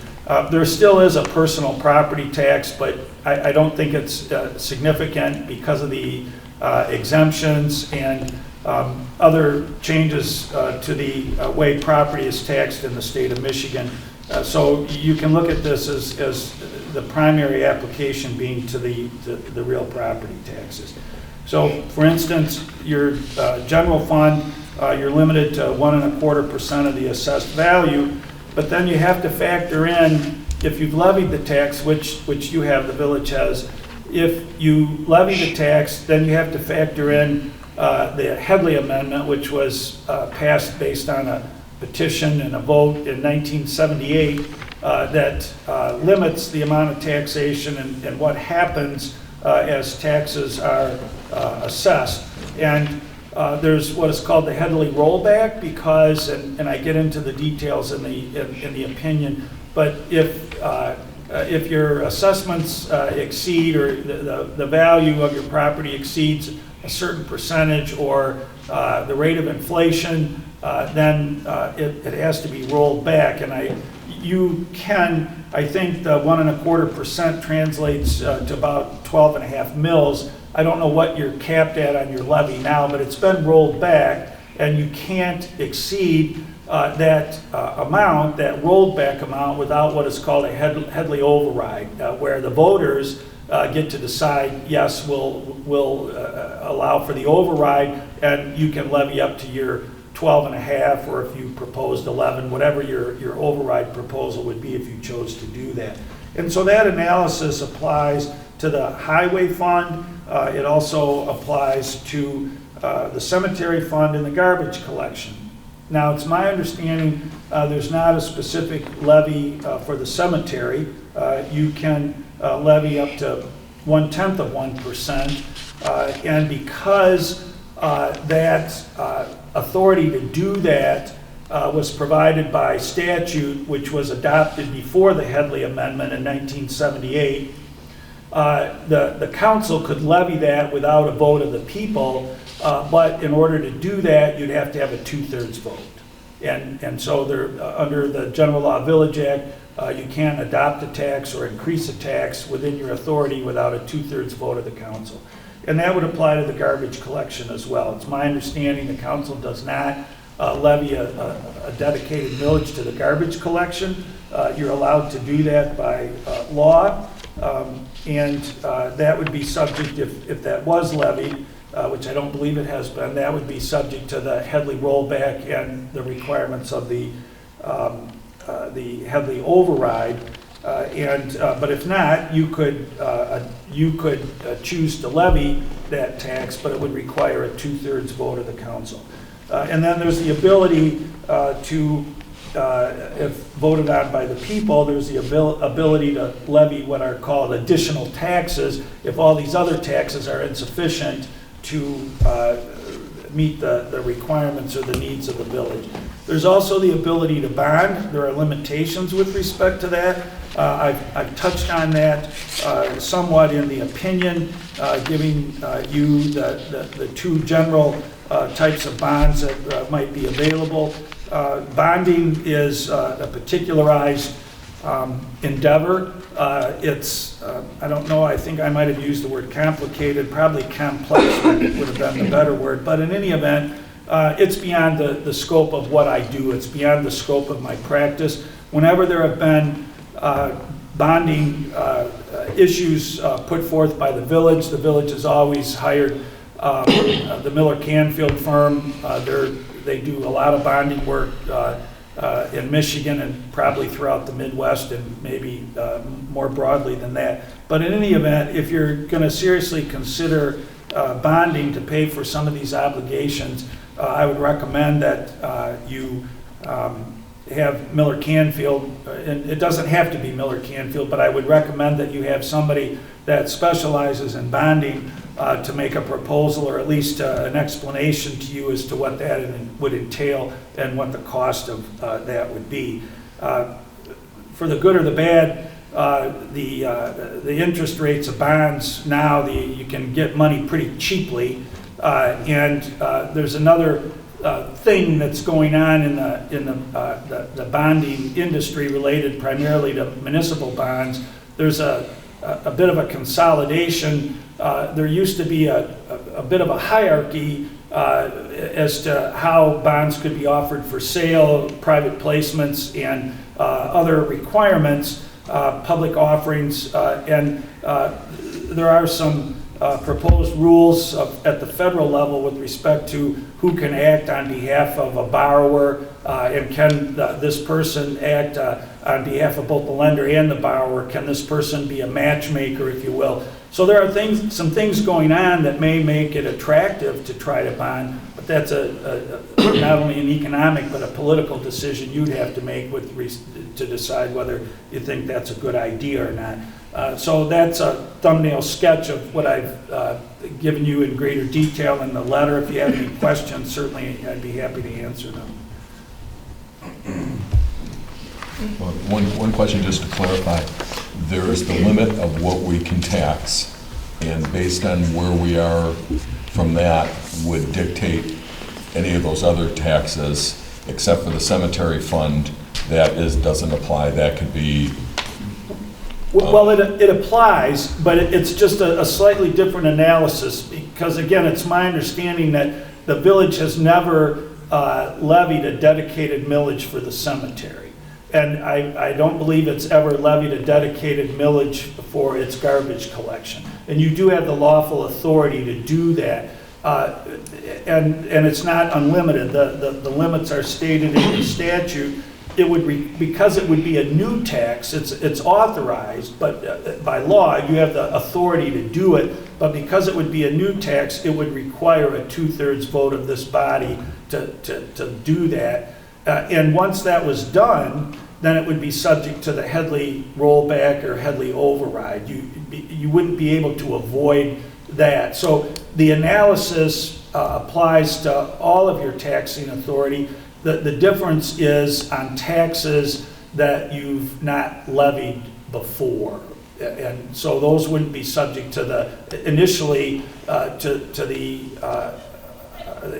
There still is a personal property tax, but I don't think it's significant because of the exemptions and other changes to the way property is taxed in the state of Michigan. So you can look at this as the primary application being to the real property taxes. So for instance, your general fund, you're limited to 1.25% of the assessed value, but then you have to factor in, if you've levied the tax, which you have, the village has, if you levy the tax, then you have to factor in the Headley Amendment, which was passed based on a petition and a vote in 1978 that limits the amount of taxation and what happens as taxes are assessed. And there's what is called the Headley rollback because, and I get into the details in the opinion, but if your assessments exceed, or the value of your property exceeds a certain percentage, or the rate of inflation, then it has to be rolled back. And I think the 1.25% translates to about 12.5 mils. I don't know what you're capped at on your levy now, but it's been rolled back, and you can't exceed that amount, that rolled back amount, without what is called a Headley override, where the voters get to decide, yes, we'll allow for the override, and you can levy up to your 12.5, or if you proposed 11, whatever your override proposal would be if you chose to do that. And so that analysis applies to the highway fund. It also applies to the cemetery fund and the garbage collection. Now, it's my understanding there's not a specific levy for the cemetery. You can levy up to 1/10 of 1%, and because that authority to do that was provided by statute, which was adopted before the Headley Amendment in 1978, the council could levy that without a vote of the people, but in order to do that, you'd have to have a 2/3 vote. And so under the General Law Village Act, you can't adopt a tax or increase a tax within your authority without a 2/3 vote of the council. And that would apply to the garbage collection as well. It's my understanding the council does not levy a dedicated millage to the garbage collection. You're allowed to do that by law, and that would be subject, if that was levied, which I don't believe it has been, that would be subject to the Headley rollback and the requirements of the Headley override. But if not, you could choose to levy that tax, but it would require a 2/3 vote of the council. And then there's the ability to, if voted on by the people, there's the ability to levy what are called additional taxes if all these other taxes are insufficient to meet the requirements or the needs of the village. There's also the ability to bond. There are limitations with respect to that. I've touched on that somewhat in the opinion, giving you the two general types of bonds that might be available. Bonding is a particularized endeavor. It's, I don't know, I think I might have used the word complicated, probably complex would have been the better word, but in any event, it's beyond the scope of what I do. It's beyond the scope of my practice. Whenever there have been bonding issues put forth by the village has always hired the Miller Canfield firm. They do a lot of bonding work in Michigan and probably throughout the Midwest and maybe more broadly than that. But in any event, if you're going to seriously consider bonding to pay for some of these obligations, I would recommend that you have Miller Canfield, and it doesn't have to be Miller Canfield, but I would recommend that you have somebody that specializes in bonding to make a proposal or at least an explanation to you as to what that would entail and what the cost of that would be. For the good or the bad, the interest rates of bonds now, you can get money pretty cheaply, and there's another thing that's going on in the bonding industry related primarily to municipal bonds. There's a bit of a consolidation. There used to be a bit of a hierarchy as to how bonds could be offered for sale, private placements, and other requirements, public offerings, and there are some proposed rules at the federal level with respect to who can act on behalf of a borrower, and can this person act on behalf of both the lender and the borrower? Can this person be a matchmaker, if you will? So there are some things going on that may make it attractive to try to bond, but that's not only an economic but a political decision you'd have to make to decide whether you think that's a good idea or not. So that's a thumbnail sketch of what I've given you in greater detail in the letter. If you have any questions, certainly I'd be happy to answer them. Well, one question just to clarify. There is the limit of what we can tax, and based on where we are from that would dictate any of those other taxes, except for the cemetery fund, doesn't apply. That could be... Well, it applies, but it's just a slightly different analysis because, again, it's my understanding that the village has never levied a dedicated millage for the cemetery. And I don't believe it's ever levied a dedicated millage for its garbage collection. And you do have the lawful authority to do that. And it's not unlimited. The limits are stated in the statute. It would because it would be a new tax, it's authorized, but by law you have the authority to do it. But because it would be a new tax, it would require a 2/3 vote of this body to do that. And once that was done, then it would be subject to the Headley rollback or Headley override. You wouldn't be able to avoid that. So the analysis applies to all of your taxing authority. The difference is on taxes that you've not levied before. And so those wouldn't be subject to initially to the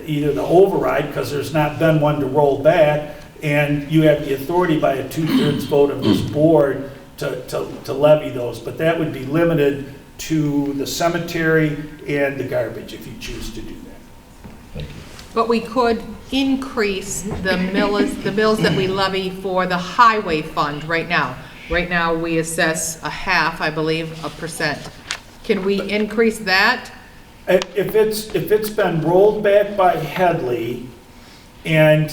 either the override, because there's not been one to roll back, and you have the authority by a 2/3 vote of this board to levy those. But that would be limited to the cemetery and the garbage if you choose to do that. Thank you. But we could increase the mills that we levy for the highway fund right now. Right now, we assess a half, I believe, a percent. Can we increase that? If it's been rolled back by Headley, and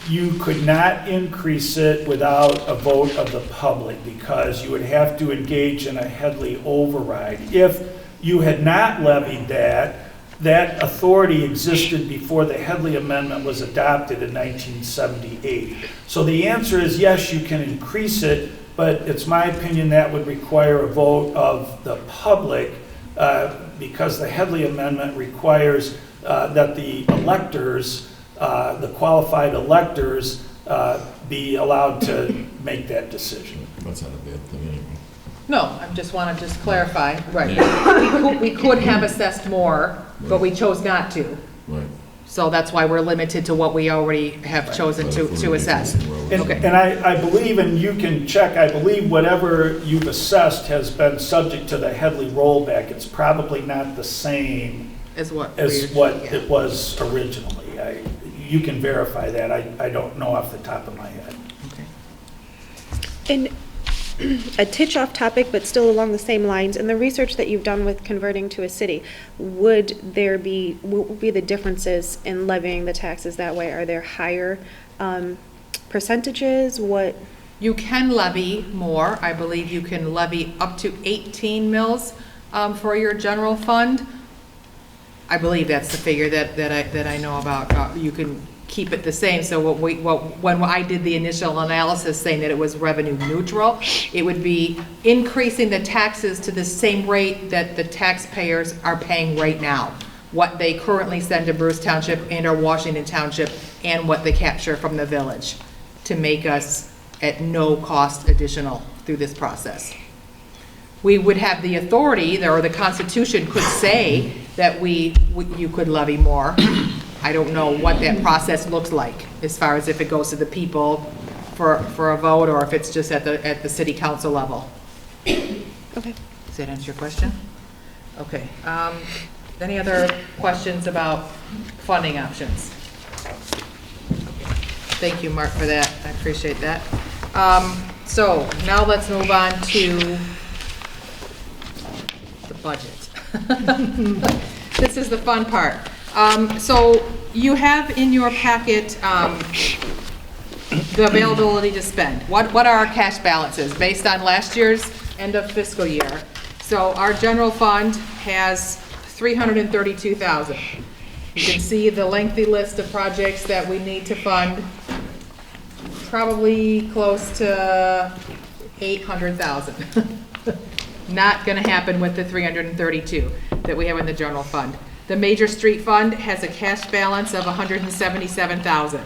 you could not increase it without a vote of the public, because you would have to engage in a Headley override. If you had not levied that, that authority existed before the Headley Amendment was adopted in 1978. So the answer is yes, you can increase it, but it's my opinion that would require a vote of the public because the Headley Amendment requires that the electors, the qualified electors, be allowed to make that decision. That's not a bad thing anyway. No, I just want to just clarify. Right. We could have assessed more, but we chose not to. Right. So that's why we're limited to what we already have chosen to assess. And I believe, and you can check, I believe whatever you've assessed has been subject to the Headley rollback. It's probably not the same as what it was originally. You can verify that. I don't know off the top of my head. Okay. And a titch off topic, but still along the same lines, in the research that you've done with converting to a city, what would be the differences in levying the taxes that way? Are there higher percentages? What? You can levy more. I believe you can levy up to 18 mills for your general fund. I believe that's the figure that I know about. You can keep it the same. So when I did the initial analysis saying that it was revenue neutral, it would be increasing the taxes to the same rate that the taxpayers are paying right now. What they currently send to Bruce Township and or Washington Township and what they capture from the village to make us at no cost additional through this process. We would have the authority, or the Constitution could say that you could levy more. I don't know what that process looks like as far as if it goes to the people for a vote or if it's just at the city council level. Okay. Does that answer your question? Okay. Any other questions about funding options? Thank you, Mark, for that. I appreciate that. So now let's move on to the budget. This is the fun part. So you have in your packet the availability to spend. What are our cash balances based on last year's end of fiscal year? So our general fund has $332,000. You can see the lengthy list of projects that we need to fund, probably close to $800,000. Not going to happen with the 332 that we have in the general fund. The major street fund has a cash balance of $177,000.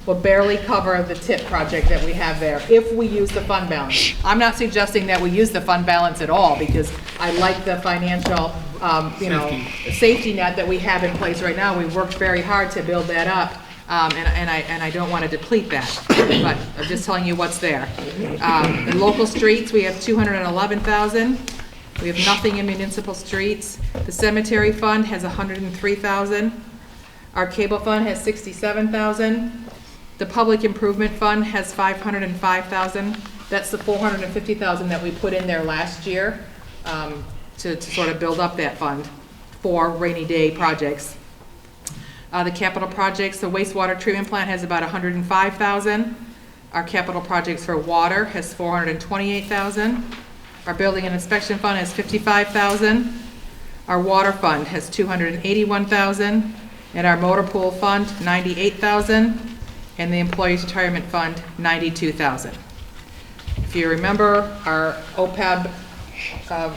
Will barely cover the tip project that we have there if we use the fund balance. I'm not suggesting that we use the fund balance at all because I like the financial, safety net that we have in place right now. We've worked very hard to build that up, and I don't want to deplete that. But I'm just telling you what's there. In local streets, we have $211,000. We have nothing in municipal streets. The cemetery fund has $103,000. Our cable fund has $67,000. The public improvement fund has $505,000. That's the $450,000 that we put in there last year to sort of build up that fund for rainy day projects. The capital projects, the wastewater treatment plant has about $105,000. Our capital projects for water has $428,000. Our building and inspection fund has $55,000. Our water fund has $281,000. And our motor pool fund, $98,000. And the employees retirement fund, $92,000. If you remember, our OPEB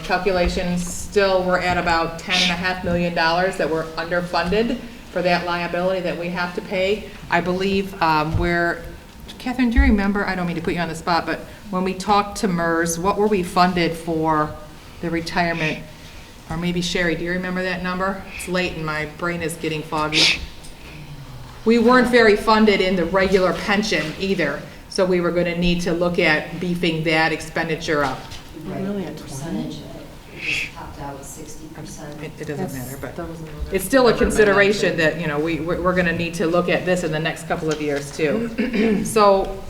calculations still were at about $10.5 million that were underfunded for that liability that we have to pay. I believe Catherine, do you remember, I don't mean to put you on the spot, but when we talked to MERS, what were we funded for the retirement? Or maybe Sherry, do you remember that number? It's late and my brain is getting foggy. We weren't very funded in the regular pension either, so we were going to need to look at beefing that expenditure up. Right. Really a percentage of it. It just popped out with 60%. It doesn't matter, but it's still a consideration that, we're going to need to look at this in the next couple of years too. So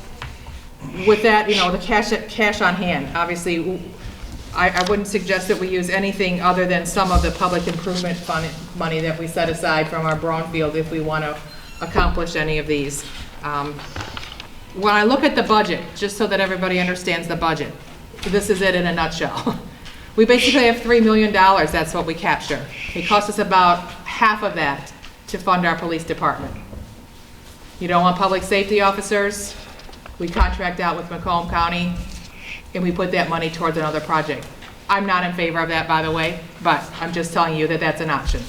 with that, the cash on hand, obviously, I wouldn't suggest that we use anything other than some of the public improvement fund money that we set aside from our brownfield if we want to accomplish any of these. When I look at the budget, just so that everybody understands the budget, this is it in a nutshell. We basically have $3 million, that's what we capture. It costs us about half of that to fund our police department. You don't want public safety officers? We contract out with Macomb County, and we put that money towards another project. I'm not in favor of that, by the way, but I'm just telling you that that's an option.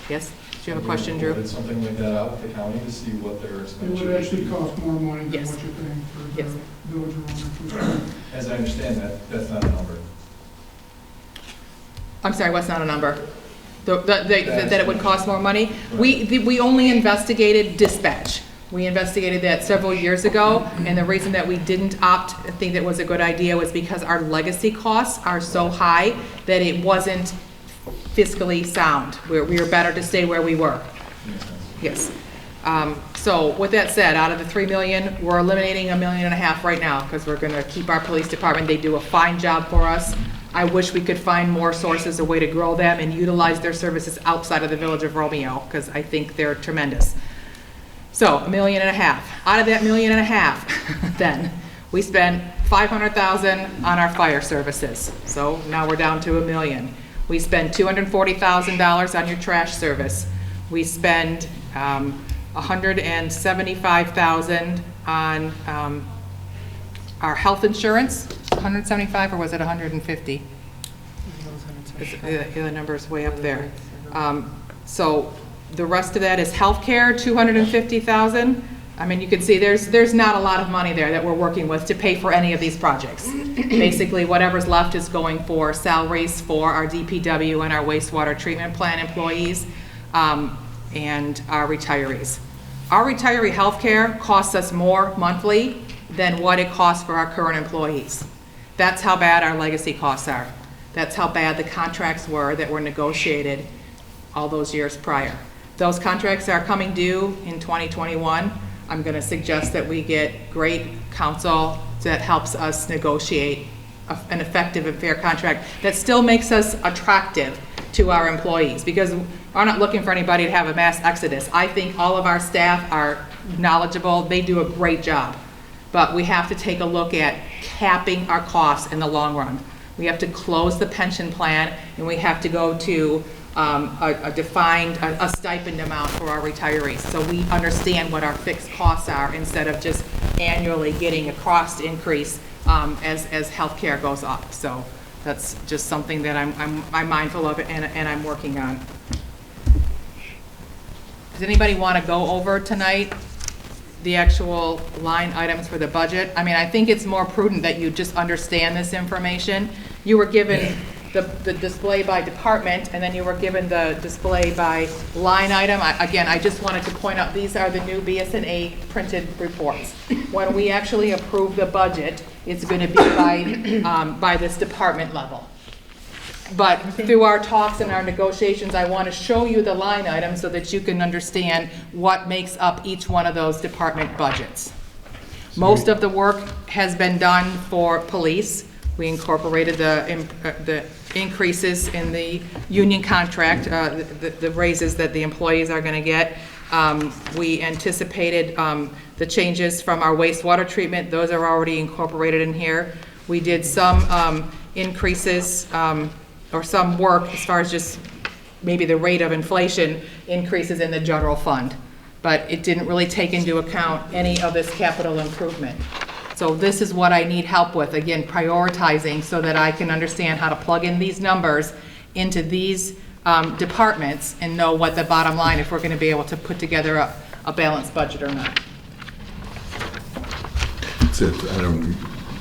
Yes? Do you have a question, Drew? Did something like that out with the county to see what their It expenditure would actually cost more money than Yes. what you're paying for the Yes. village of Romeo. As I understand that, that's not a number. I'm sorry, what's not a number? That it would cost more money? We only investigated dispatch. We investigated that several years ago, and the reason that we didn't think that was a good idea was because our legacy costs are so high that it wasn't fiscally sound. We were better to stay where we were. Yes. So with that said, out of the $3 million, we're eliminating $1.5 million right now because we're going to keep our police department. They do a fine job for us. I wish we could find more sources, a way to grow them and utilize their services outside of the village of Romeo because I think they're tremendous. So $1.5 million. Out of that $1.5 million, then we spent $500,000 on our fire services. So now we're down to $1 million. We spend $240,000 on your trash service. We spend $175,000 on our health insurance. 175 or was it 150? The number's way up there. So the rest of that is healthcare, $250,000. I mean, you can see there's not a lot of money there that we're working with to pay for any of these projects. Basically, whatever's left is going for salaries for our DPW and our wastewater treatment plant employees and our retirees. Our retiree healthcare costs us more monthly than what it costs for our current employees. That's how bad our legacy costs are. That's how bad the contracts were that were negotiated all those years prior. Those contracts are coming due in 2021. I'm going to suggest that we get great counsel that helps us negotiate an effective and fair contract that still makes us attractive to our employees, because we're not looking for anybody to have a mass exodus. I think all of our staff are knowledgeable. They do a great job. But we have to take a look at capping our costs in the long run. We have to close the pension plan, and we have to go to a defined stipend amount for our retirees, so we understand what our fixed costs are instead of just annually getting a cost increase as healthcare goes up. So that's just something that I'm mindful of and I'm working on. Does anybody want to go over tonight the actual line items for the budget? I mean, I think it's more prudent that you just understand this information. You were given the display by department, and then you were given the display by line item. Again, I just wanted to point out, these are the new BS&A printed reports. When we actually approve the budget, it's going to be by this department level. But through our talks and our negotiations, I want to show you the line items so that you can understand what makes up each one of those department budgets. Most of the work has been done for police. We incorporated the increases in the union contract, the raises that the employees are going to get. We anticipated the changes from our wastewater treatment. Those are already incorporated in here. We did some increases or some work as far as just maybe the rate of inflation increases in the general fund. But it didn't really take into account any of this capital improvement. So this is what I need help with, again, prioritizing so that I can understand how to plug in these numbers into these departments and know what the bottom line, if we're going to be able to put together a balanced budget or not.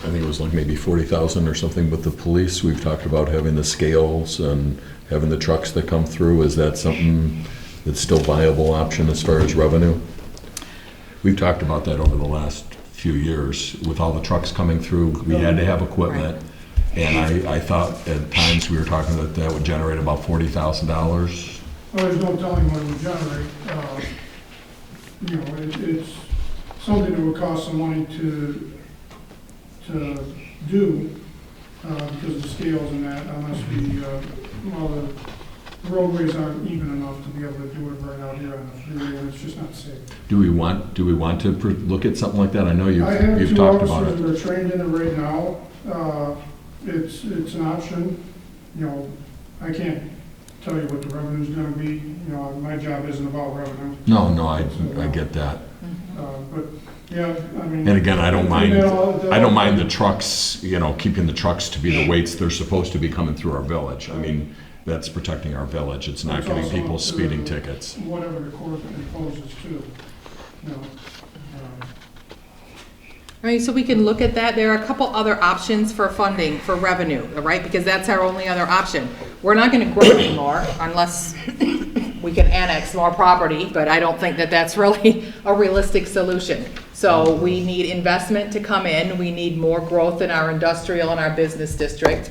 I think it was like maybe 40,000 or something with the police. We've talked about having the scales and having the trucks that come through. Is that something that's still a viable option as far as revenue? We've talked about that over the last few years. With all the trucks coming through, we had to have equipment. Right. And I thought at times we were talking that would generate about $40,000. Well, there's no telling what it would generate. It's something that would cost some money to do because of the scales and that, unless the roadways aren't even enough to be able to do it right out here on the freeway, and it's just not safe. Do we want to look at something like that? I know you've talked about it. I have 2 officers that are trained in it right now. It's an option. you know, I can't tell you what the revenue's gonna be, you know, my job isn't about revenue. No, I get that. But, yeah, I mean. And again, I don't mind the the trucks, you know, keeping the trucks to be the weights they're supposed to be coming through our village. I mean, that's protecting our village. It's not giving people speeding tickets. Whatever the court imposes too, you know. All right, so we can look at that. There are a couple other options for funding, for revenue, all right? Because that's our only other option. We're not gonna grow anymore unless we can annex more property, but I don't think that that's really a realistic solution. So we need investment to come in, we need more growth in our industrial and our business district,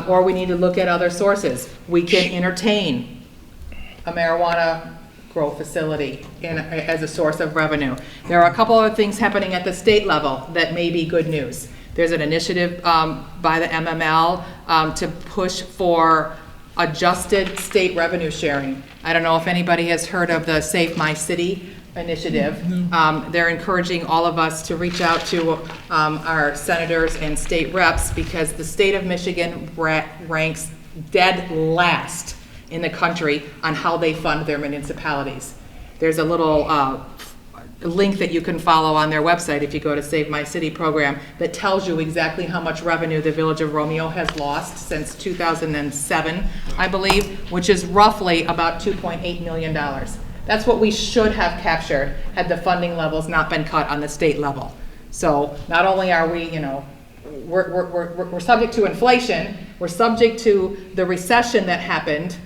or we need to look at other sources. We can entertain a marijuana grow facility as a source of revenue. There are a couple other things happening at the state level that may be good news. There's an initiative by the MML to push for adjusted state revenue sharing. I don't know if anybody has heard of the Save My City initiative. They're encouraging all of us to reach out to our senators and state reps because the state of Michigan ranks dead last in the country on how they fund their municipalities. There's a little link that you can follow on their website if you go to Save My City program that tells you exactly how much revenue the Village of Romeo has lost since 2007, I believe, which is roughly about $2.8 million. That's what we should have captured had the funding levels not been cut on the state level. So not only are we, you know, we're subject to inflation, we're subject to the recession that happened,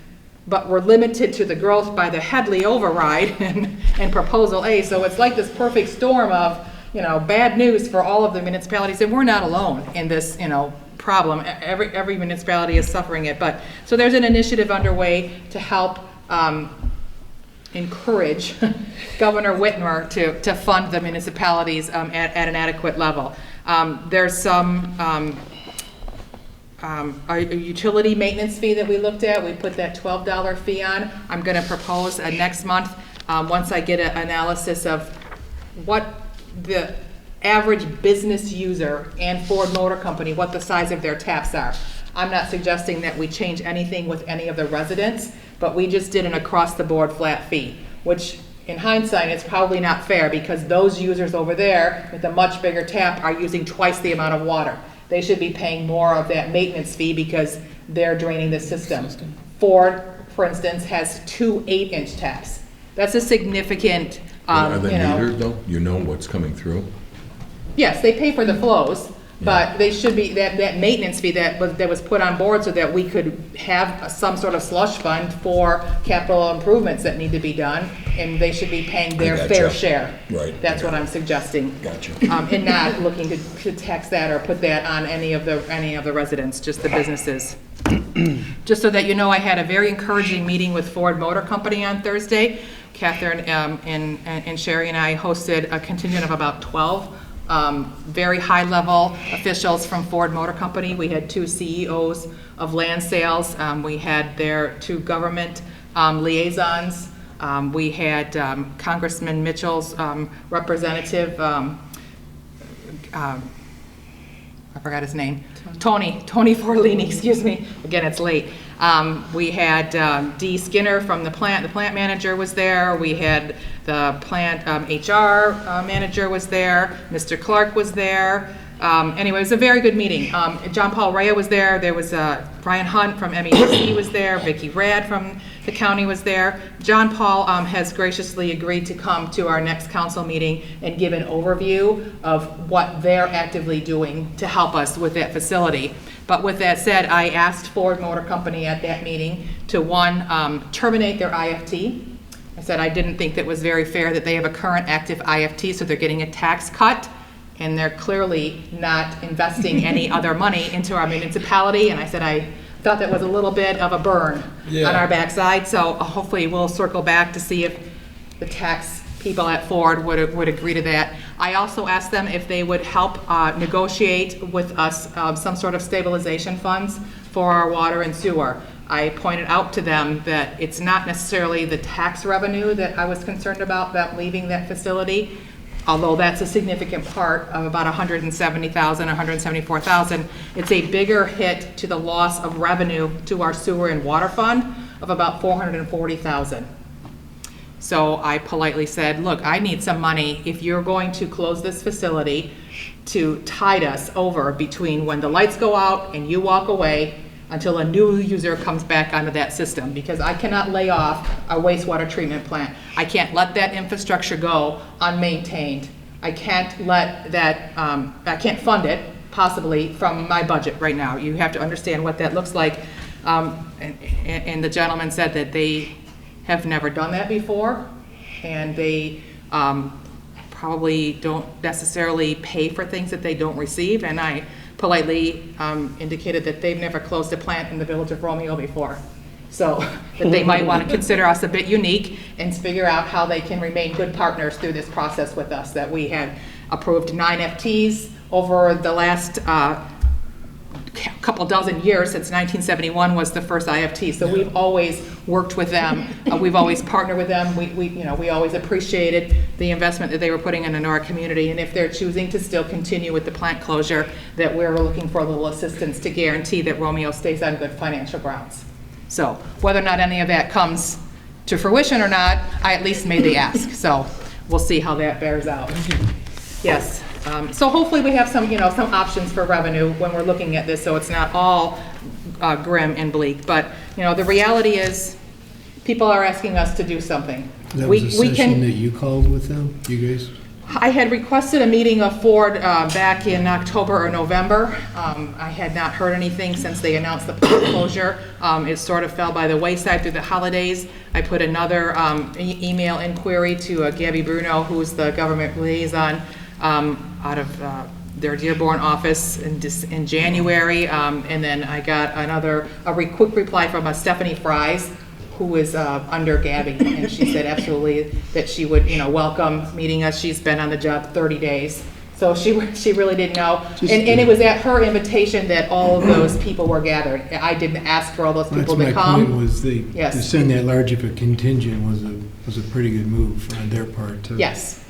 but we're limited to the growth by the Headley override and Proposal A. So it's like this perfect storm of, you know, bad news for all of the municipalities, and we're not alone in this, you know, problem. Every municipality is suffering it. But so there's an initiative underway to help encourage Governor Whitmer to fund the municipalities at an adequate level. There's some a utility maintenance fee that we looked at. We put that $12 fee on. I'm going to propose next month, once I get an analysis of what the average business user and Ford Motor Company, what the size of their taps are. I'm not suggesting that we change anything with any of the residents, but we just did an across-the-board flat fee, which in hindsight, it's probably not fair because those users over there with a much bigger tap are using twice the amount of water. They should be paying more of that maintenance fee because they're draining the system. Ford, for instance, has 2 8-inch taps. That's a significant, Are they you know. metered though? You know what's coming through? Yes, they pay for the flows, but they should be, that maintenance fee that was put on board so that we could have some sort of slush fund for capital improvements that need to be done, and they should be paying their fair share. Right. That's what I'm suggesting. Gotcha. And not looking to tax that or put that on any of the residents, just the businesses. Just so that you know, I had a very encouraging meeting with Ford Motor Company on Thursday. Catherine and Sherry and I hosted a contingent of about 12 very high-level officials from Ford Motor Company. We had 2 CEOs of land sales. We had their 2 government liaisons. We had Congressman Mitchell's representative, I forgot his name, Tony Forlini, excuse me. Again, it's late. We had Dee Skinner from the plant manager was there. We had the plant HR manager was there. Mr. Clark was there. Anyway, it was a very good meeting. John Paul Rea was there. There was Brian Hunt from MEDC was there. Vicki Rad from the county was there. John Paul has graciously agreed to come to our next council meeting and give an overview of what they're actively doing to help us with that facility. But with that said, I asked Ford Motor Company at that meeting to, one, terminate their IFT. I said I didn't think that was very fair that they have a current active IFT, so they're getting a tax cut, and they're clearly not investing any other money into our municipality. And I said I thought that was a little bit of a burn on our backside, so hopefully we'll circle back to see if the tax people at Ford would agree to that. I also asked them if they would help negotiate with us some sort of stabilization funds for our water and sewer. I pointed out to them that it's not necessarily the tax revenue that I was concerned about, them leaving that facility. although that's a significant part of about 170,000, 174,000, it's a bigger hit to the loss of revenue to our sewer and water fund of about 440,000. So I politely said, look, I need some money if you're going to close this facility to tide us over between when the lights go out and you walk away until a new user comes back onto that system, because I cannot lay off a wastewater treatment plant. I can't let that infrastructure go unmaintained. I can't let that, I can't fund it possibly from my budget right now. You have to understand what that looks like. And the gentleman said that they have never done that before, and they probably don't necessarily pay for things that they don't receive. And I politely indicated that they've never closed a plant in the village of Romeo before. So that they might want to consider us a bit unique and figure out how they can remain good partners through this process with us, that we have approved 9 FTs over the last couple dozen years. Since 1971 was the first IFT. So we've always worked with them. We've always partnered with them. We always appreciated the investment that they were putting into our community. And if they're choosing to still continue with the plant closure, that we're looking for a little assistance to guarantee that Romeo stays on good financial grounds. So whether or not any of that comes to fruition or not, I at least made the ask. So we'll see how that bears out. Yes. So hopefully we have some, some options for revenue when we're looking at this, so it's not all grim and bleak. But, the reality is people are asking us to do something. That was a session that you called with them, you guys? I had requested a meeting of Ford back in October or November. I had not heard anything since they announced the plant closure. It sort of fell by the wayside through the holidays. I put another email inquiry to Gabby Bruno, who's the government liaison out of their Dearborn office in January, and then I got a quick reply from Stephanie Fries, who is under Gabby, and she said absolutely that she would welcome meeting us. She's been on the job 30 days, so she really didn't know, and it was at her invitation that all of those people were gathered. I didn't ask for all those people to come. That's my point, was to send that large of a contingent was a pretty good move on their part to yes.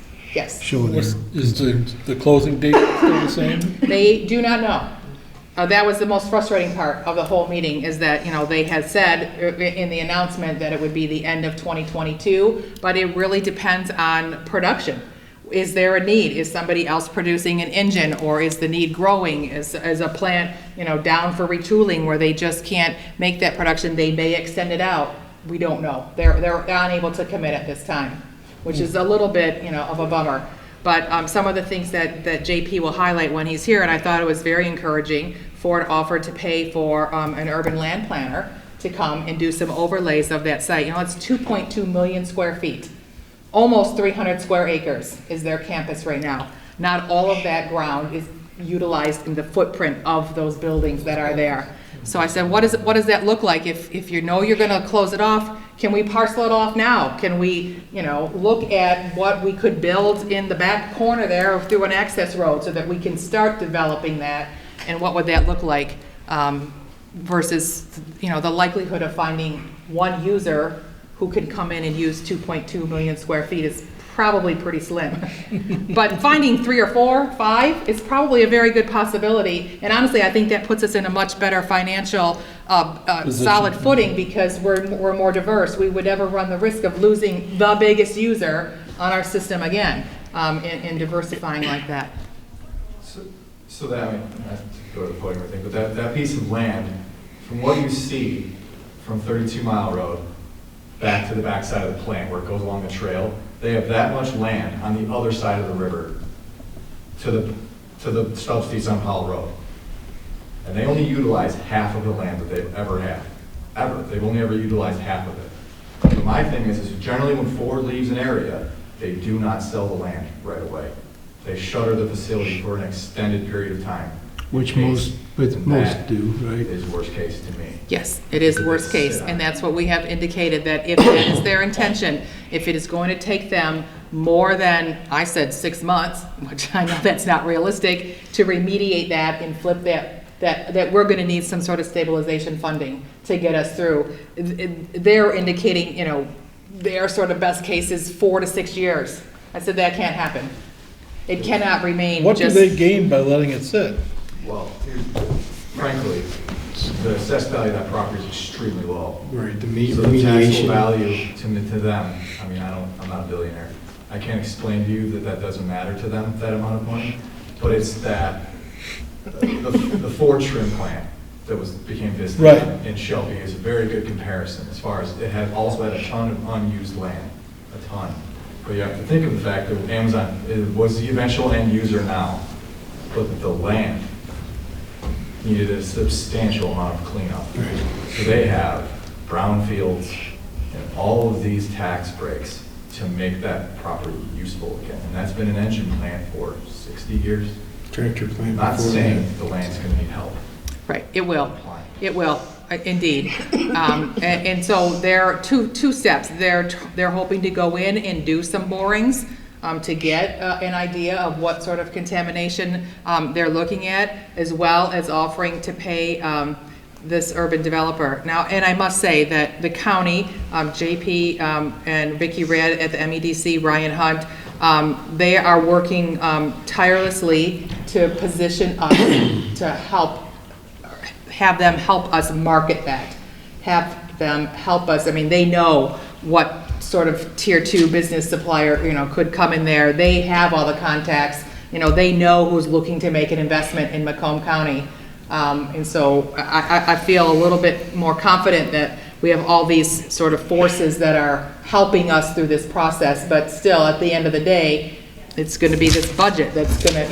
show their Is the closing date still the same? They do not know. That was the most frustrating part of the whole meeting, is that, they had said in the announcement that it would be the end of 2022, but it really depends on production. Is there a need? Is somebody else producing an engine, or is the need growing? Is a plant, down for retooling where they just can't make that production? They may extend it out. We don't know. They're unable to commit at this time, which is a little bit, of a bummer. But some of the things that JP will highlight when he's here, and I thought it was very encouraging, Ford offered to pay for an urban land planner to come and do some overlays of that site. It's 2.2 million square feet. Almost 300 square acres is their campus right now. Not all of that ground is utilized in the footprint of those buildings that are there. So I said, what does that look like? If you're going to close it off, can we parcel it off now? Can we, look at what we could build in the back corner there through an access road so that we can start developing that? And what would that look like versus, the likelihood of finding one user who can come in and use 2.2 million square feet is probably pretty slim. But finding 3 or 4, 5 is probably a very good possibility. And honestly, I think that puts us in a much better financial solid footing, because we're more diverse. We would never run the risk of losing the biggest user on our system again in diversifying like that. So that, not to go to the podium or anything, but that piece of land, from what you see from 32 Mile Road back to the backside of the plant where it goes along the trail, they have that much land on the other side of the river to the Trustees on Hall Road. And they only utilize half of the land that they've ever had. Ever. They've only ever utilized half of it. But my thing is generally when Ford leaves an area, they do not sell the land right away. They shutter the facility for an extended period of time. Which most do, right? Is worst case to me. Yes, it is worst case, and that's what we have indicated, that if that is their intention, if it is going to take them more than, I said 6 months, which I know that's not realistic, to remediate that and flip that we're going to need some sort of stabilization funding to get us through. They're indicating, their sort of best case is 4 to 6 years. I said that can't happen. It cannot remain What do just. they gain by letting it sit? Well, frankly, the assessed value of that property is extremely low. Right, the So the taxable remediation. value to them, I mean, I'm not a billionaire. I can't explain to you that that doesn't matter to them, that amount of money, but it's that the Ford trim plant that became Vista Right. in Shelby is a very good comparison as far as it also had a ton of unused land, a ton. But you have to think of the fact that Amazon was the eventual end user now, but the land needed a substantial amount of cleanup. So they have brownfields and all of these tax breaks to make that property useful again. And that's been an engine plant for 60 years. Tractor plant. Not before saying that. the land's going to need help. Right, it will. It will, indeed. And so there are two steps. They're hoping to go in and do some borings to get an idea of what sort of contamination they're looking at, as well as offering to pay this urban developer. Now, and I must say that the county, JP and Vicki Red at the MEDC, Ryan Hunt, they are working tirelessly to position us to have them help us market that, have them help us. I mean, they know what sort of tier 2 business supplier, could come in there. They have all the contacts, they know who's looking to make an investment in Macomb County. And so I feel a little bit more confident that we have all these sort of forces that are helping us through this process, but still, at the end of the day, it's going to be this budget that's going to,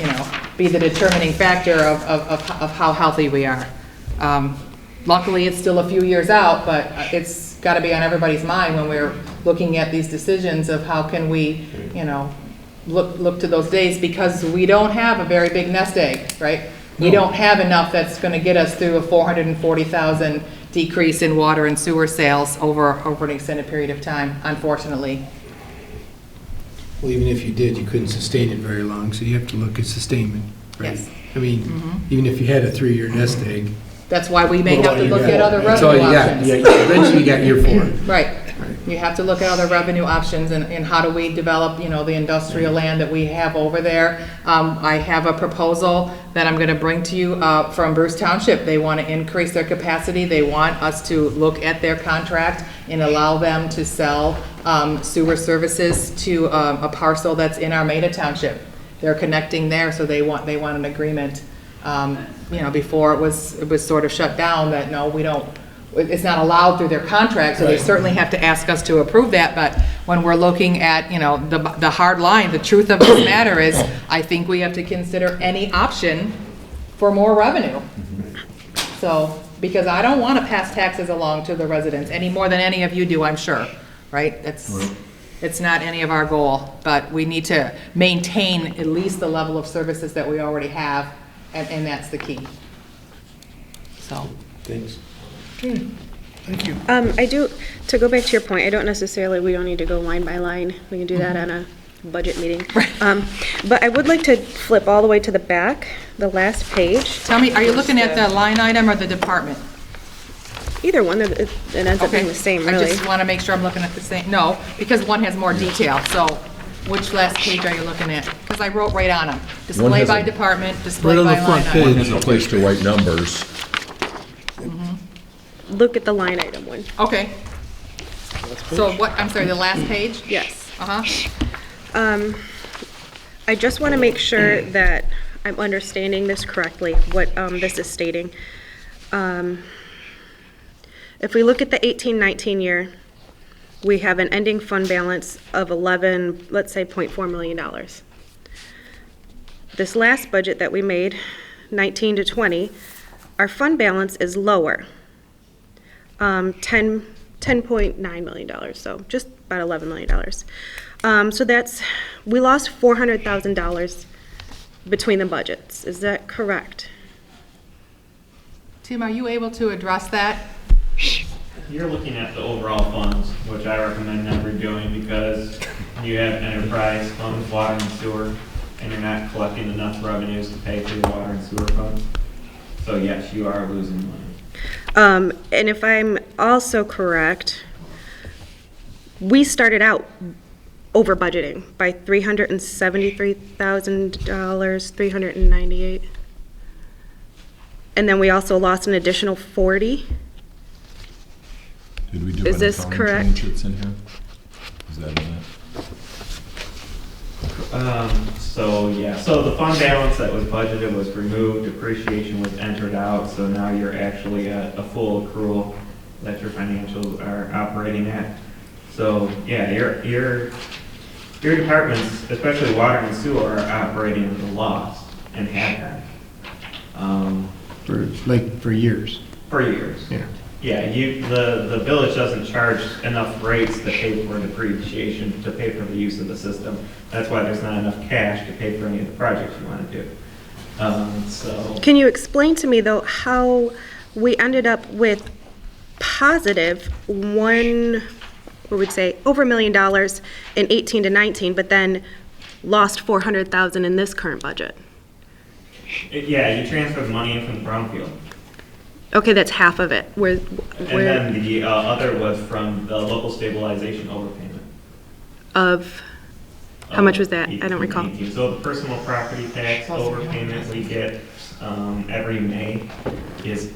be the determining factor of how healthy we are. Luckily, it's still a few years out, but it's got to be on everybody's mind when we're looking at these decisions of how can we, look to those days, because we don't have a very big nest egg, right? We don't have enough that's going to get us through a 440,000 decrease in water and sewer sales over an extended period of time, unfortunately. Well, even if you did, you couldn't sustain it very long, so you have to look at sustainment, right? Yes. I mean, even if you had a 3-year nest egg. That's why we may have to look at other That's all revenue you got. options. Eventually you got year 4. Right. You have to look at other revenue options and how do we develop, the industrial land that we have over there. I have a proposal that I'm going to bring to you from Bruce Township. They want to increase their capacity. They want us to look at their contract and allow them to sell sewer services to a parcel that's in Armada Township. They're connecting there, so they want an agreement. Before it was sort of shut down that no, we don't. It's not allowed through their contract, so they certainly have to ask us to approve that. But when we're looking at, the hard line, the truth of this matter is, I think we have to consider any option for more revenue. So, because I don't want to pass taxes along to the residents any more than any of you do, I'm sure, right? It's not any of our goal, but we need to maintain at least the level of services that we already have, and that's the key. So. Thanks. Thank you. I do, to go back to your point, we don't need to go line by line. We can do that on a budget meeting. But I would like to flip all the way to the back, the last page. Tell me, are you looking at the line item or the department? Either one, it ends up being the same, really. I just want to make sure I'm looking at the same, no, because one has more detail, so which last page are you looking at? Because I wrote right on them. Display by department, display by line item. One has a place to write numbers. Look at the line item one. Okay. So what, I'm sorry, the last page? Yes. Uh-huh. I just want to make sure that I'm understanding this correctly, what this is stating. If we look at the 18-19 year, we have an ending fund balance of let's say $0.4 million. This last budget that we made, 19 to 20, our fund balance is lower, $10.9 million, so just about $11 million. So we lost $400,000 between the budgets. Is that correct? Tim, are you able to address that? You're looking at the overall funds, which I recommend never doing because you have enterprise funds, water and sewer, and you're not collecting enough revenues to pay for your water and sewer funds. So yes, you are losing money. And if I'm also correct, we started out over budgeting by $373,000, 398. And then we also lost an additional 40. Did we do Is an this accounting correct? change that's in here? Is that in it? So the fund balance that was budgeted was removed, depreciation was entered out, so now you're actually at a full accrual that your financials are operating at. So, yeah, your departments, especially water and sewer, are operating at a loss and have been. For years. For years. Yeah. Yeah, the village doesn't charge enough rates to pay for depreciation, to pay for the use of the system. That's why there's not enough cash to pay for any of the projects you want to do. Can you explain to me, though, how we ended up with positive over $1 million in 18 to 19, but then lost 400,000 in this current budget? Yeah, you transferred money in from the brownfield. Okay, that's half of it. And then the other was from the local stabilization overpayment. How much was that? I don't recall. 18. So the personal property tax overpayment we get every May is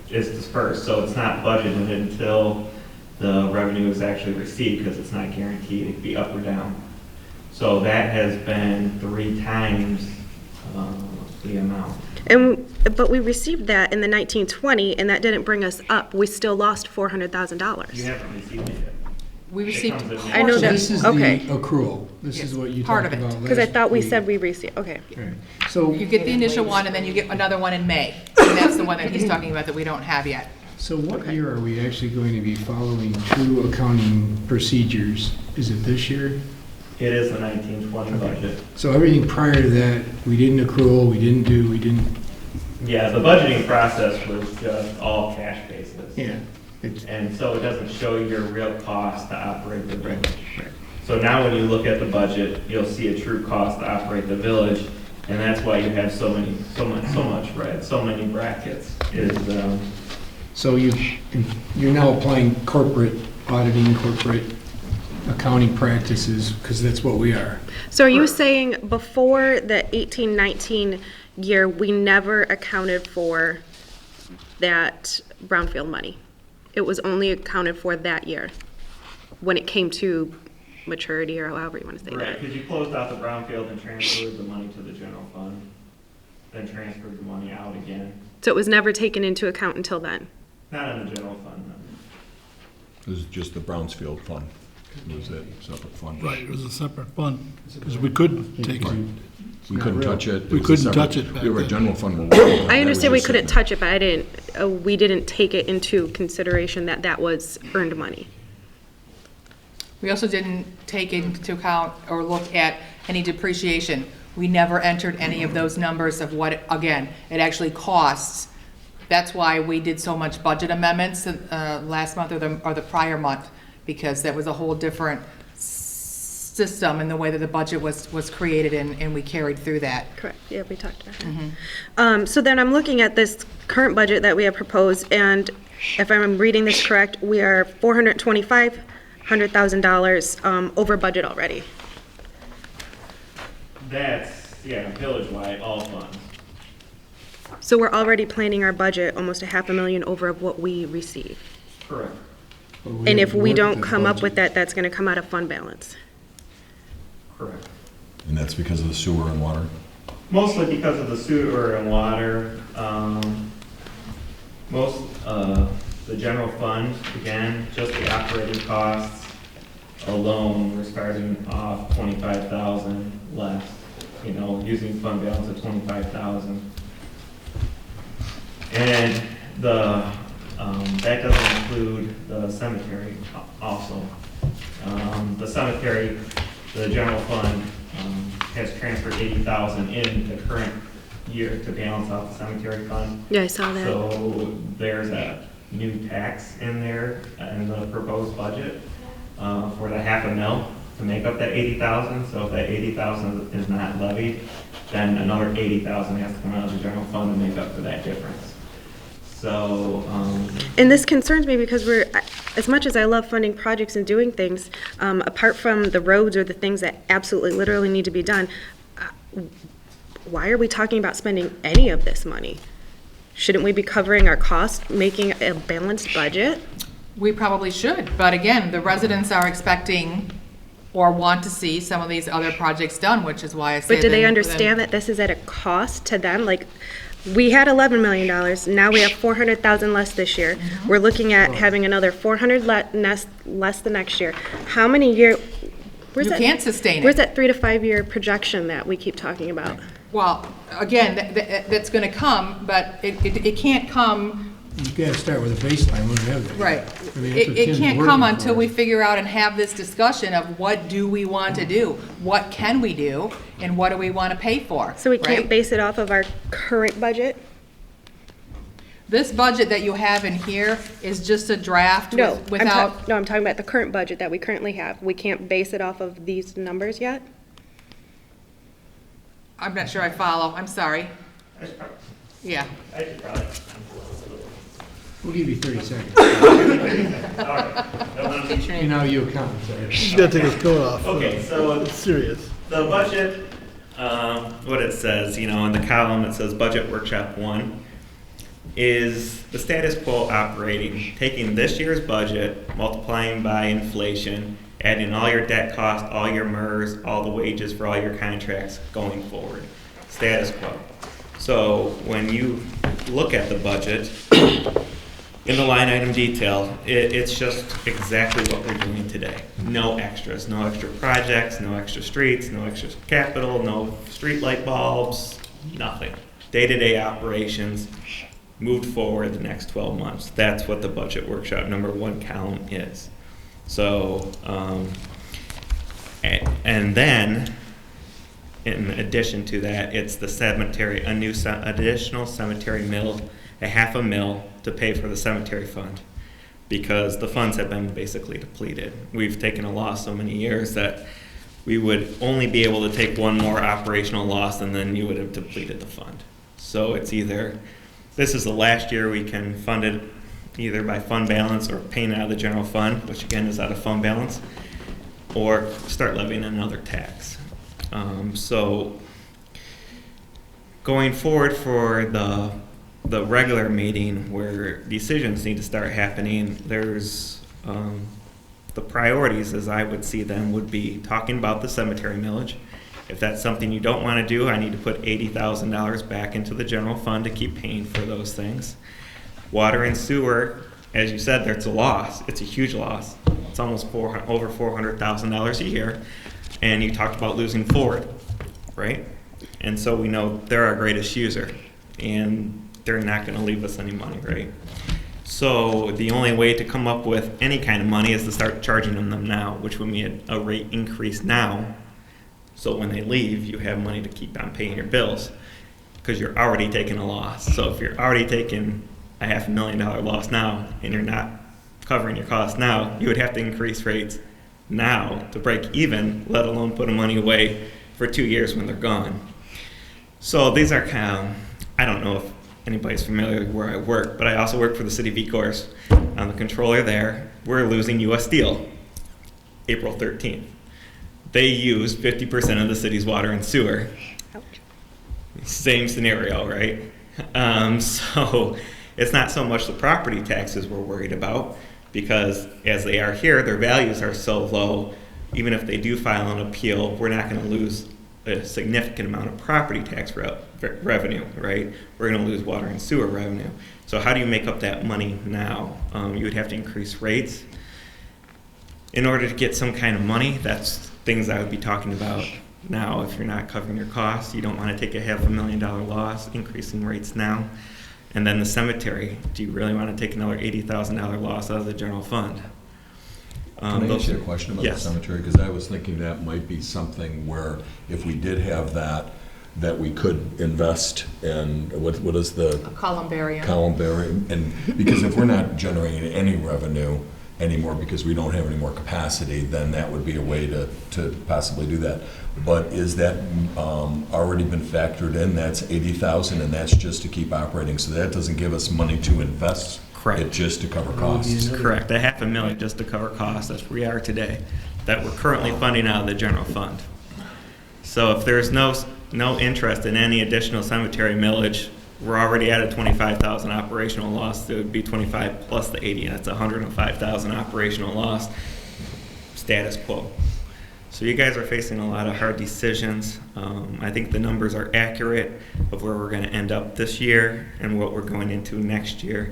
dispersed. So it's not budgeted until the revenue is actually received because it's not guaranteed. It could be up or down. So that has been 3 times the amount. But we received that in the 1920, and that didn't bring us up. We still lost $400,000. You haven't received it yet. We received I know that. This is Okay. the accrual. This is what you Part talked of it. about last week. Because I thought we said we received, okay. Right. So, You get the initial one, and then you get another one in May. And that's the one that he's talking about that we don't have yet. so what year are we actually going to be following true accounting procedures? Is it this year? It is the 1920 budget. So everything prior to that, we didn't accrue, we didn't. Yeah, the budgeting process was just all cash basis. Yeah. And so it doesn't show your real cost to operate the village. So now when you look at the budget, you'll see a true cost to operate the village, and that's why you have so much red, so many brackets. So you're now applying corporate auditing, corporate accounting practices, because that's what we are. So are you saying before the 18-19 year, we never accounted for that brownfield money? It was only accounted for that year, when it came to maturity, or however you want to say Right, that? because you closed out the brownfield and transferred the money to the general fund, then transferred the money out again. So it was never taken into account until then? Not in the general fund, no. This is just the Brownsfield fund. It was a separate fund. Right, it was a separate fund, because we couldn't take it. We couldn't touch it. We It was a couldn't touch separate- it back We were a then. general fund. we're working on. I That understand was we just couldn't sitting touch it, but we didn't take it into consideration that was earned money. We also didn't take into account or look at any depreciation. We never entered any of those numbers of what, again, it actually costs. That's why we did so much budget amendments last month or the prior month, because that was a whole different system in the way that the budget was created, and we carried through that. Correct, yeah, we talked about that. So then I'm looking at this current budget that we have proposed, and if I'm reading this correct, we are $425,000 over budget already. That's, village-wide, all funds. So we're already planning our budget almost $500,000 over of what we receive. Correct. And if we don't come up with that, that's gonna come out of fund balance. Correct. And that's because of the sewer and water? Mostly because of the sewer and water. The general fund, again, just the operating costs alone, we're starting off 25,000 less, using fund balance of 25,000. And that doesn't include the cemetery also. The cemetery, the general fund has transferred 80,000 in the current year to balance out the cemetery fund. Yeah, I saw that. So there's a new tax in there in the proposed budget for the $500,000 to make up that 80,000. So if that 80,000 is not levied, then another 80,000 has to come out of the general fund to make up for that difference. So, And this concerns me because as much as I love funding projects and doing things, apart from the roads or the things that absolutely literally need to be done, why are we talking about spending any of this money? Shouldn't we be covering our costs, making a balanced budget? We probably should, but again, the residents are expecting or want to see some of these other projects done, which is why I say. But do they then- understand that this is at a cost to them? Like, we had $11 million, now we have 400,000 less this year. We're looking at having another 400 less the next year. How many year? You can't sustain it. Where's that 3 to 5 year projection that we keep talking about? Well, again, that's gonna come, but it can't come. You gotta start with a baseline, when we have that. Right. I mean, that's what It Tim's can't working come for. until we figure out and have this discussion of what do we want to do? What can we do? And what do we want to pay for? So we can't right? base it off of our current budget? This budget that you have in here is just a draft No, without. I'm talking about the current budget that we currently have. We can't base it off of these numbers yet? I'm not sure I follow. I'm sorry. Yeah. I should probably. We'll give you 30 seconds. All right. You know, you account. He's got to take his coat off. Okay, so It's serious. the budget, what it says, you know, in the column, it says Budget Workshop 1, is the status quo operating, taking this year's budget, multiplying by inflation, adding all your debt costs, all your MERS, all the wages for all your contracts going forward. Status quo. So when you look at the budget, in the line item detail, it's just exactly what we're doing today. No extras, no extra projects, no extra streets, no extra capital, no street light bulbs, nothing. Day-to-day operations moved forward the next 12 months. That's what the budget workshop number 1 column is. So, and then, in addition to that, it's the cemetery, a new additional cemetery mill, a $500,000 to pay for the cemetery fund, because the funds have been basically depleted. We've taken a loss so many years that we would only be able to take one more operational loss and then you would have depleted the fund. So it's either, this is the last year we can fund it either by fund balance or paying out of the general fund, which again is out of fund balance, or start levying another tax. So going forward for the regular meeting where decisions need to start happening, there's the priorities as I would see them would be talking about the cemetery millage. If that's something you don't want to do, I need to put $80,000 back into the general fund to keep paying for those things. Water and sewer, as you said, there's a loss. It's a huge loss. It's almost over $400,000 a year. And you talked about losing Ford, right? And so we know they're our greatest user, and they're not going to leave us any money, right? So the only way to come up with any kind of money is to start charging them now, which would mean a rate increase now. So when they leave, you have money to keep on paying your bills, because you're already taking a loss. So if you're already taking a $500,000 loss now and you're not covering your costs now, you would have to increase rates now to break even, let alone put the money away for 2 years when they're gone. So these are kind of, I don't know if anybody's familiar with where I work, but I also work for the city of Ecorse. I'm the controller there. We're losing U.S. Steel April 13th. They use 50% of the city's water and sewer. Same scenario, right? So it's not so much the property taxes we're worried about, because as they are here, their values are so low, even if they do file an appeal, we're not going to lose a significant amount of property tax revenue, right? We're going to lose water and sewer revenue. So how do you make up that money now? You would have to increase rates. In order to get some kind of money, that's things I would be talking about now. If you're not covering your costs, you don't want to take a $500,000 loss, increasing rates now. And then the cemetery, do you really want to take another $80,000 loss out of the general fund? Can I ask you a question about the cemetery? Because I was thinking that might be something where if we did have that we could invest in, what is the? A columbarium. Columbarium. And because if we're not generating any revenue, anymore because we don't have any more capacity, then that would be a way to possibly do that. But is that already been factored in? That's 80,000, and that's just to keep operating, so that doesn't give us money to invest? Correct. It's just to cover costs? Correct, a $500,000 just to cover costs, that's where we are today, that we're currently funding out of the general fund. So if there's no interest in any additional cemetery millage, we're already at a 25,000 operational loss. It would be 25 plus the 80. That's 105,000 operational loss, status quo. So you guys are facing a lot of hard decisions. I think the numbers are accurate of where we're going to end up this year and what we're going into next year.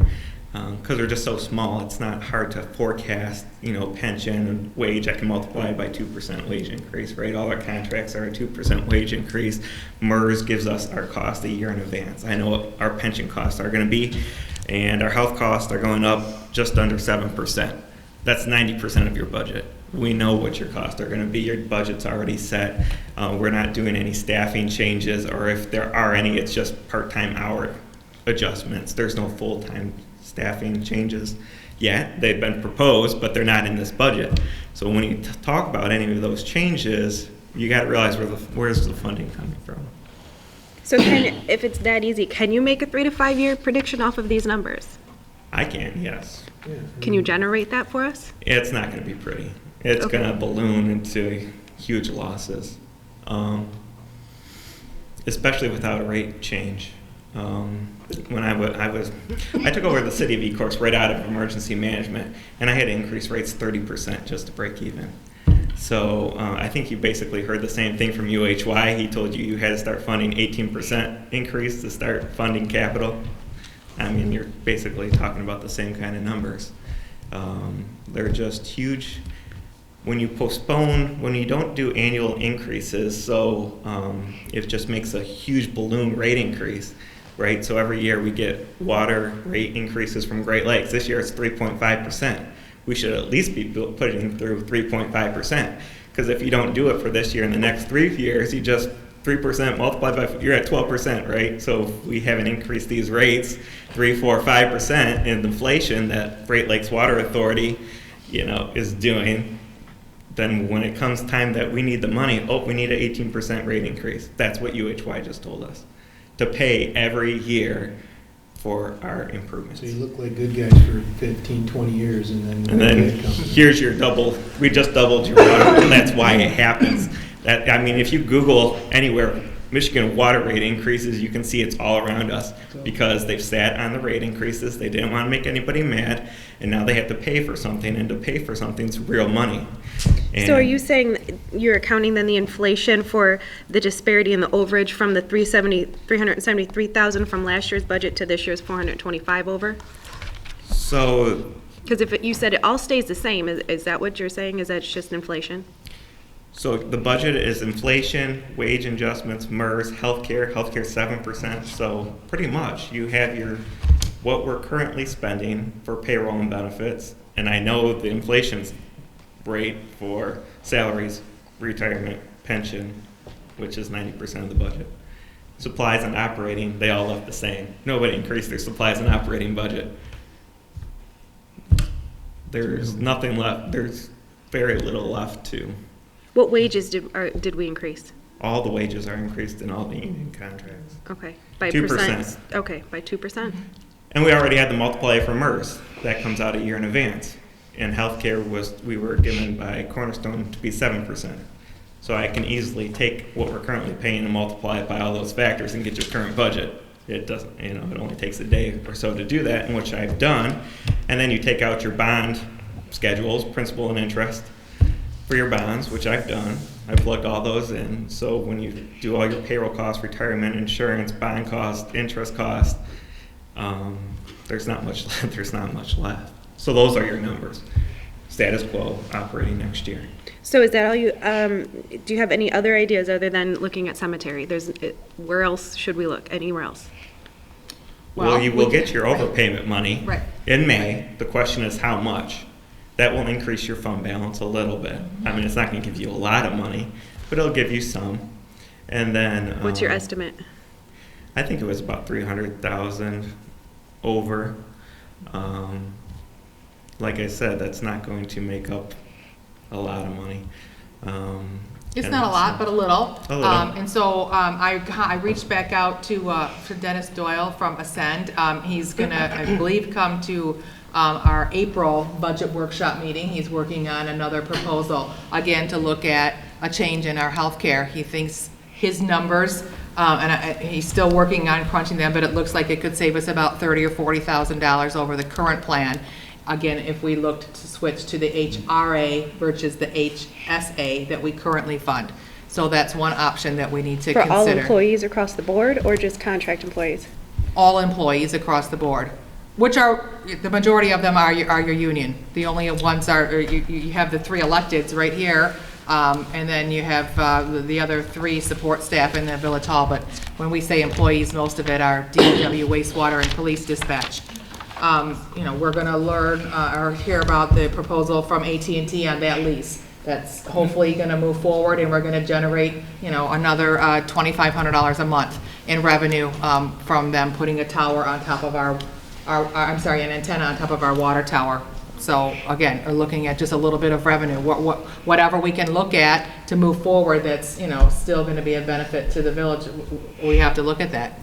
Because they're just so small, it's not hard to forecast, pension and wage. I can multiply by 2% wage increase, right? All our contracts are a 2% wage increase. MERS gives us our cost a year in advance. I know what our pension costs are going to be, and our health costs are going up just under 7%. That's 90% of your budget. We know what your costs are going to be. Your budget's already set. We're not doing any staffing changes, or if there are any, it's just part-time hour adjustments. There's no full-time staffing changes yet. They've been proposed, but they're not in this budget. So when you talk about any of those changes, you got to realize where's the funding coming from. So if it's that easy, can you make a 3 to 5 year prediction off of these numbers? I can, yes. Can you generate that for us? It's not going to be pretty. It's going to balloon into huge losses, especially without a rate change. When I took over the city of Ecorse right out of emergency management, and I had to increase rates 30% just to break even. So I think you basically heard the same thing from UHY. He told you had to start funding 18% increase to start funding capital. I mean, you're basically talking about the same kind of numbers. They're just huge. When you don't do annual increases, so it just makes a huge balloon rate increase. Right, so every year we get water rate increases from Great Lakes. This year it's 3.5%. We should at least be putting through 3.5%, because if you don't do it for this year and the next 3 years, you just 3% multiplied by, you're at 12%, right? So if we haven't increased these rates 3, 4, 5% in inflation that Great Lakes Water Authority, is doing, then when it comes time that we need the money, we need an 18% rate increase. That's what UHY just told us, to pay every year for our improvements. So you look like good guys for 15, 20 years, and then here's your double. We just doubled your water, and that's why it happens. If you Google anywhere Michigan water rate increases, you can see it's all around us, because they've sat on the rate increases. They didn't want to make anybody mad, and now they have to pay for something, and to pay for something is real money. So are you saying you're accounting then the inflation for the disparity in the overage from the 373,000 from last year's budget to this year's 425 over? So, because if you said it all stays the same, is that what you're saying? Is that it's just inflation? So the budget is inflation, wage adjustments, MERS, healthcare 7%. So pretty much you have what we're currently spending for payroll and benefits, and I know the inflation's rate for salaries, retirement, pension, which is 90% of the budget. Supplies and operating, they all left the same. Nobody increased their supplies and operating budget. There's nothing left. There's very little left to. What wages did we increase? All the wages are increased in all the union contracts. Okay, by 2%. percent? Okay, by 2%? And we already had the multiplier for MERS. That comes out a year in advance. And healthcare we were given by Cornerstone to be 7%. So I can easily take what we're currently paying and multiply it by all those factors and get your current budget. It doesn't, it only takes a day or so to do that, in which I've done. And then you take out your bond schedules, principal and interest, for your bonds, which I've done. I plugged all those in. So when you do all your payroll costs, retirement, insurance, bond cost, interest cost, there's not much left. So those are your numbers. Status quo operating next year. So is that all you, do you have any other ideas other than looking at cemetery? Where else should we look? Anywhere else? Well, you will get your overpayment money in May. The question is how much. That will increase your fund balance a little bit. I mean, it's not going to give you a lot of money, but it'll give you some. And then what's your estimate? I think it was about 300,000 over. like I said, that's not going to make up a lot of money. It's not a lot, but a little. A little. And so I reached back out to Dennis Doyle from Ascend. He's gonna, I believe, come to our April budget workshop meeting. He's working on another proposal, again, to look at a change in our healthcare. He thinks his numbers, he's still working on crunching them, but it looks like it could save us about $30,000 or $40,000 over the current plan. Again, if we looked to switch to the HRA versus the HSA that we currently fund. So that's one option that we need to For consider. all employees across the board or just contract employees? All employees across the board, which are, the majority of them are your union. The only ones are, you have the 3 electeds right here, and then you have the other 3 support staff in the village hall. But when we say employees, most of it are DPW, wastewater, and police dispatch. You know, we're gonna learn or hear about the proposal from AT&T on that lease. That's hopefully gonna move forward, and we're gonna generate, you know, another $2,500 a month in revenue from them putting a tower on top of an antenna on top of our water tower. So again, we're looking at just a little bit of revenue. Whatever we can look at to move forward that's, you know, still gonna be a benefit to the village, we have to look at that.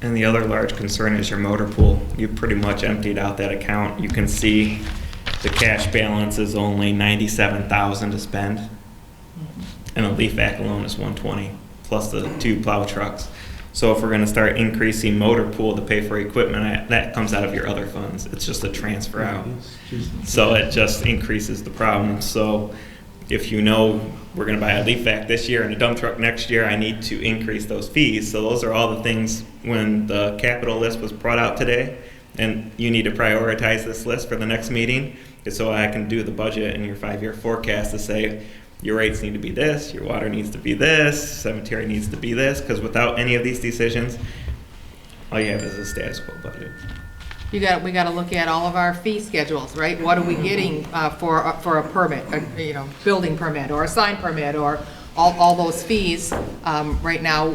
And the other large concern is your motor pool. You pretty much emptied out that account. You can see the cash balance is only $97,000 to spend, and the leaf vac alone is $120 plus the 2 plow trucks. So if we're going to start increasing motor pool to pay for equipment, that comes out of your other funds. It's just a transfer out. So it just increases the problem. So if you know we're going to buy a leaf vac this year and a dump truck next year, I need to increase those fees. So those are all the things when the capital list was brought out today, and you need to prioritize this list for the next meeting, so I can do the budget and your 5-year forecast to say your rates need to be this, your water needs to be this, cemetery needs to be this, because without any of these decisions, all you have is a status quo budget. We got to look at all of our fee schedules, right? What are we getting for a permit, you know, building permit or a sign permit or all those fees? Right now,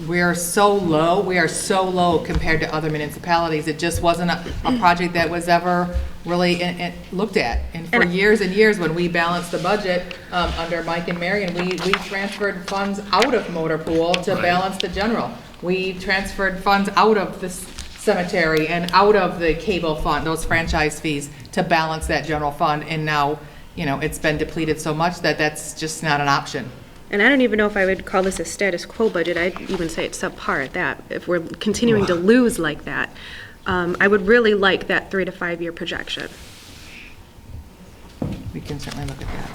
we're so low. We are so low compared to other municipalities. It just wasn't a project that was ever really looked at. And for years and years, when we balanced the budget under Mike and Marion, we transferred funds out of motor pool to balance the general. We transferred funds out of this cemetery and out of the cable fund, those franchise fees, to balance that general fund. And now, you know, it's been depleted so much that that's just not an option. And I don't even know if I would call this a status quo budget. I'd even say it's subpar at that. If we're continuing to lose like that, I would really like that 3 to 5 year projection. We can certainly look at that.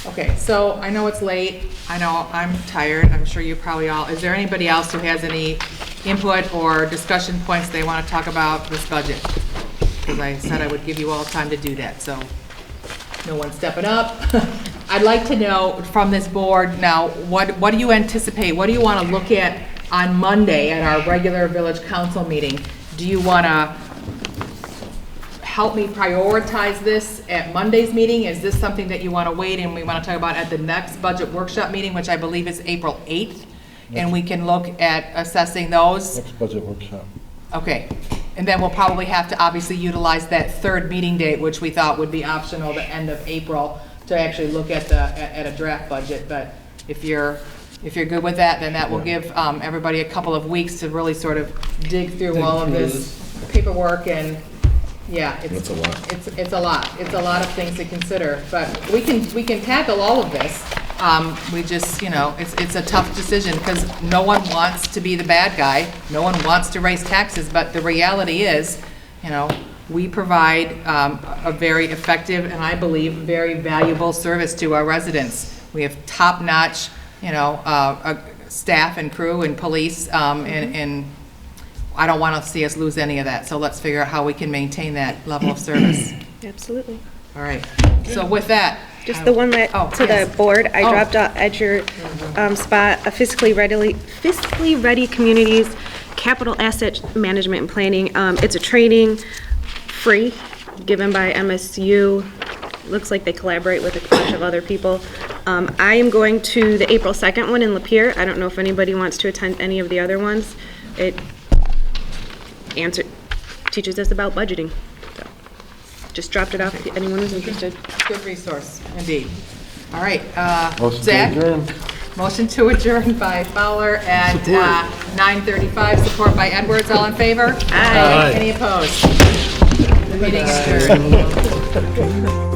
Okay, so I know it's late. I know I'm tired. I'm sure you probably all, is there anybody else who has any input or discussion points they want to talk about this budget? Because I said I would give you all time to do that, so no one's stepping up. I'd like to know from this board now, what do you anticipate? What do you want to look at on Monday at our regular village council meeting? Do you want to help me prioritize this at Monday's meeting? Is this something that you want to wait and we want to talk about at the next budget workshop meeting, which I believe is April 8th? And we can look at assessing those? Next budget workshop. Okay. And then we'll probably have to obviously utilize that 3rd meeting date, which we thought would be optional, the end of April, to actually look at at a draft budget. But if you're good with that, then that will give everybody a couple of weeks to really sort of dig through all of this paperwork. And yeah, it's a lot. It's a lot. It's a lot of things to consider. But we can tackle all of this. We just, you know, it's a tough decision because no one wants to be the bad guy. No one wants to raise taxes. But the reality is, you know, we provide a very effective and I believe very valuable service to our residents. We have top-notch, you know, staff and crew and police, and I don't want to see us lose any of that. So let's figure out how we can maintain that level of service. Absolutely. All right. So with that, just the one that to the board, I dropped out at your spot, a fiscally ready communities, capital asset management and planning. It's a training, free, given by MSU. Looks like they collaborate with a bunch of other people. I am going to the April 2nd one in Lapeer. I don't know if anybody wants to attend any of the other ones. It teaches us about budgeting. just dropped it off if anyone was interested. Good resource, indeed. All right, Motion to Zach? adjourn. Motion to adjourn by Fowler at 9:35, support by Edwards. All in favor? Aye. Any opposed? The meeting is adjourned.